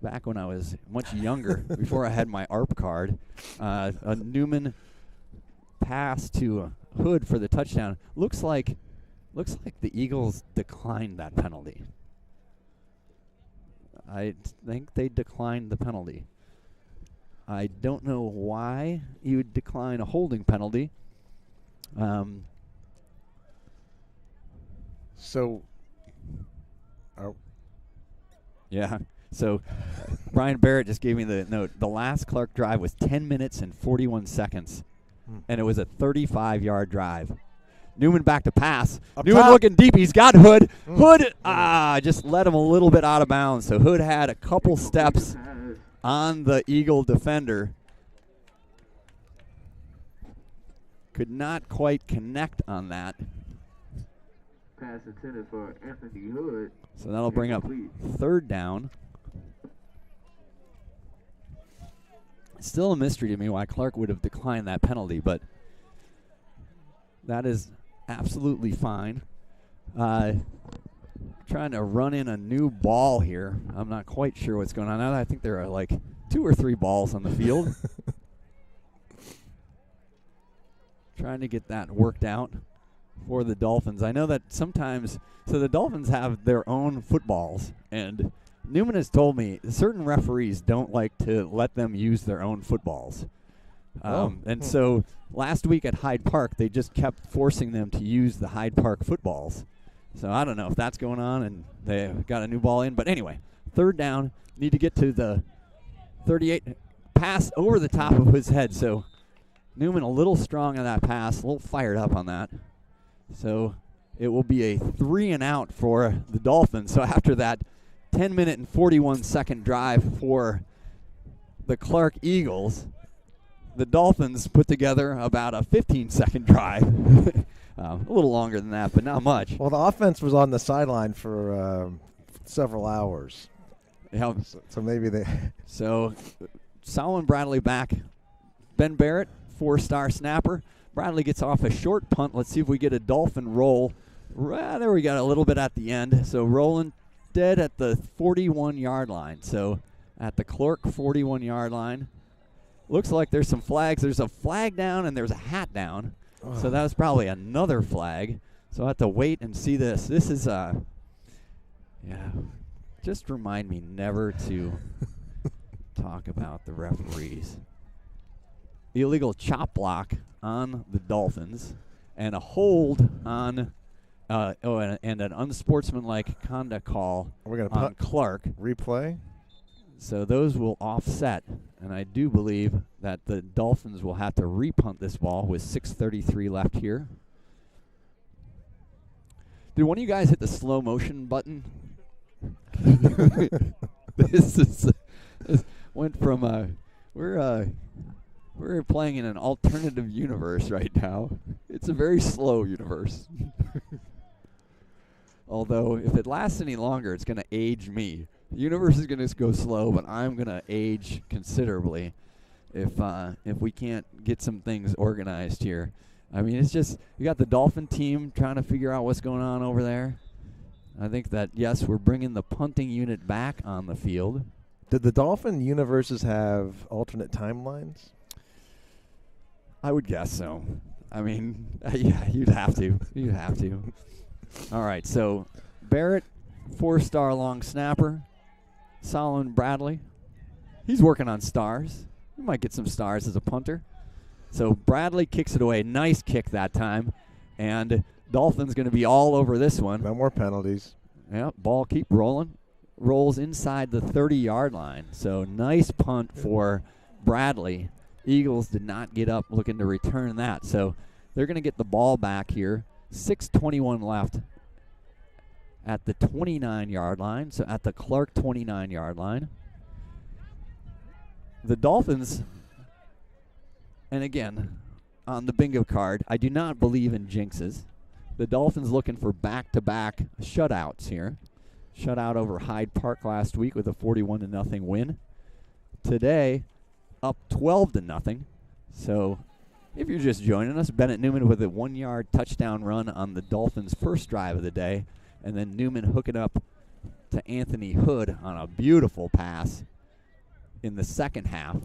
back when I was much younger, before I had my ARP card, a Newman pass to Hood for the touchdown. Looks like the Eagles declined that penalty. I think they declined the penalty. I don't know why you would decline a holding penalty. Yeah. So Brian Barrett just gave me the note. The last Clark drive was 10 minutes and 41 seconds, and it was a 35-yard drive. Newman back to pass. Up Newman top. looking deep. He's got Hood. Hood just let him a little bit out of bounds. So Hood had a couple steps on the Eagle defender. Could not quite connect on that. Pass intended for Anthony Hood. So that'll bring up third down. It's still a mystery to me why Clark would have declined that penalty, but that is absolutely fine. Trying to run in a new ball here. I'm not quite sure what's going on. Now I think there are like 2 or 3 balls on the field. Trying to get that worked out for the Dolphins. I know that sometimes, so the Dolphins have their own footballs, and Newman has told me certain referees don't like to let them use their own footballs. So last week at Hyde Park, they just kept forcing them to use the Hyde Park footballs. So I don't know if that's going on, and they got a new ball in. But anyway, third down, need to get to the 38, pass over the top of his head. So Newman a little strong on that pass, a little fired up on that. So it will be a 3-and-out for the Dolphins. So after that 10-minute and 41-second drive for the Clark Eagles, the Dolphins put together about a 15-second drive. A little longer than that, but not much. Well, the offense was on the sideline for several hours. Yeah. So maybe they. So Solomon Bradley back. Ben Barrett, 4-star snapper. Bradley gets off a short punt. Let's see if we get a Dolphin roll. There we got a little bit at the end. So rolling dead at the 41-yard line. So at the Clark 41-yard line. Looks like there's some flags. There's a flag down and there's a hat down. Oh. So that was probably another flag. So I have to wait and see this. This is, just remind me never to talk about the referees. Illegal chop block on the Dolphins and a hold on, and an unsportsmanlike conduct call on Clark. Replay? So those will offset, and I do believe that the Dolphins will have to repunt this ball with 6:33 left here. Did one of you guys hit the slow motion button? This went from we're playing in an alternative universe right now. It's a very slow universe. Although if it lasts any longer, it's going to age me. The universe is going to go slow, but I'm going to age considerably if we can't get some things organized here. I mean, it's just you got the Dolphin team trying to figure out what's going on over there. I think that, yes, we're bringing the punting unit back on the field. Did the Dolphin universes have alternate timelines? I would guess so. I mean, yeah, you'd have to. You'd have to. All right, so Barrett, 4-star long snapper. Solomon Bradley, he's working on stars. He might get some stars as a punter. So Bradley kicks it away. Nice kick that time. And Dolphins going to be all over this one. No more penalties. Yeah, ball keep rolling. Rolls inside the 30-yard line. So nice punt for Bradley. Eagles did not get up looking to return that. So they're going to get the ball back here. 6:21 left at the 29-yard line. So at the Clark 29-yard line. The Dolphins, and again, on the bingo card, I do not believe in jinxes. The Dolphins looking for back-to-back shutouts here. Shutout over Hyde Park last week with a 41-0 win. Today, up 12-0. So if you're just joining us, Bennett Newman with a 1-yard touchdown run on the Dolphins' first drive of the day, and then Newman hooking up to Anthony Hood on a beautiful pass in the second half.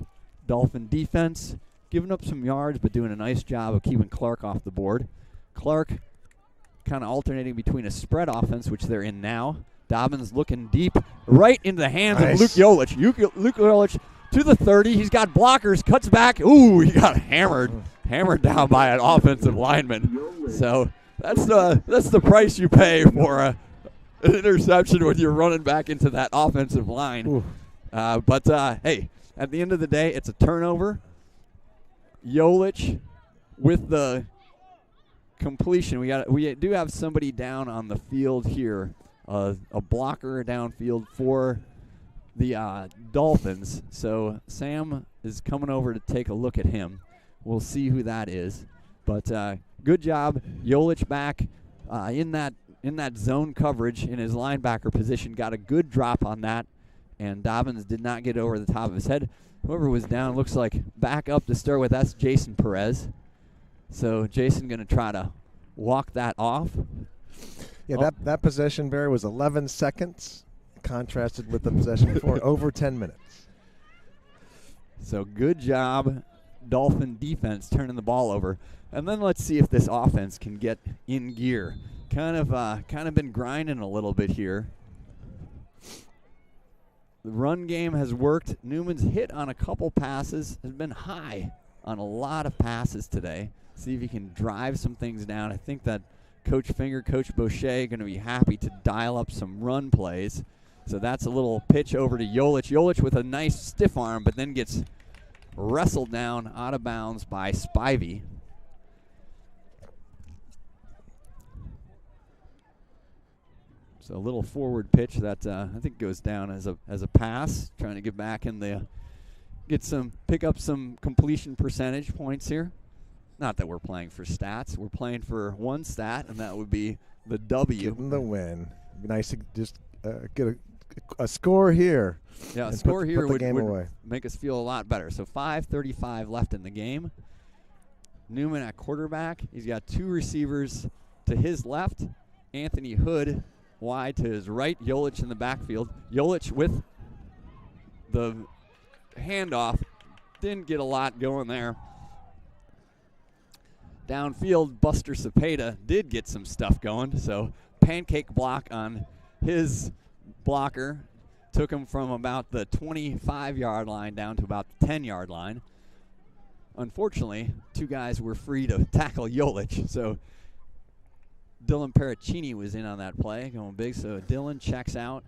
Dolphin defense giving up some yards, but doing a nice job of keeping Clark off the board. Clark kind of alternating between a spread offense, which they're in now. Dobbins looking deep, right into the hands of Luke Yolich. Luke Yolich to the 30. He's got blockers, cuts back. Ooh, he got hammered down by an offensive lineman. So that's the price you pay for an interception when you're running back into that offensive line. But hey, at the end of the day, it's a turnover. Yolich with the completion. We do have somebody down on the field here, a blocker downfield for the Dolphins. So Sam is coming over to take a look at him. We'll see who that is. But good job, Yolich back in that zone coverage in his linebacker position. Got a good drop on that, and Dobbins did not get over the top of his head. Whoever was down looks like back up to start with. That's Jason Perez. So Jason going to try to walk that off. Yeah, that possession, Barry, was 11 seconds, contrasted with the possession before, over 10 minutes. So good job, Dolphin defense, turning the ball over. And then let's see if this offense can get in gear. Kind of been grinding a little bit here. The run game has worked. Newman's hit on a couple passes, has been high on a lot of passes today. See if he can drive some things down. I think that Coach Finger, Coach Boucher going to be happy to dial up some run plays. So that's a little pitch over to Yolich. Yolich with a nice stiff arm, but then gets wrestled down out of bounds by Spivey. So a little forward pitch that I think goes down as a pass, trying to get back in the pick up some completion percentage points here. Not that we're playing for stats. We're playing for one stat, and that would be the W. Getting the win. Nice to just get a score here. Yeah, a score here would away. Make us feel a lot better. So 5:35 left in the game. Newman at quarterback. He's got two receivers to his left. Anthony Hood wide to his right. Yolich in the backfield. Yolich with the handoff. Didn't get a lot going there. Downfield, Buster Cepeda did get some stuff going. So pancake block on his blocker. Took him from about the 25-yard line down to about the 10-yard line. Unfortunately, two guys were free to tackle Yolich. So Dylan Paracchini was in on that play, going big. So Dylan checks out.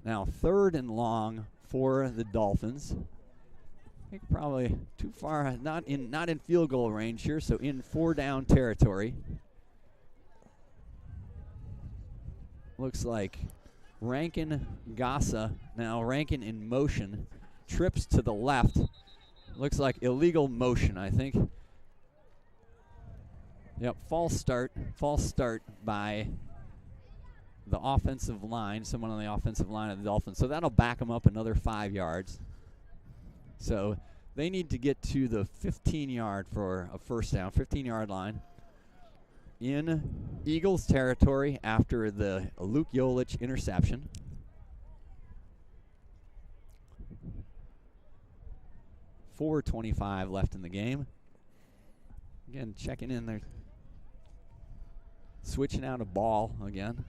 Now 3rd and long for the Dolphins. I think probably too far, not in field goal range here, so in 4-down territory. Looks like Rankin Gassa, now Rankin in motion, trips to the left. Looks like illegal motion, I think. Yep, false start by the offensive line, someone on the offensive line of the Dolphins. So that'll back them up another 5 yards. So they need to get to the 15-yard for a first down, 15-yard line in Eagles territory after the Luke Yolich interception. .425 left in the game. Again, checking in there. Switching out a ball again.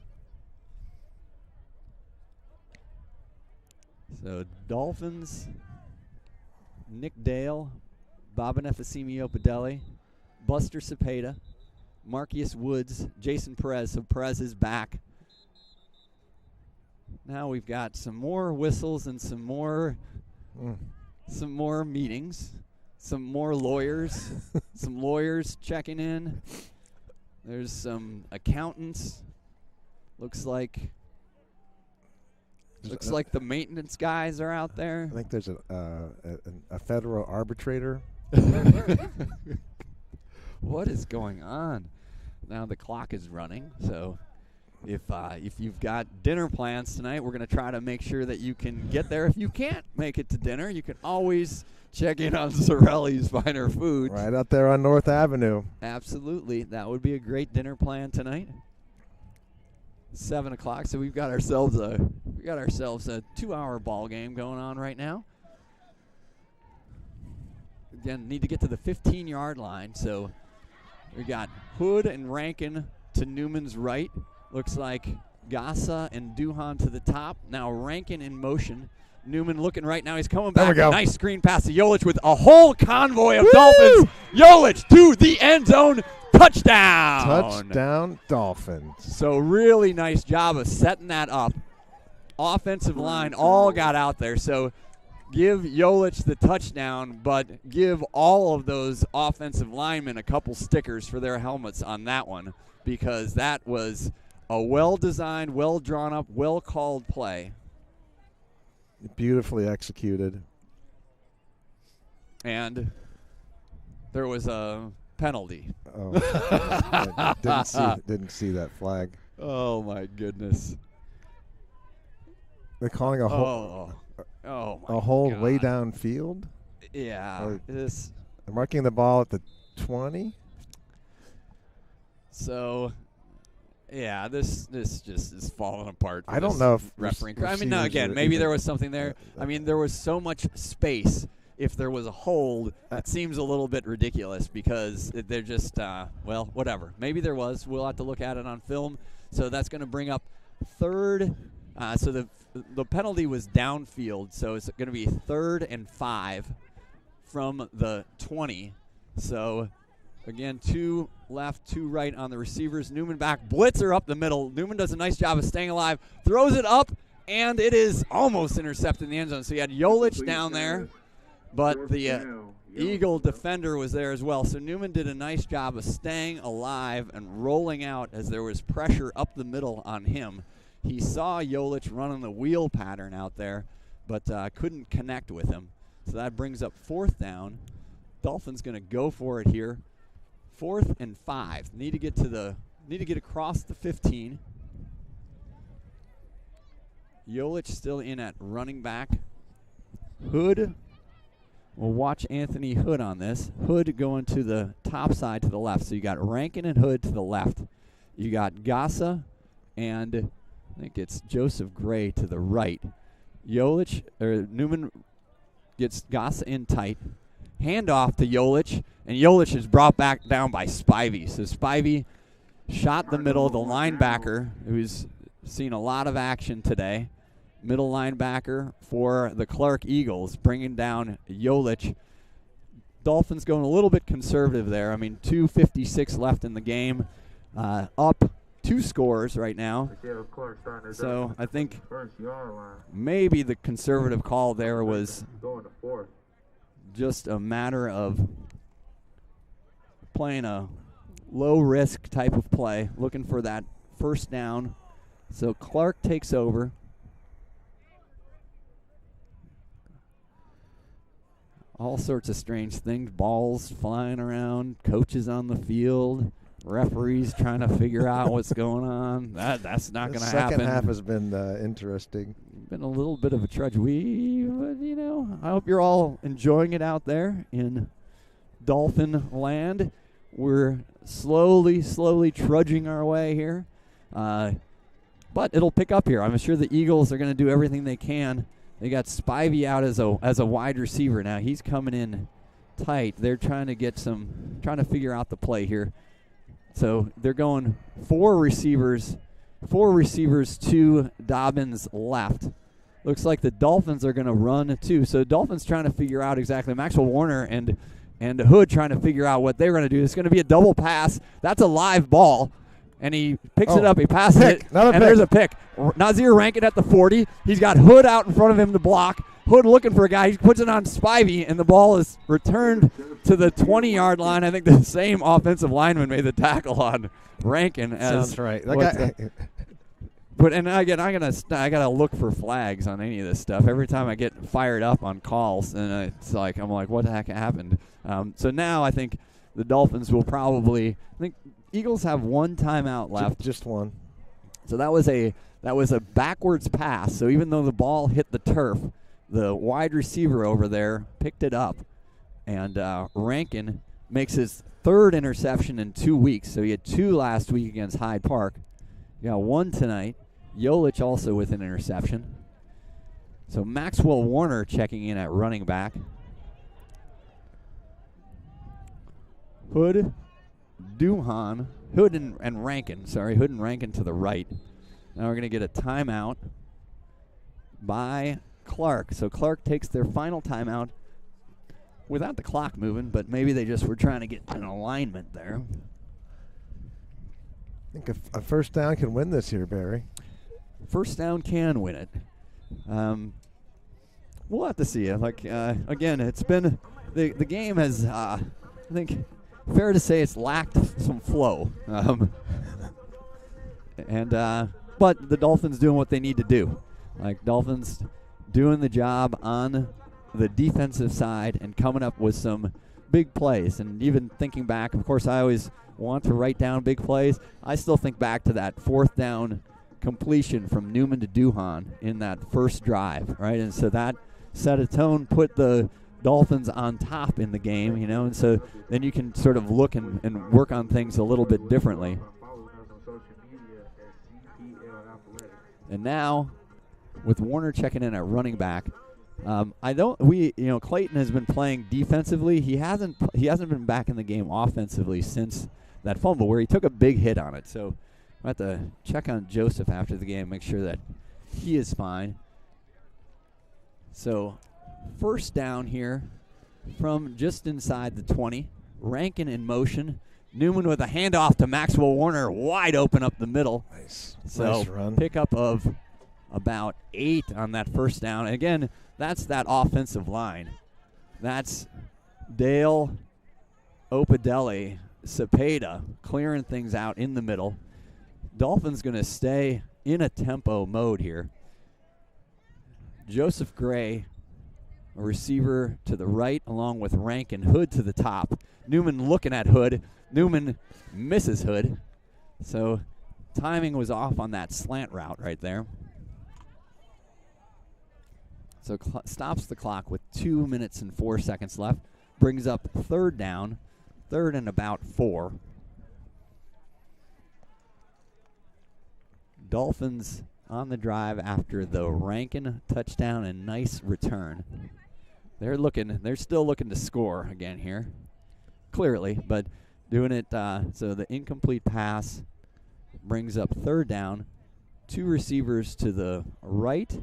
So Dolphins, Nick Dale, Babanefasimi Opadelli, Buster Cepeda, Marcus Woods, Jason Perez. So Perez is back Now we've got some more whistles and some more meetings, some more lawyers, some lawyers checking in. There's some accountants. Looks like the maintenance guys are out there. I think there's a federal arbitrator. What is going on? Now the clock is running, so if you've got dinner plans tonight, we're going to try to make sure that you can get there. If you can't make it to dinner, you can always check in on Zarelli's Finer Foods. Right out there on North Avenue. Absolutely. That would be a great dinner plan tonight. 7 o'clock, so we've got ourselves a 2-hour ball game going on right now. Again, need to get to the 15-yard line, so we got Hood and Rankin to Newman's right. Looks like Gassa and Duhan to the top. Now Rankin in motion. Newman looking right now. He's coming back. There we go. Nice screen pass to Jolich with a whole convoy of Dolphins. Jolich to the end zone. Touchdown. Touchdown, Dolphins. So really nice job of setting that up. Offensive line all got out there. So give Jolich the touchdown, but give all of those offensive linemen a couple stickers for their helmets on that one, because that was a well-designed, well-drawn-up, well-called play. Beautifully executed. And there was a penalty. Oh, didn't see that flag. Oh, my goodness. They're calling a hole. My a hole God. way downfield. Yeah. They're marking the ball at the 20. So, yeah, this just is falling apart. I don't know if refereeing. I mean, no, again, maybe there was something there. I mean, there was so much space. If there was a hold, it seems a little bit ridiculous because they're just, well, whatever. Maybe there was. We'll have to look at it on film. So that's going to bring up third. So the penalty was downfield, so it's going to be 3rd and 5 from the 20. So, again, 2 left, 2 right on the receivers. Newman back, blitzer up the middle. Newman does a nice job of staying alive, throws it up, and it is almost intercepted in the end zone. So you had Jolich down there, but the Eagle defender was there as well. So Newman did a nice job of staying alive and rolling out as there was pressure up the middle on him. He saw Jolich running the wheel pattern out there, but couldn't connect with him. So that brings up 4th down. Dolphins going to go for it here. 4th and 5. Need to get across the 15. Jolich still in at running back. Hood. We'll watch Anthony Hood on this. Hood going to the top side to the left. So you got Rankin and Hood to the left. You got Gassa and I think it's Joseph Gray to the right. Newman gets Gassa in tight. Handoff to Jolich, and Jolich is brought back down by Spivey. So Spivey shot the middle, the linebacker, who's seen a lot of action today. Middle linebacker for the Clark Eagles, bringing down Jolich. Dolphins going a little bit conservative there. I mean, 2:56 left in the game. Up 2 scores right now. So I think maybe the conservative call there was just a matter of playing a low-risk type of play, looking for that first down. So Clark takes over. All sorts of strange things, balls flying around, coaches on the field, referees trying to figure out what's going on. That's not going to happen. The second half has been interesting. Been a little bit of a tragedy, but, you know, I hope you're all enjoying it out there in Dolphin land. We're slowly trudging our way here. But it'll pick up here. I'm sure the Eagles are going to do everything they can. They got Spivey out as a wide receiver now. He's coming in tight. They're trying to figure out the play here. So they're going 4 receivers to Dobbins left. Looks like the Dolphins are going to run too. So Dolphins trying to figure out exactly. Maxwell Warner and Hood trying to figure out what they're going to do. It's going to be a double pass. That's a live ball. and he picks it up. He passes pick. it, Another and pick. there's a pick. Nazir Rankin at the 40. He's got Hood out in front of him to block. Hood looking for a guy. He puts it on Spivey, and the ball is returned to the 20-yard line. I think the same offensive lineman made the tackle on Rankin. Sounds right. But I gotta look for flags on any of this stuff every time I get fired up on calls, and it's like I'm like, what the heck happened? So now I think the Dolphins will probably. I think Eagles have one timeout left. Just one. So that was a backwards pass. So even though the ball hit the turf, the wide receiver over there picked it up, and Rankin makes his third interception in 2 weeks. So he had 2 last week against Hyde Park. You got 1 tonight. Jolich also with an interception. So Maxwell Warner checking in at running back. Hood and Rankin. Sorry, Hood and Rankin to the right. Now we're going to get a timeout by Clark. So Clark takes their final timeout without the clock moving, but maybe they just were trying to get an alignment there. I think a first down can win this here, Barry. First down can win it. We'll have to see. Again, it's been the game has I think fair to say it's lacked some flow. But the Dolphins doing what they need to do. Like Dolphins doing the job on the defensive side and coming up with some big plays. And even thinking back, of course, I always want to write down big plays. I still think back to that 4th down completion from Newman to Duhan in that first drive, right? And so that set a tone, put the Dolphins on top in the game, and so then you can sort of look and work on things a little bit differently. And now, with Warner checking in at running back, Clayton has been playing defensively. He hasn't been back in the game offensively since that fumble where he took a big hit on it. So I have to check on Joseph after the game, make sure that he is fine. So first down here from just inside the 20. Rankin in motion. Newman with a handoff to Maxwell Warner, wide open up the middle. Nice. So nice run. Pickup of about 8 on that first down. And again, that's that offensive line. That's Dale, Opadelli, Cepeda clearing things out in the middle. Dolphins going to stay in a tempo mode here. Joseph Gray, a receiver to the right, along with Rankin. Hood to the top. Newman looking at Hood. Newman misses Hood. So timing was off on that slant route right there. So stops the clock with 2 minutes and 4 seconds left. Brings up third down. 3rd and about 4. Dolphins on the drive after the Rankin touchdown and nice return. They're still looking to score again here, clearly, but doing it so the incomplete pass brings up 3rd down. 2 receivers to the right,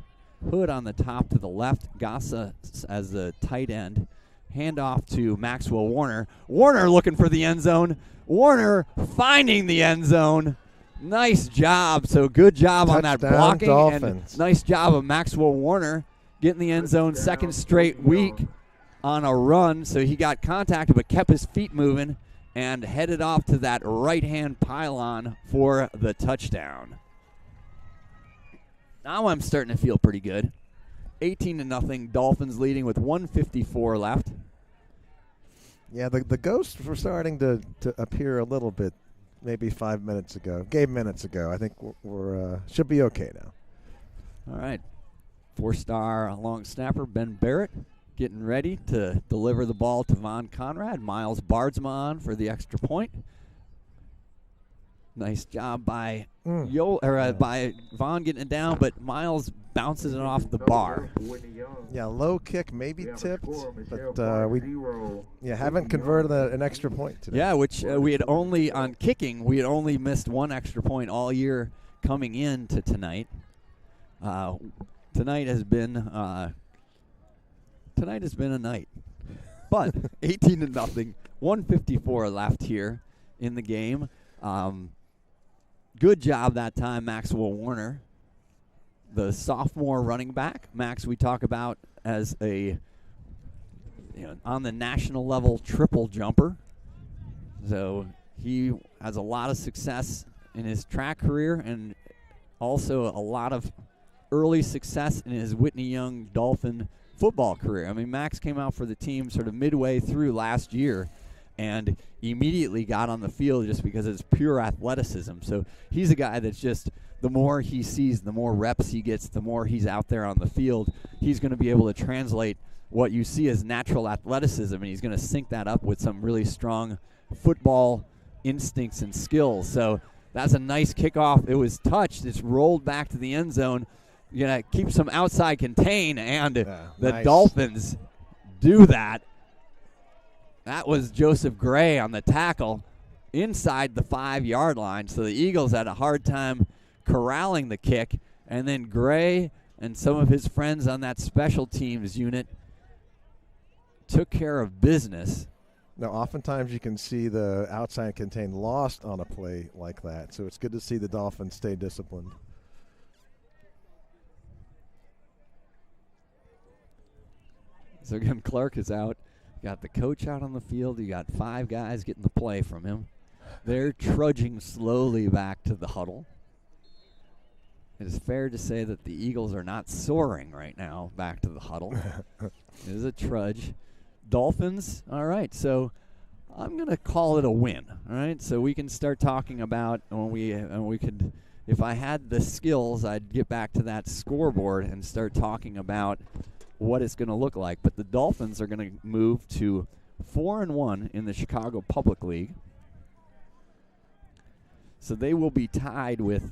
Hood on the top to the left, Gassa as the tight end. Handoff to Maxwell Warner. Warner looking for the end zone. Warner finding the end zone. Nice job. So good job Touchdown on that blocking. Dolphins. And nice job of Maxwell Warner getting the end zone 2nd straight week on a run. So he got contacted but kept his feet moving and headed off to that right-hand pylon for the touchdown. Now I'm starting to feel pretty good. 18-0, Dolphins leading with 1:54 left. Yeah, the ghosts were starting to appear a little bit, maybe 5 minutes ago, 8 minutes ago. I think we're should be okay now. All right. 4-star long snapper Ben Barrett getting ready to deliver the ball to Von Conrad. Miles Bardsma on for the extra point. Nice job by by Vaughn getting it down, but Miles bounces it off the bar. Yeah, low kick, maybe tipped, but we haven't converted an extra point today. Yeah, which we had only on kicking. We had only missed 1 extra point all year coming into tonight. Tonight has been a night, but 18-0, 1:54 left here in the game. good job that time, Maxwell Warner, the sophomore running back. Max, we talk about as a on the national level triple jumper. So he has a lot of success in his track career and also a lot of early success in his Whitney Young Dolphin football career. I mean, Max came out for the team sort of midway through last year and immediately got on the field just because it's pure athleticism. So he's a guy that's just, the more he sees, the more reps he gets, the more he's out there on the field, he's going to be able to translate what you see as natural athleticism, and he's going to sync that up with some really strong football instincts and skills. So that's a nice kickoff. It was touched. It's rolled back to the end zone. You're going to keep some outside contain, and the nice. Dolphins do that. That was Joseph Gray on the tackle inside the 5-yard line. So the Eagles had a hard time corralling the kick, and then Gray and some of his friends on that special teams unit took care of business. Now, oftentimes you can see the outside contain lost on a play like that, so it's good to see the Dolphins stay disciplined. So again, Clark is out. You got the coach out on the field. You got 5 guys getting the play from him. They're trudging slowly back to the huddle. It is fair to say that the Eagles are not soaring right now back to the huddle. It is a trudge. Dolphins, all right, so I'm going to call it a win, all right? So we can start talking about when we could, if I had the skills, I'd get back to that scoreboard and start talking about what it's going to look like. But the Dolphins are going to move to 4-1 in the Chicago Public League. So they will be tied with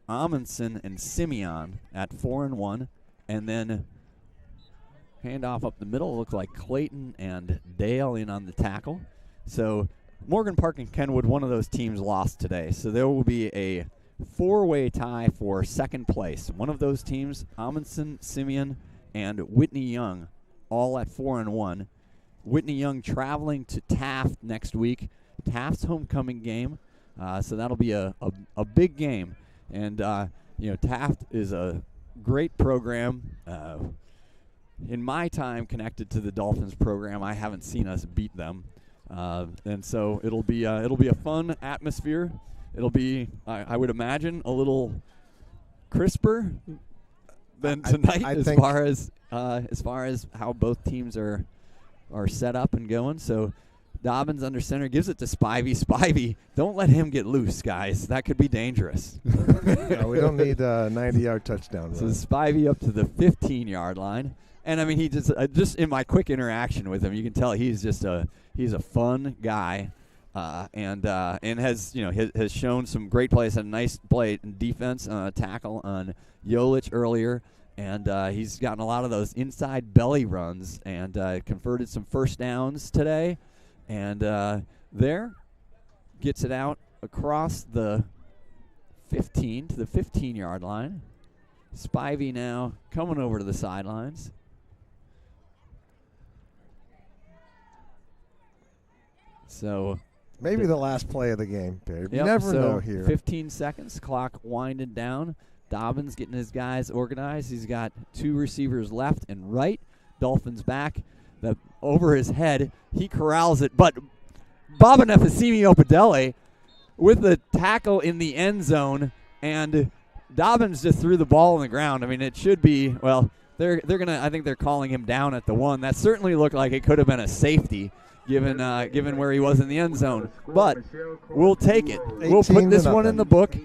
Amundsen and Simeon at 4-1, and then handoff up the middle. Looks like Clayton and Dale in on the tackle. So Morgan Park and Kenwood, one of those teams lost today. So there will be a 4-way tie for second place. One of those teams, Amundsen, Simeon, and Whitney Young, all at 4-1. Whitney Young traveling to Taft next week. Taft's homecoming game. So that'll be a big game. And, Taft is a great program. In my time connected to the Dolphins program, I haven't seen us beat them. And so it'll be a fun atmosphere. It'll be, I would imagine, a little crisper than tonight as far as how both teams are set up and going. So Dobbins under center, gives it to Spivey. Spivey, don't let him get loose, guys. That could be dangerous. No, we don't need a 90-yard touchdown. So Spivey up to the 15-yard line. And, I mean, he just in my quick interaction with him, you can tell he's a fun guy. And has shown some great plays. Had a nice play in defense, tackle on Yolich earlier, and he's gotten a lot of those inside belly runs and converted some first downs today. And there gets it out across the 15 to the 15-yard line. Spivey now coming over to the sidelines. So maybe the last play of the game, Dave. You yep, never know here. 15 seconds, clock winding down. Dobbins getting his guys organized. He's got 2 receivers left and right. Dolphins back. Over his head, he corrals it. But Baba Nefesimi Opedele with the tackle in the end zone, and Dobbins just threw the ball on the ground. I mean, it should be, well, they're gonna. I think they're calling him down at the 1. That certainly looked like it could have been a safety, given where he was in the end zone. But we'll take it. We'll put this one in the book.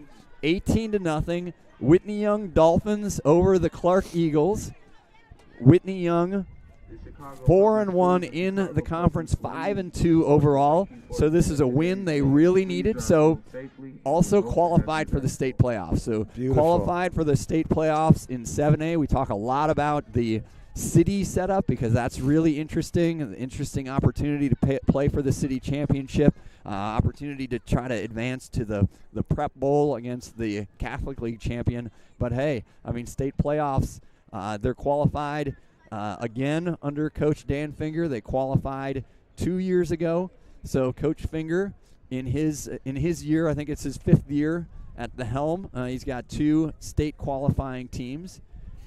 18-0. Whitney Young Dolphins over the Clark Eagles. Whitney Young 4-1 in the conference, 5-2 overall. So this is a win they really needed. So also qualified for the state playoffs. So beautiful. Qualified for the state playoffs in 7A. We talk a lot about the city setup because that's really interesting. An interesting opportunity to play for the city championship. Opportunity to try to advance to the Prep Bowl against the Catholic League champion. But hey, I mean, state playoffs, they're qualified. Again, under Coach Dan Finger, they qualified 2 years ago. So Coach Finger in his year. I think it's his 5th year at the helm. He's got 2 state qualifying teams,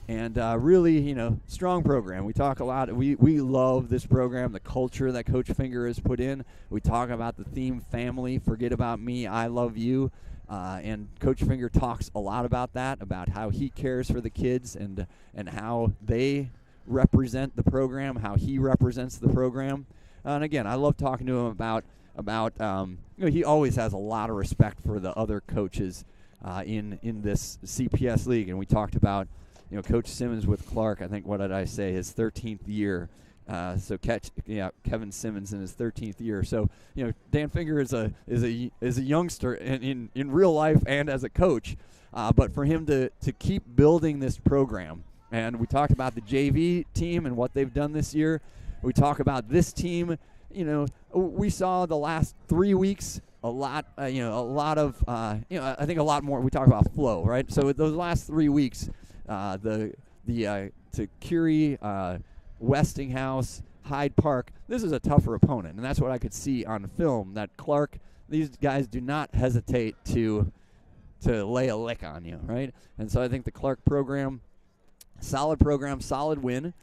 and really, strong program. We talk a lot. We love this program, the culture that Coach Finger has put in. We talk about the theme family, forget about me, I love you. And Coach Finger talks a lot about that, about how he cares for the kids and how they represent the program, how he represents the program. And again, I love talking to him about he always has a lot of respect for the other coaches in this CPS league. And we talked about Coach Simmons with Clark. I think, what did I say, his 13th year. Kevin Simmons in his 13th year. So Dan Finger is a youngster in real life and as a coach, but for him to keep building this program, and we talked about the JV team and what they've done this year. We talk about this team. We saw the last 3 weeks a lot of I think a lot more. We talk about flow, right? So those last 3 weeks, to Curie. Westinghouse, Hyde Park, this is a tougher opponent, and that's what I could see on film, that Clark, these guys do not hesitate to lay a lick on you, right? And so I think the Clark program, solid win.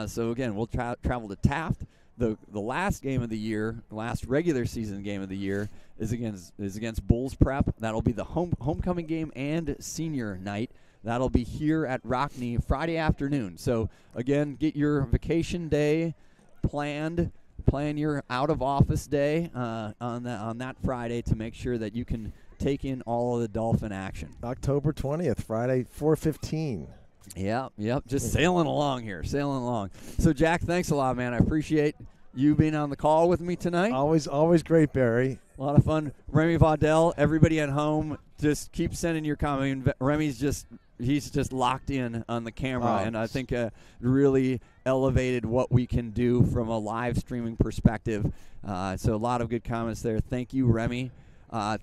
So again, we'll travel to Taft. The last game of the year, last regular season game of the year is against Bulls Prep. That'll be the homecoming game and senior night. That'll be here at Rockne Friday afternoon. So, again, get your vacation day planned. Plan your out-of-office day on that Friday to make sure that you can take in all of the Dolphin action. October 20th, Friday, 4:15. Yep. Just sailing along. So, Jack, thanks a lot, man. I appreciate you being on the call with me tonight. Always great, Barry. A lot of fun. Remy Vaudel, everybody at home, just keep sending your comment. Remy's he's just locked in on the camera, and I think really elevated what we can do from a live streaming perspective. So a lot of good comments there. Thank you, Remy.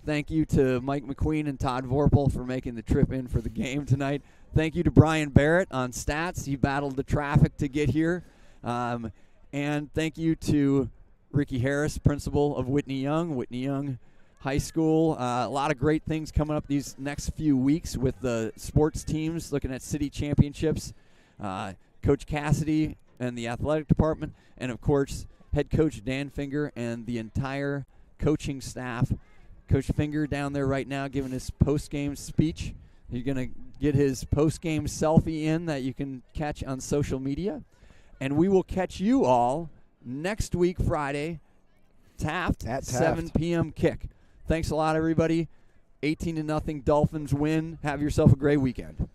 Thank you to Mike McQueen and Todd Vorpal for making the trip in for the game tonight. Thank you to Brian Barrett on stats. He battled the traffic to get here. And thank you to Ricky Harris, principal of Whitney Young High School. A lot of great things coming up these next few weeks with the sports teams looking at city championships. Coach Cassidy and the athletic department, and of course head coach Dan Finger and the entire coaching staff. Coach Finger down there right now giving his post-game speech. He's going to get his post-game selfie in that you can catch on social media. And we will catch you all next week, Friday, Taft, at Taft. 7 p.m. kick. Thanks a lot, everybody. 18-0 Dolphins win. Have yourself a great weekend.